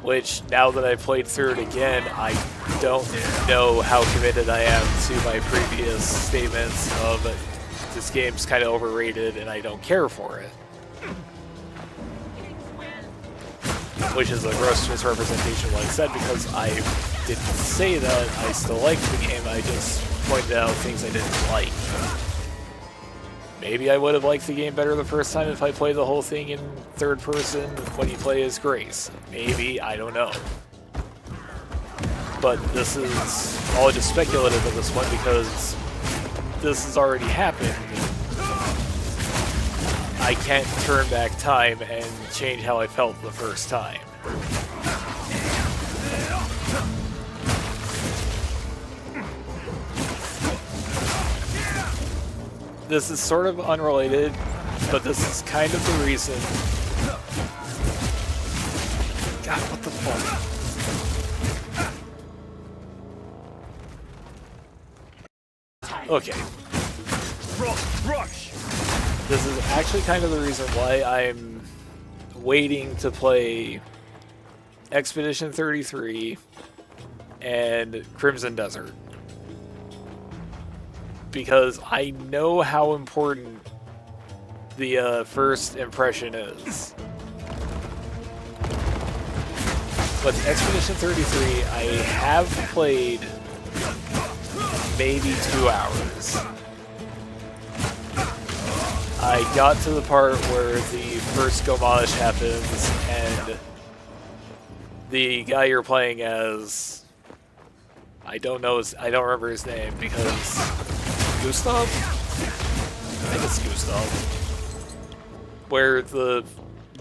Which, now that I've played through it again, I don't know how committed I am to my previous statements of this game's kind of overrated and I don't care for it. Which is a gross misrepresentation of what I said, because I didn't say that I still liked the game, I just pointed out things I didn't like. Maybe I would have liked the game better the first time if I played the whole thing in third person when you play as Grace. Maybe, I don't know. But this is all just speculative at this point because this has already happened. I can't turn back time and change how I felt the first time. This is sort of unrelated, but this is kind of the reason. God, what the fuck? Okay. Rush! This is actually kind of the reason why I'm waiting to play Expedition 33 and Crimson Desert. Because I know how important the first impression is. But Expedition 33, I have played maybe 2 hours. I got to the part where the first Gomage happens, and the guy you're playing as, I don't remember his name because Gustav? I think it's Gustav. Where the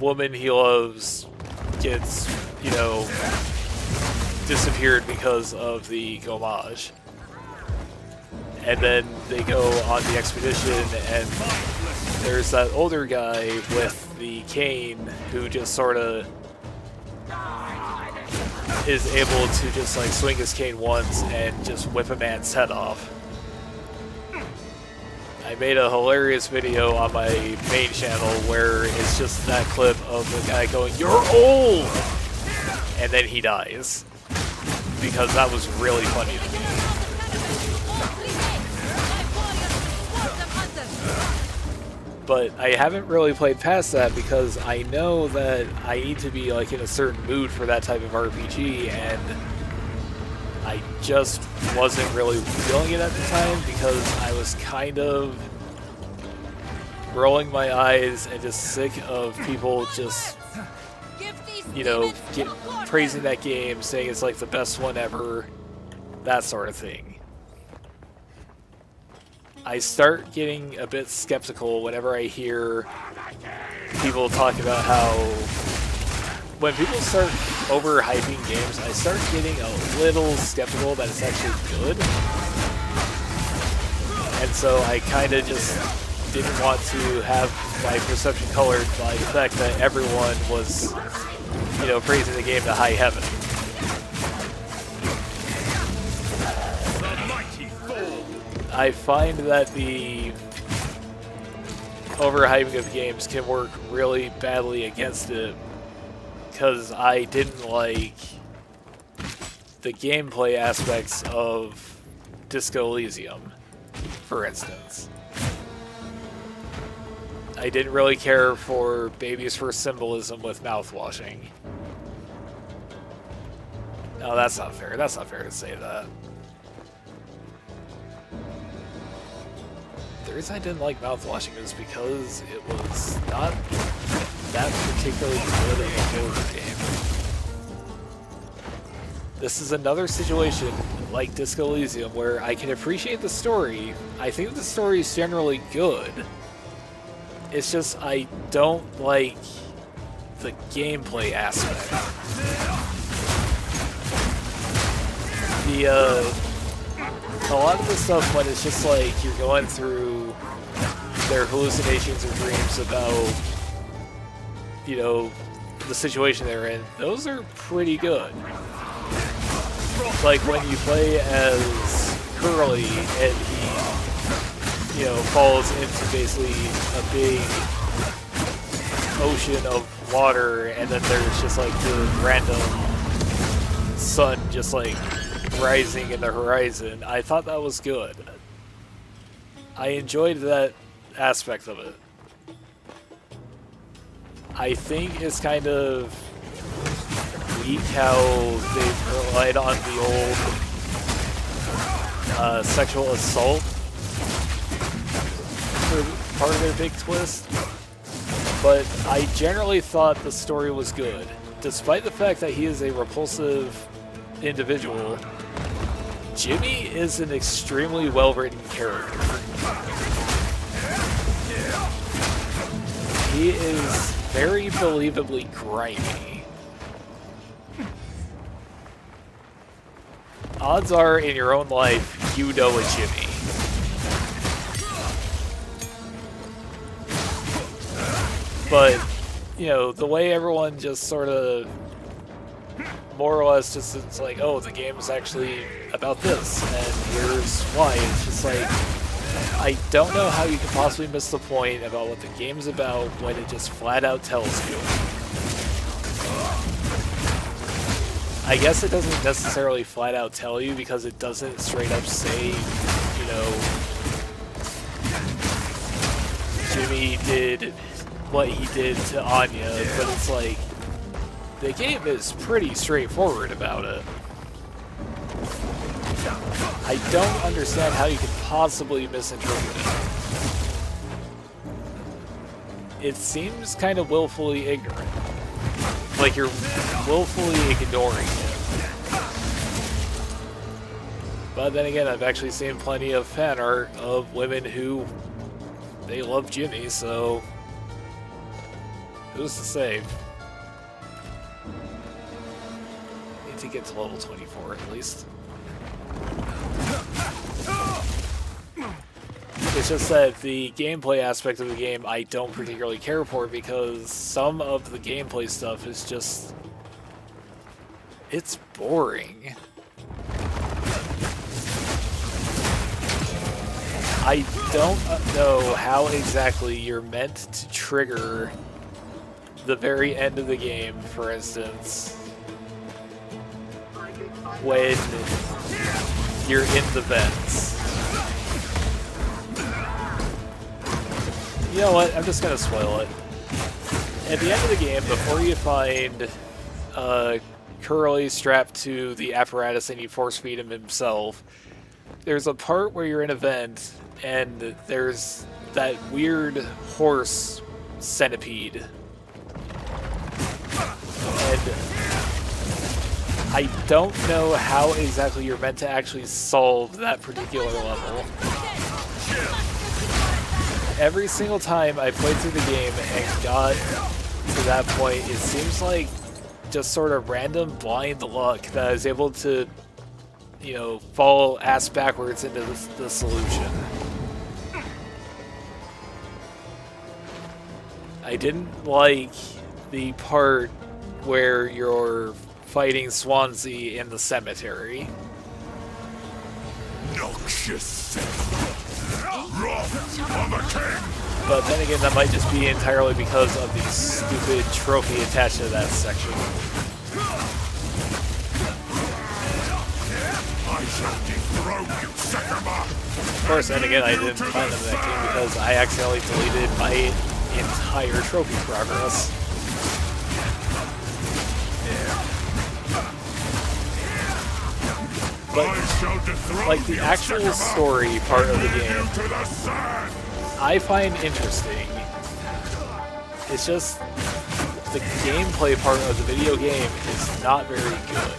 woman he loves gets, you know, disappeared because of the Gomage. And then they go on the expedition, and there's that older guy with the cane who just sort of is able to just like swing his cane once and just whip a man's head off. I made a hilarious video on my main channel where it's just that clip of the guy going, "You're old!" and then he dies. Because that was really funny to me. But I haven't really played past that because I know that I need to be like in a certain mood for that type of RPG, and I just wasn't really feeling it at the time because I was kind of rolling my eyes and just sick of people just, you know, praising that game, saying it's like the best one ever, that sort of thing. I start getting a bit skeptical whenever I hear people talk about how when people start overhyping games, I start getting a little skeptical that it's actually good. And so I kind of just didn't want to have my perception colored by the fact that everyone was, you know, praising the game to high heaven. I find that the overhyping of games can work really badly against it because I didn't like the gameplay aspects of Disco Elysium, for instance. I didn't really care for Baby's First Symbolism with mouthwashing. No, that's not fair. That's not fair to say that. The reason I didn't like mouthwashing is because it was not that particularly good of a horror game. This is another situation like Disco Elysium where I can appreciate the story. I think the story is generally good. It's just I don't like the gameplay aspect. A lot of the stuff when it's just like you're going through their hallucinations or dreams about, you know, the situation they're in, those are pretty good. Like when you play as Curly and he, you know, falls into basically a big ocean of water, and then there's just like the random sun just like rising in the horizon. I thought that was good. I enjoyed that aspect of it. I think it's kind of weak how they relied on the old sexual assault for part of their big twist. But I generally thought the story was good. Despite the fact that he is a repulsive individual, Jimmy is an extremely well-written character. He is very believably grimy. Odds are, in your own life, you know a Jimmy. But, you know, the way everyone just sort of more or less just, it's like, oh, the game is actually about this, and here's why. It's just like, I don't know how you can possibly miss the point about what the game's about when it just flat out tells you. I guess it doesn't necessarily flat out tell you because it doesn't straight up say, you know, Jimmy did what he did to Anya, but it's like, the game is pretty straightforward about it. I don't understand how you could possibly misinterpret it. It seems kind of willfully ignorant. Like you're willfully ignoring it. But then again, I've actually seen plenty of fan art of women who they love Jimmy, so who's to say? Need to get to level 24 at least. It's just that the gameplay aspect of the game I don't particularly care for because some of the gameplay stuff is just... it's boring. I don't know how exactly you're meant to trigger the very end of the game, for instance, when you're in the vents. You know what? I'm just gonna spoil it. At the end of the game, before you find Curly strapped to the apparatus and you force feed him himself, there's a part where you're in a vent and there's that weird horse centipede. And I don't know how exactly you're meant to actually solve that particular level. Every single time I played through the game and got to that point, it seems like just sort of random blind luck that I was able to, you know, fall ass backwards into the solution. I didn't like the part where you're fighting Swansea in the cemetery. Noxious. Wrath of the king. But then again, that might just be entirely because of the stupid trophy attached to that section. I shall dethrone you, Sekama. Of course, then again, I didn't find them in that game because I accidentally deleted my entire trophy progress. But, like, the actual story part of the game, I find interesting. It's just, the gameplay part of the video game is not very good.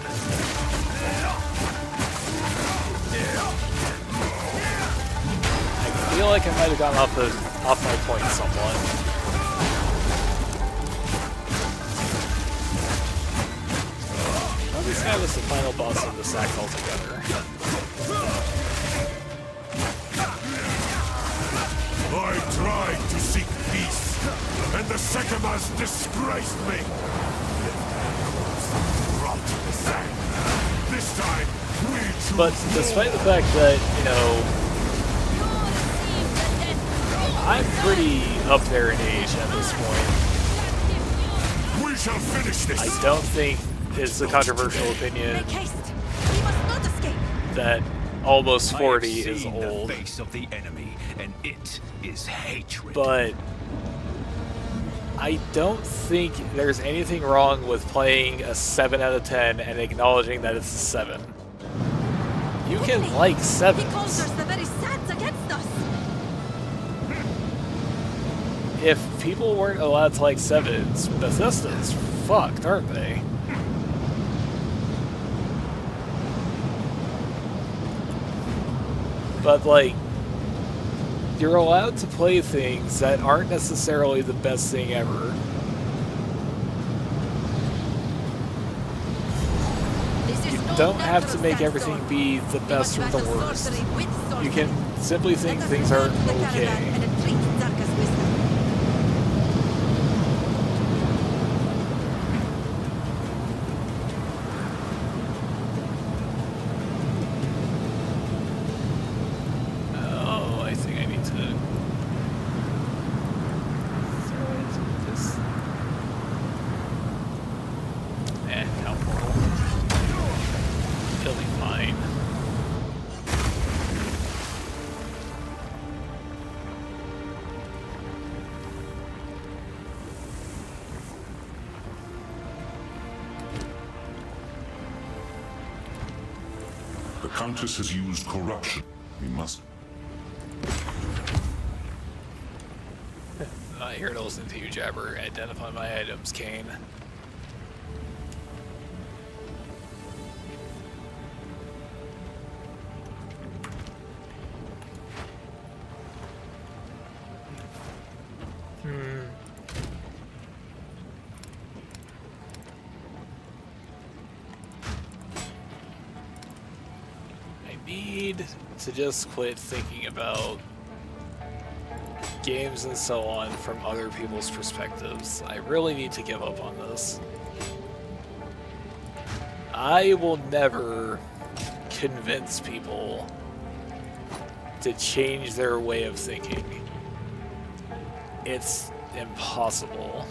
I feel like I might have gotten off my point somewhat. Well, this guy was the final boss of this act altogether. I tried to seek peace, and the Sekamas disgraced me. Rot in the sand. This time, we choose. But despite the fact that, you know, I'm pretty up there in age at this point, We shall finish this. I don't think it's a controversial opinion Make haste. We must not escape. that almost 40 I have is seen old. the face of the enemy, and it is hatred. But I don't think there's anything wrong with playing a 7 out of 10 and acknowledging that it's a 7. You can like He 7s. conjures the very sands against us. If people weren't allowed to like 7s, Bethesda's fucked, aren't they? But, like, you're allowed to play things that aren't necessarily the best thing ever. You don't have to make everything be the best or the worst. You can simply think things are okay. Oh, I think I need to throw it this. Town portal. Countess has used corruption. We must... I'm not here to listen to you jabber. Identify my items, Kane. I need to just quit thinking about games and so on from other people's perspectives. I really need to give up on this. I will never convince people to change their way of thinking. It's impossible.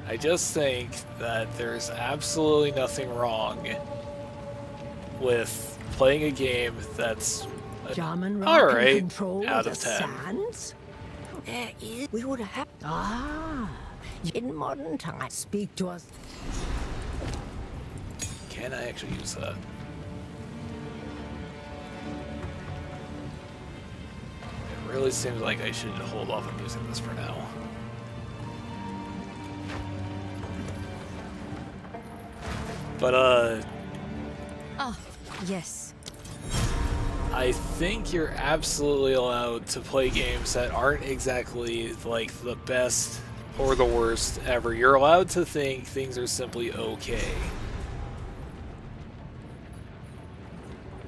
I just think that there's absolutely nothing wrong with playing a game that's alright out of 10. Sands? There is. We would have. In modern times, speak to us. Can I actually use that? It really seems like I should hold off on using this for now. But, Oh, yes. I think you're absolutely allowed to play games that aren't exactly, like, the best or the worst ever. You're allowed to think things are simply okay.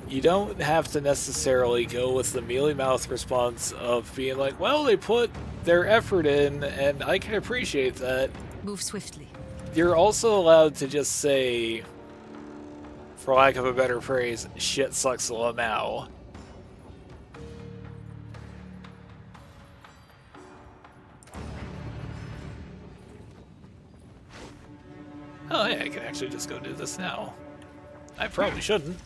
You don't have to necessarily go with the mealy-mouthed response of being like, well, they put their effort in, and I can appreciate that. Move swiftly. You're also allowed to just say, for lack of a better phrase, shit sucks now. Oh, hey, I can actually just go do this now. I probably shouldn't.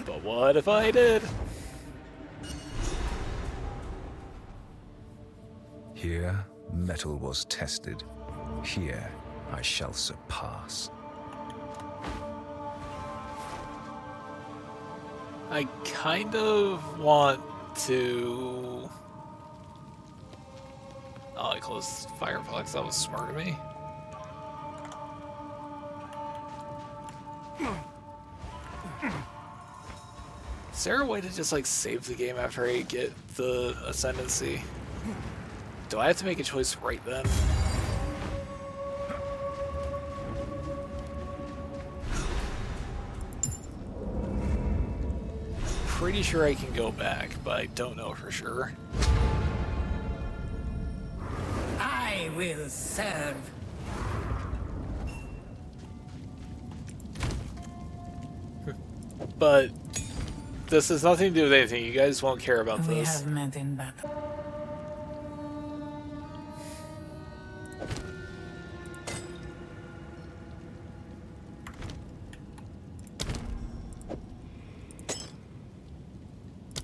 But what if I did? Here, metal was tested. Here, I shall surpass. I kind of want to... Oh, I closed Firefox. That was smart of me. Is there a way to just, like, save the game after I get the ascendancy? Do I have to make a choice right then? Pretty sure I can go back, but I don't know for sure. I will serve. But this has nothing to do with anything. You guys won't care about We this. have met in battle.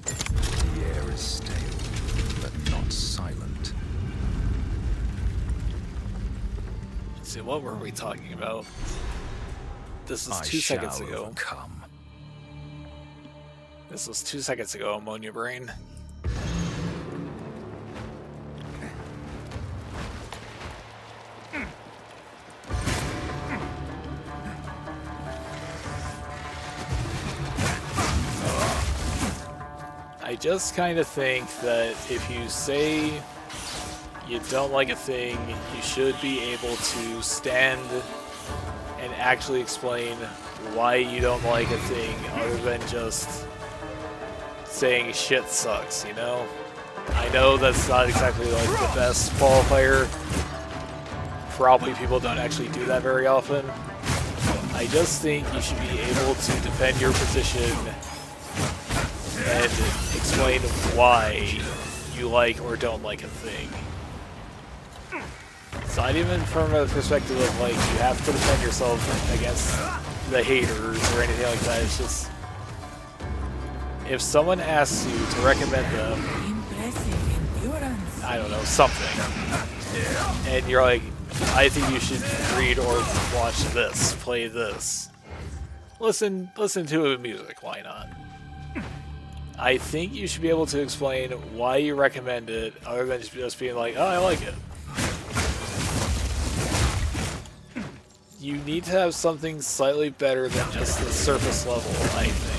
The air is stale, but not silent. Let's see, what were we talking about? This is I 2 seconds shall ago. overcome. This was 2 seconds ago, Ammonia Brain. I just kind of think that if you say you don't like a thing, you should be able to stand and actually explain why you don't like a thing other than just saying shit sucks, you know? I know that's not exactly like the best qualifier. Probably people don't actually do that very often. I just think you should be able to defend your position and explain why you like or don't like a thing. It's not even from a perspective of like you have to defend yourself against the haters or anything like that. It's just if someone asks you to recommend them I don't know, something. And you're like, I think you should read or watch this, play this. Listen to music, why not? I think you should be able to explain why you recommend it, other than just being like, oh, I like it. You need to have something slightly better than just the surface level, I think.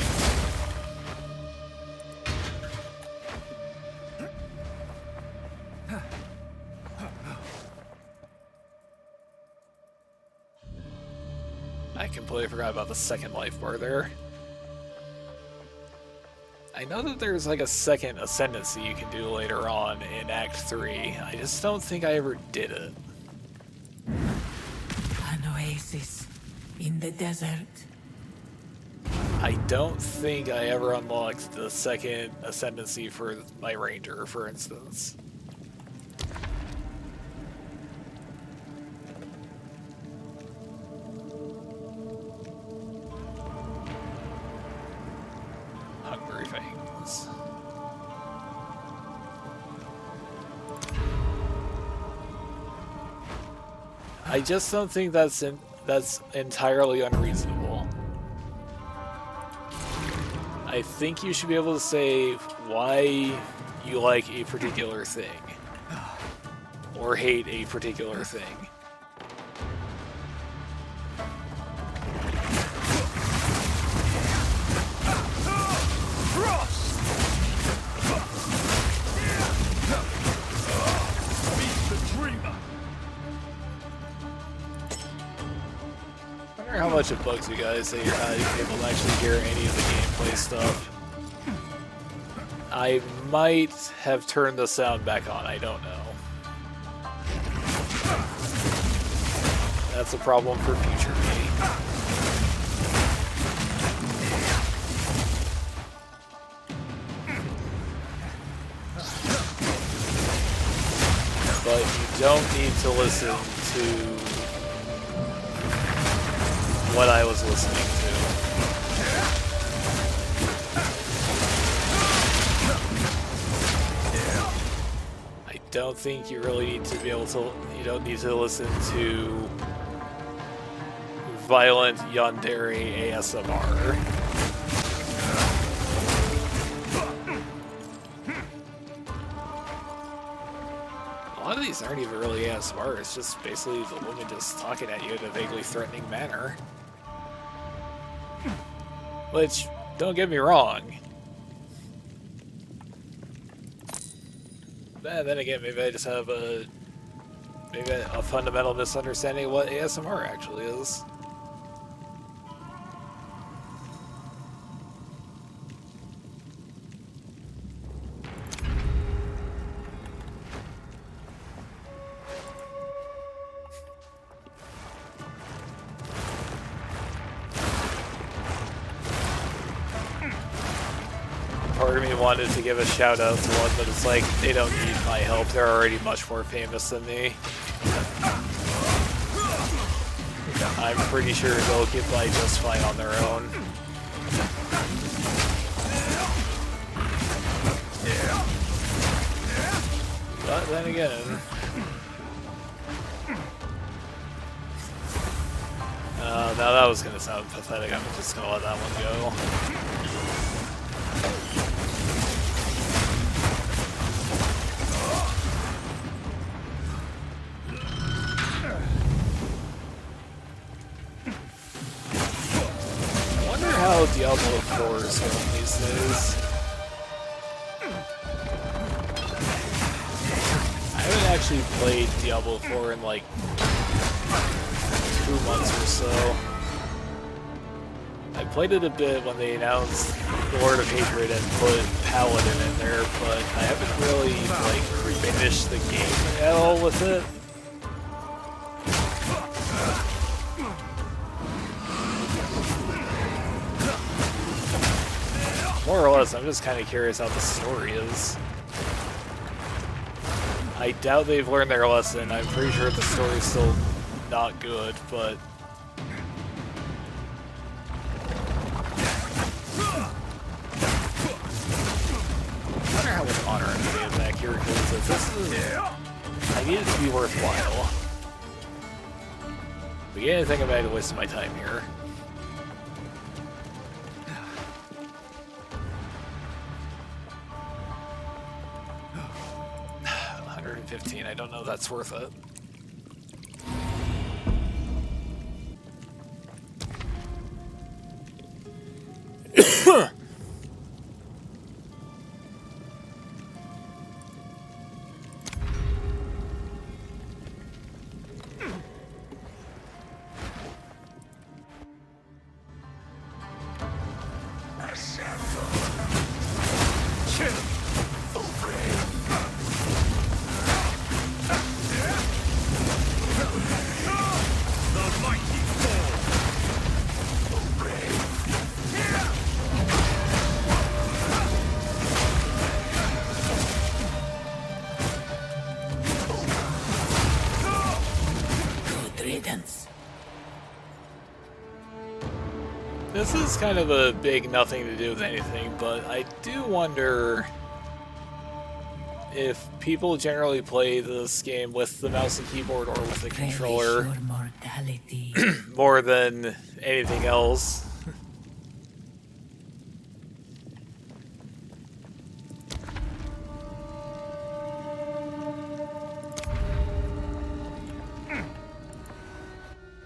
I completely forgot about the second life bar there. I know that there's like a second ascendancy you can do later on in Act 3. I just don't think I ever did it. An oasis in the desert. I don't think I ever unlocked the second ascendancy for my ranger, for instance. Hungry Fangs. I just don't think that's entirely unreasonable. I think you should be able to say why you like a particular thing or hate a particular thing. I wonder how much it bugs you guys that you're not able to actually hear any of the gameplay stuff. I might have turned the sound back on, I don't know. That's a problem for future me. But you don't need to listen to what I was listening to. I don't think you really need to be able to, you don't need to listen to violent yandere ASMR. A lot of these aren't even really ASMR, it's just basically the woman just talking at you in a vaguely threatening manner. Which, don't get me wrong. Then again, maybe I just have a fundamental misunderstanding of what ASMR actually is. Part of me wanted to give a shout out to one, but it's like, they don't need my help. They're already much more famous than me. I'm pretty sure they'll get by just fine on their own. But then again... now that was gonna sound pathetic, I'm just gonna let that one go. How Diablo 4 is going these days. I haven't actually played Diablo 4 in like 2 months or so. I played it a bit when they announced Lord of Hatred and put Paladin in there, but I haven't really like finished the game at all with it. More or less, I'm just kind of curious how the story is. I doubt they've learned their lesson. I'm pretty sure the story's still not good, but... I wonder how much honor I'm going to get back here, because because this is... I need it to be worthwhile. Beginning to think I might have wasted my time here. 115, I don't know if that's worth it. This is kind of a big nothing to do with anything, but I do wonder if people generally play this game with the mouse and keyboard or with the controller more than anything else.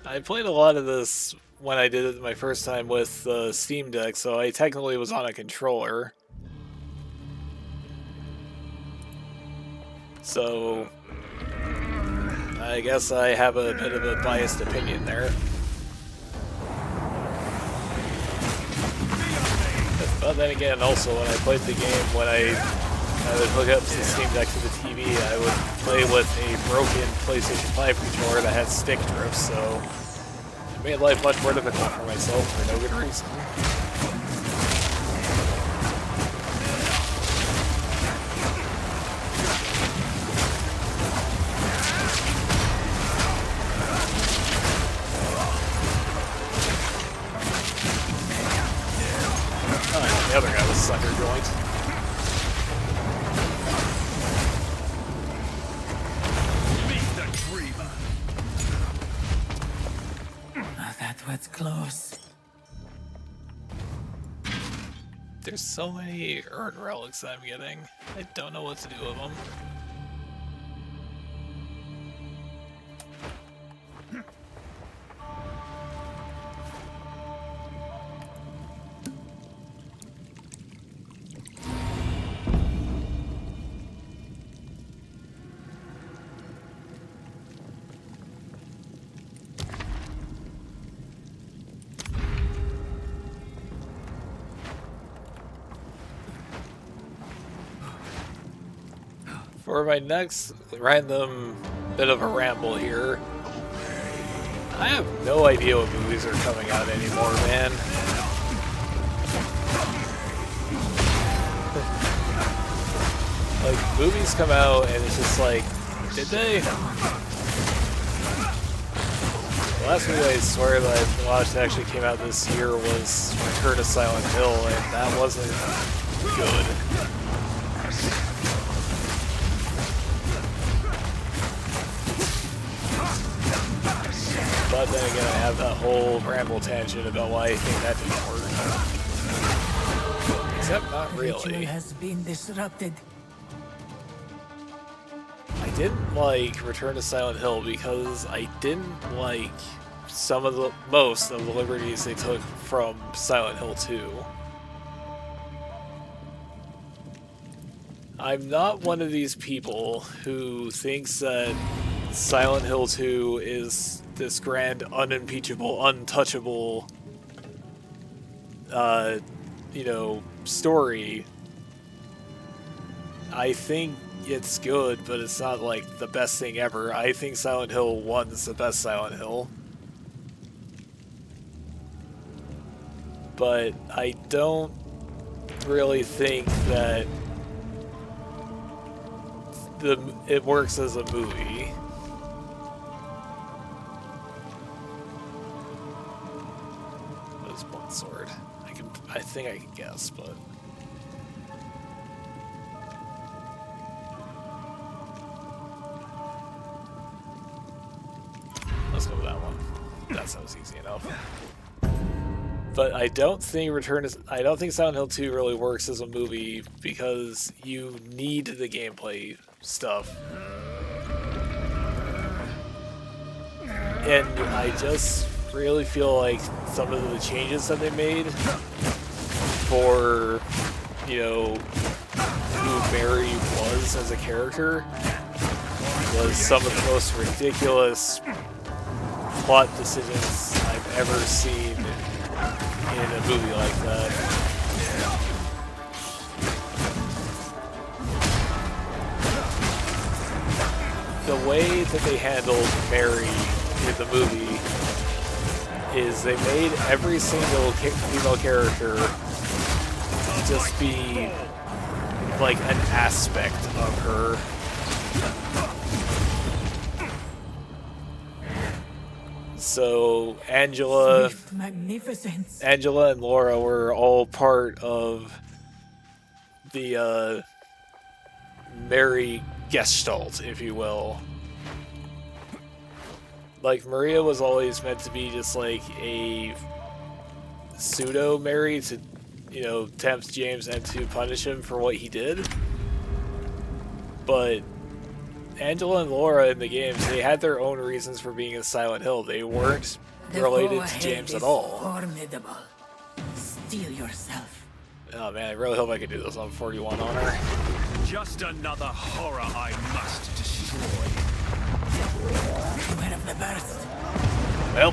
I played a lot of this when I did it my first time with the Steam Deck, so I technically was on a controller. So I guess I have a bit of a biased opinion there. But then again, also when I played the game, when I would hook up the Steam Deck to the TV, I would play with a broken PlayStation 5 controller that had stick drift, so it made life much more difficult for myself for no good reason. Oh, the other guy was sucker joint. That's close. There's so many urn relics that I'm getting. I don't know what to do with them. For my next random bit of a ramble here, I have no idea what movies are coming out anymore, man. Like, movies come out and it's just like, did they? The last movie I swear that I watched that actually came out this year was Return to Silent Hill, and that wasn't good. But then again, I have that whole ramble tangent about why I think that didn't work. Except not really. Ritual has been disrupted. I didn't like Return to Silent Hill because I didn't like most of the liberties they took from Silent Hill 2. I'm not one of these people who thinks that Silent Hill 2 is this grand, unimpeachable, untouchable, story. I think it's good, but it's not like the best thing ever. I think Silent Hill 1 is the best Silent Hill. But I don't really think that it works as a movie. What is one sword? I think I can guess, but let's go with that one. That sounds easy enough. But I don't think Silent Hill 2 really works as a movie because you need the gameplay stuff. And I just really feel like some of the changes that they made for, you know, who Mary was as a character was some of the most ridiculous plot decisions I've ever seen in a movie like that. The way that they handled Mary in the movie is they made every single female character just be like an aspect of her. So Angela and Laura were all part of the Mary Gestalt, if you will. Like, Maria was always meant to be just like a pseudo Mary to, you know, tempt James and to punish him for what he did. But Angela and Laura in the games, they had their own reasons for being in Silent Hill. They weren't related to James at all. Formidable. Steel yourself. Oh man, I really hope I could do this on 41 Honor. Just another horror I must destroy. Beware of the burst. Well.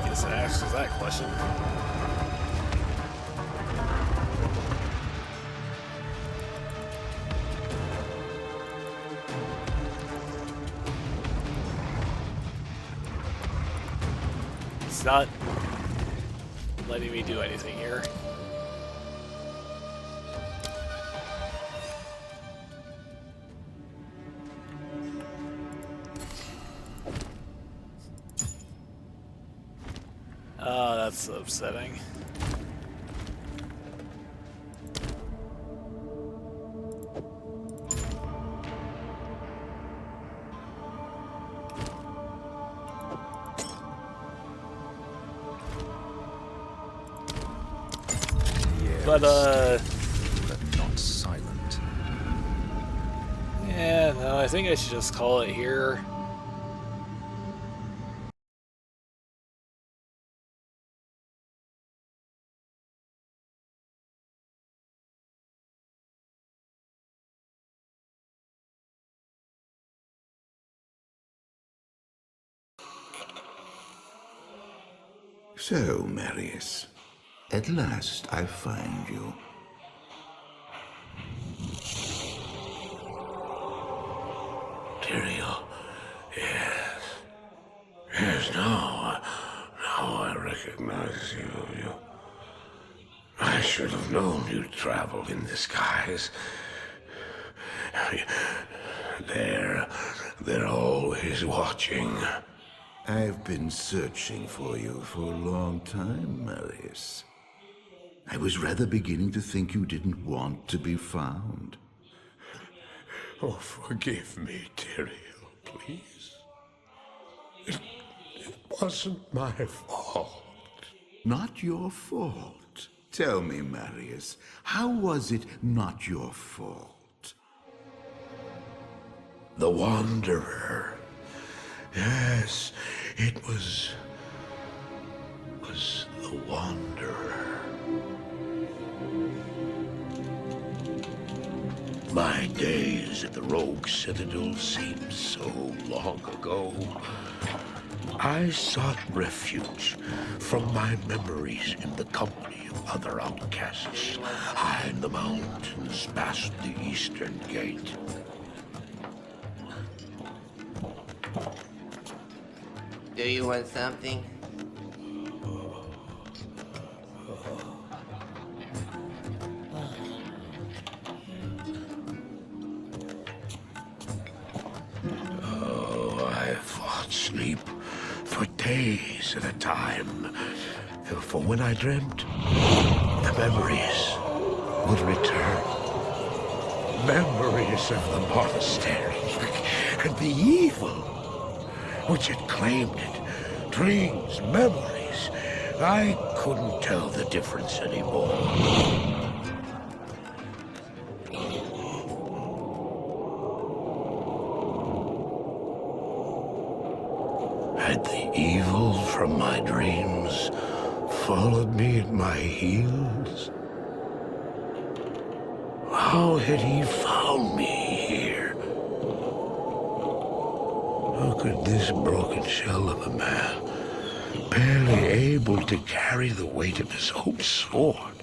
Guess that answers that question. It's not letting me do anything here. Oh, that's upsetting. But not silent. yeah, no, I think I should just call it here. So, Marius, at last I find you. Tyrael, yes. Yes, now I recognize you. I should have known you'd travel in disguise. They're always watching. I've been searching for you for a long time, Marius. I was rather beginning to think you didn't want to be found. Oh, forgive me, Tyrael, please. It wasn't my fault. Not your fault. Tell me, Marius, how was it not your fault? The Wanderer. Yes, it was the Wanderer. My days at the Rogue Citadel seem so long ago. I sought refuge from my memories in the company of other outcasts, high in the mountains past the Eastern Gate. Do you want something? Oh, I fought sleep for days at a time. For when I dreamt, the memories would return. memories of the monastery and the evil which had claimed it. Dreams, memories. I couldn't tell the difference anymore. Had the evil from my dreams followed me at my heels? How had he found me here? How could this broken shell of a man, barely able to carry the weight of his own sword,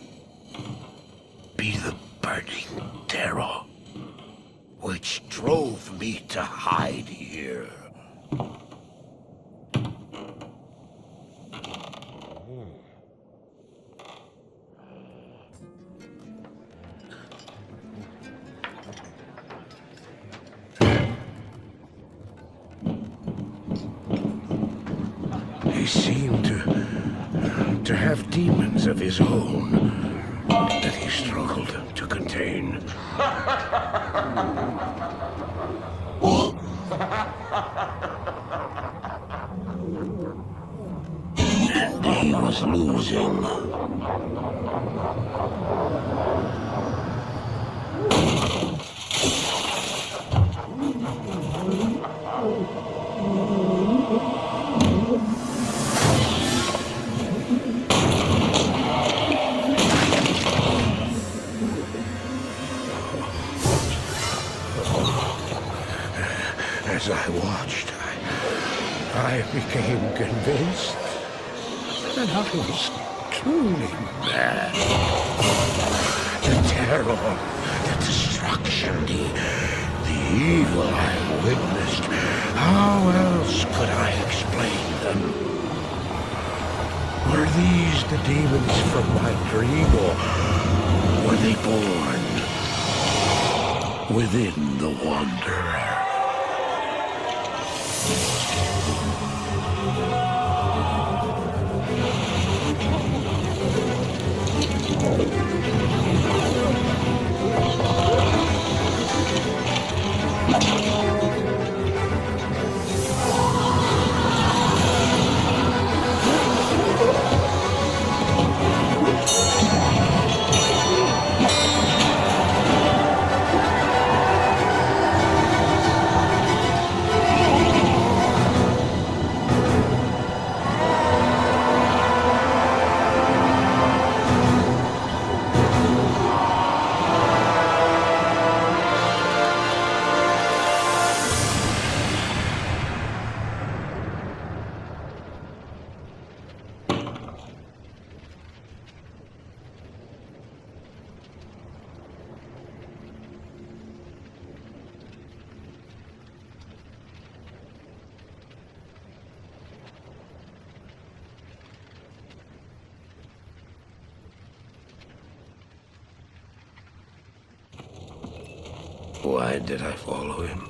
be the burning terror which drove me to hide here? He seemed to have demons of his own that he struggled to contain. And he was losing. As I watched, I became convinced that I was truly mad. The terror, the destruction, the evil I witnessed. How else could I explain them? Were these the demons from my dream, or were they born within the Wanderer? Why did I follow him?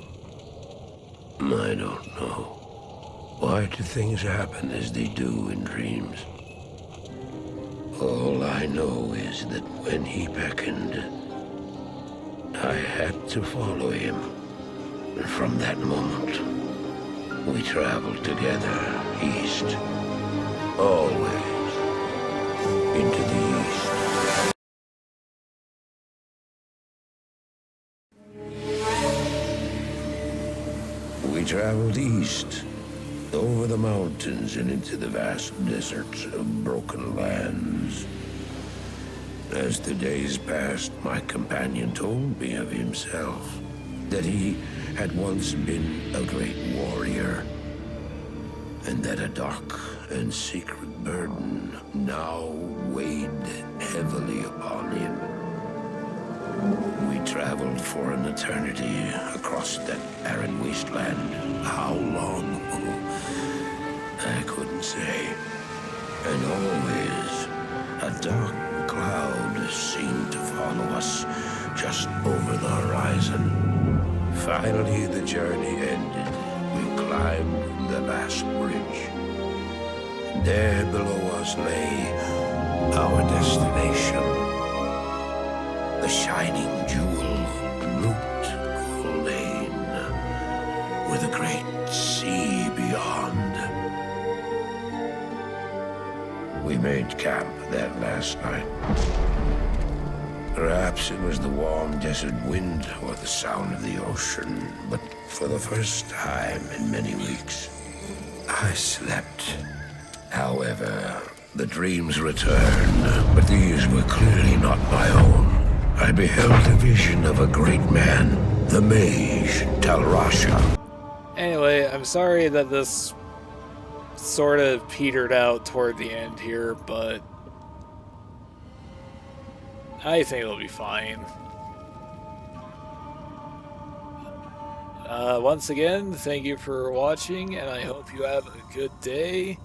I don't know. Why do things happen as they do in dreams? All I know is that when he beckoned, I had to follow him. And from that moment, we traveled together east. Always into the east. We traveled east, over the mountains and into the vast deserts of broken lands. As the days passed, my companion told me of himself, that he had once been a great warrior, and that a dark and secret burden now weighed heavily upon him. We traveled for an eternity across that barren wasteland. How long? I couldn't say. And always, a dark cloud seemed to follow us just over the horizon. Finally, the journey ended. We climbed the last bridge. There below us lay our destination. The shining jewel at camp that last night. Perhaps it was the warm desert wind or the sound of the ocean, but for the first time in many weeks, I slept. However, the dreams returned, but these were clearly not my own. I beheld a vision of a great man, the mage Talrasha. Anyway, I'm sorry that this sort of petered out toward the end here, but I think it'll be fine. Once again, thank you for watching, and I hope you have a good day.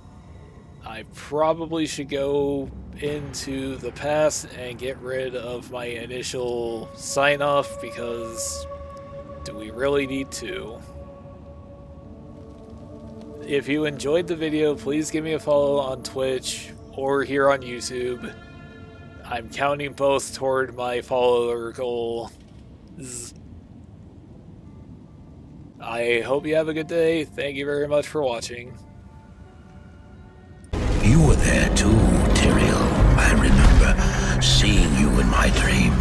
I probably should go into the past and get rid of my initial sign-off, because do we really need to? If you enjoyed the video, please give me a follow on Twitch or here on YouTube. I'm counting both toward my follower goal. I hope you have a good day. Thank you very much for watching. You were there too, Tyrael. I remember seeing you in my dream.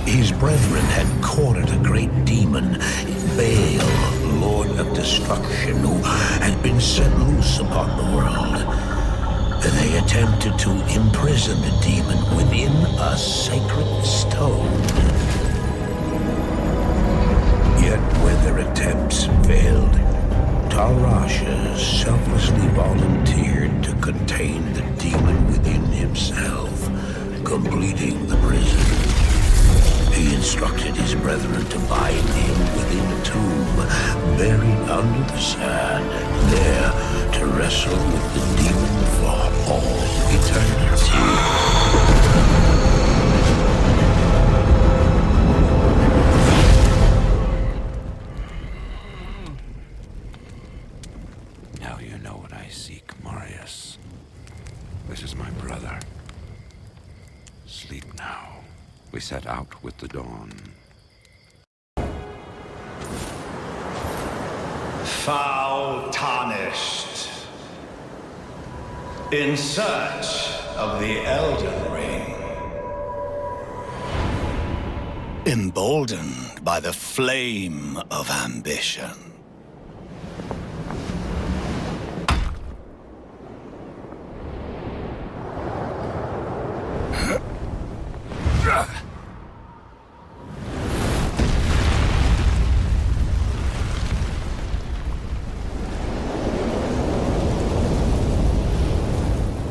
His brethren had cornered a great demon, Baal, Lord of Destruction, who had been set loose upon the world. They attempted to imprison the demon within a sacred stone. Yet when their attempts failed, Talrasha selflessly volunteered to contain the demon within himself, completing the prison. He instructed his brethren to bind him within a tomb, buried under the sand, there to wrestle with the demon for all eternity. Now you know what I seek, Marius. This is my brother. Sleep now. We set out with the dawn. Foul tarnished. In search of the Elden Ring. Emboldened by the flame of ambition.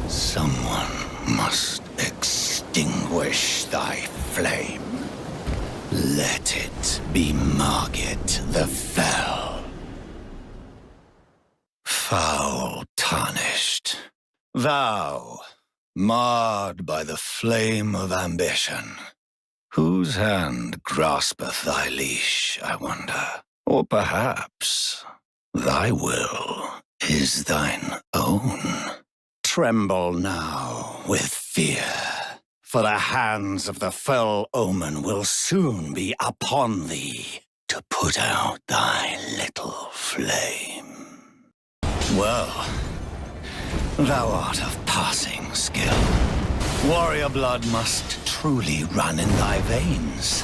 Someone must extinguish thy flame. Let it be Margit the Fell. Foul tarnished. Thou, marred by the flame of ambition. Whose hand graspeth thy leash, I wonder? Or perhaps thy will is thine own. Tremble now with fear, for the hands of the fell omen will soon be upon thee to put out thy little flame. Well, thou art of passing skill. Warrior blood must truly run in thy veins.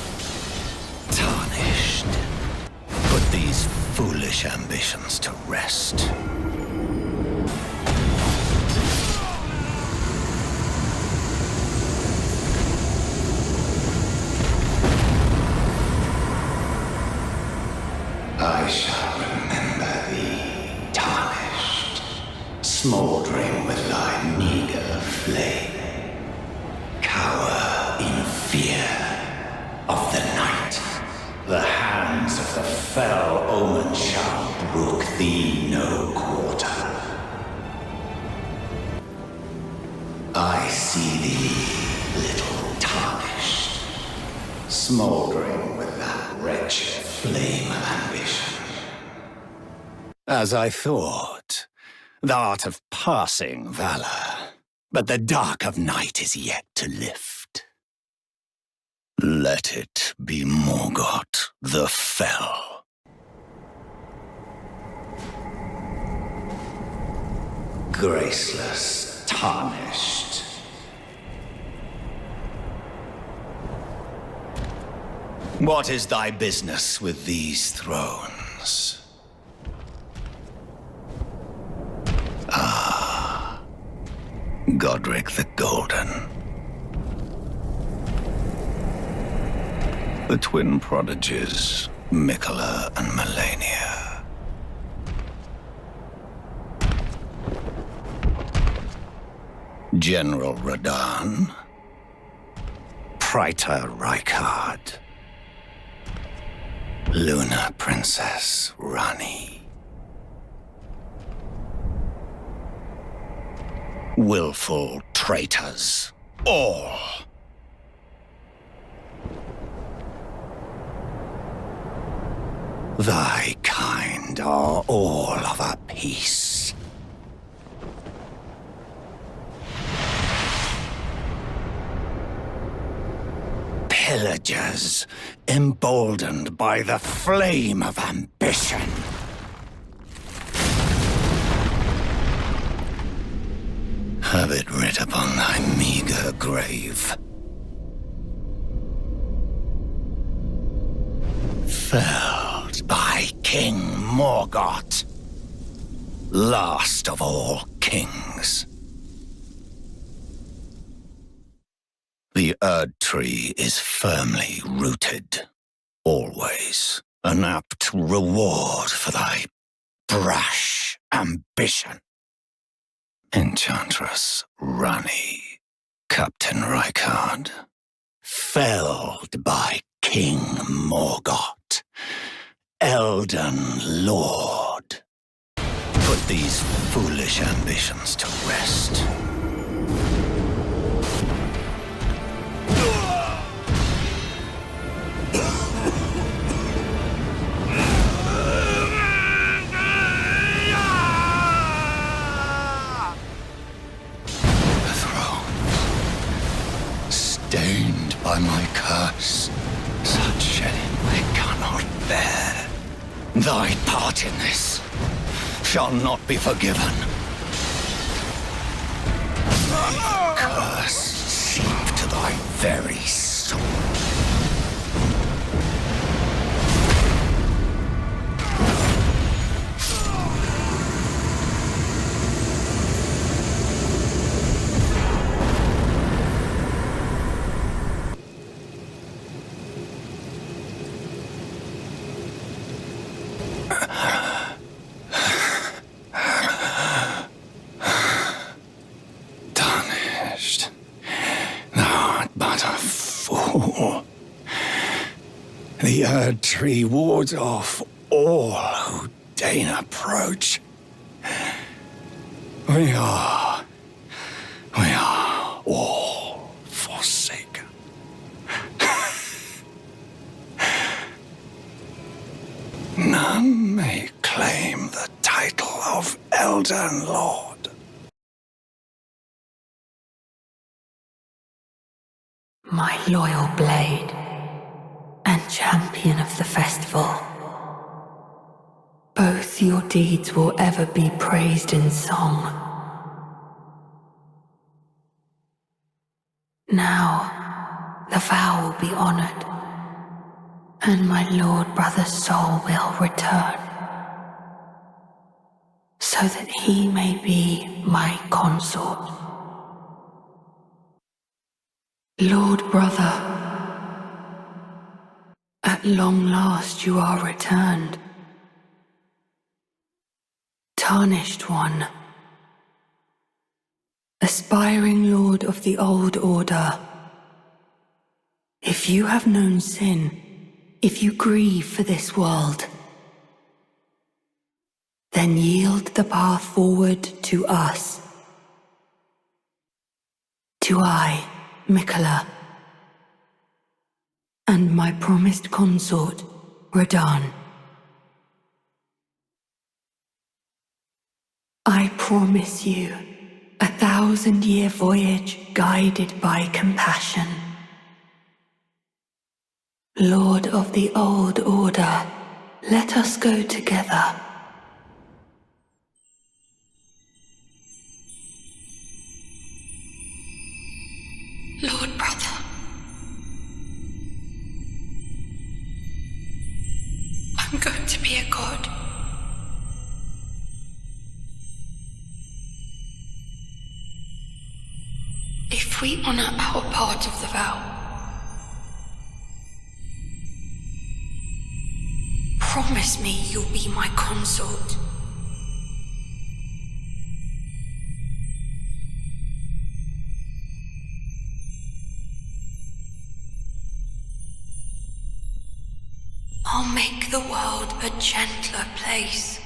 Tarnished. Put these foolish ambitions to rest. I shall remember thee, tarnished, smouldering with thy meager flame. Cower in fear of the night. The hands of the fell omen shall brook thee no quarter. I see thee, little tarnished, smouldering with that wretched flame of ambition. As I thought, thou art of passing valor, but the dark of night is yet to lift. Let it be Morgoth the Fell. Graceless, tarnished, What is thy business with these thrones? Ah, Godric the Golden. The twin prodigies, Mikola and Melania. General Radahn. Praetor Rykard. Luna Princess Rani. Willful traitors, all. Thy kind are all of a piece. Pillagers, emboldened by the flame of ambition. Have it writ upon thy meager grave. Felled by King Morgoth, last of all kings. The Erd Tree is firmly rooted, always an apt reward for thy brash ambition. Enchantress Rani, Captain Rykard, felled by King Morgoth, Elden Lord. Put these foolish ambitions to rest. Stained by my curse, such shedding I cannot bear. Thy part in this shall not be forgiven. May the curse seep to thy very soul. Tarnished, thou art but a fool. The Erd Tree wards off all who deign approach. We are all forsaken. None may claim the title of Elden Lord. My loyal blade and champion of the festival. Both your deeds will ever be praised in song. Now, the vow will be honored, and my lord brother's soul will return, so that he may be my consort. Lord brother, at long last you are returned. Tarnished one, aspiring lord of the old order. If you have known sin, if you grieve for this world, then yield the path forward to us. To I, Mikola, and my promised consort, Radahn. I promise you 1,000-year voyage guided by compassion. Lord of the old order, let us go together. Lord brother. If we honor our part of the vow, promise me you'll be my consort. I'll make the world a gentler place.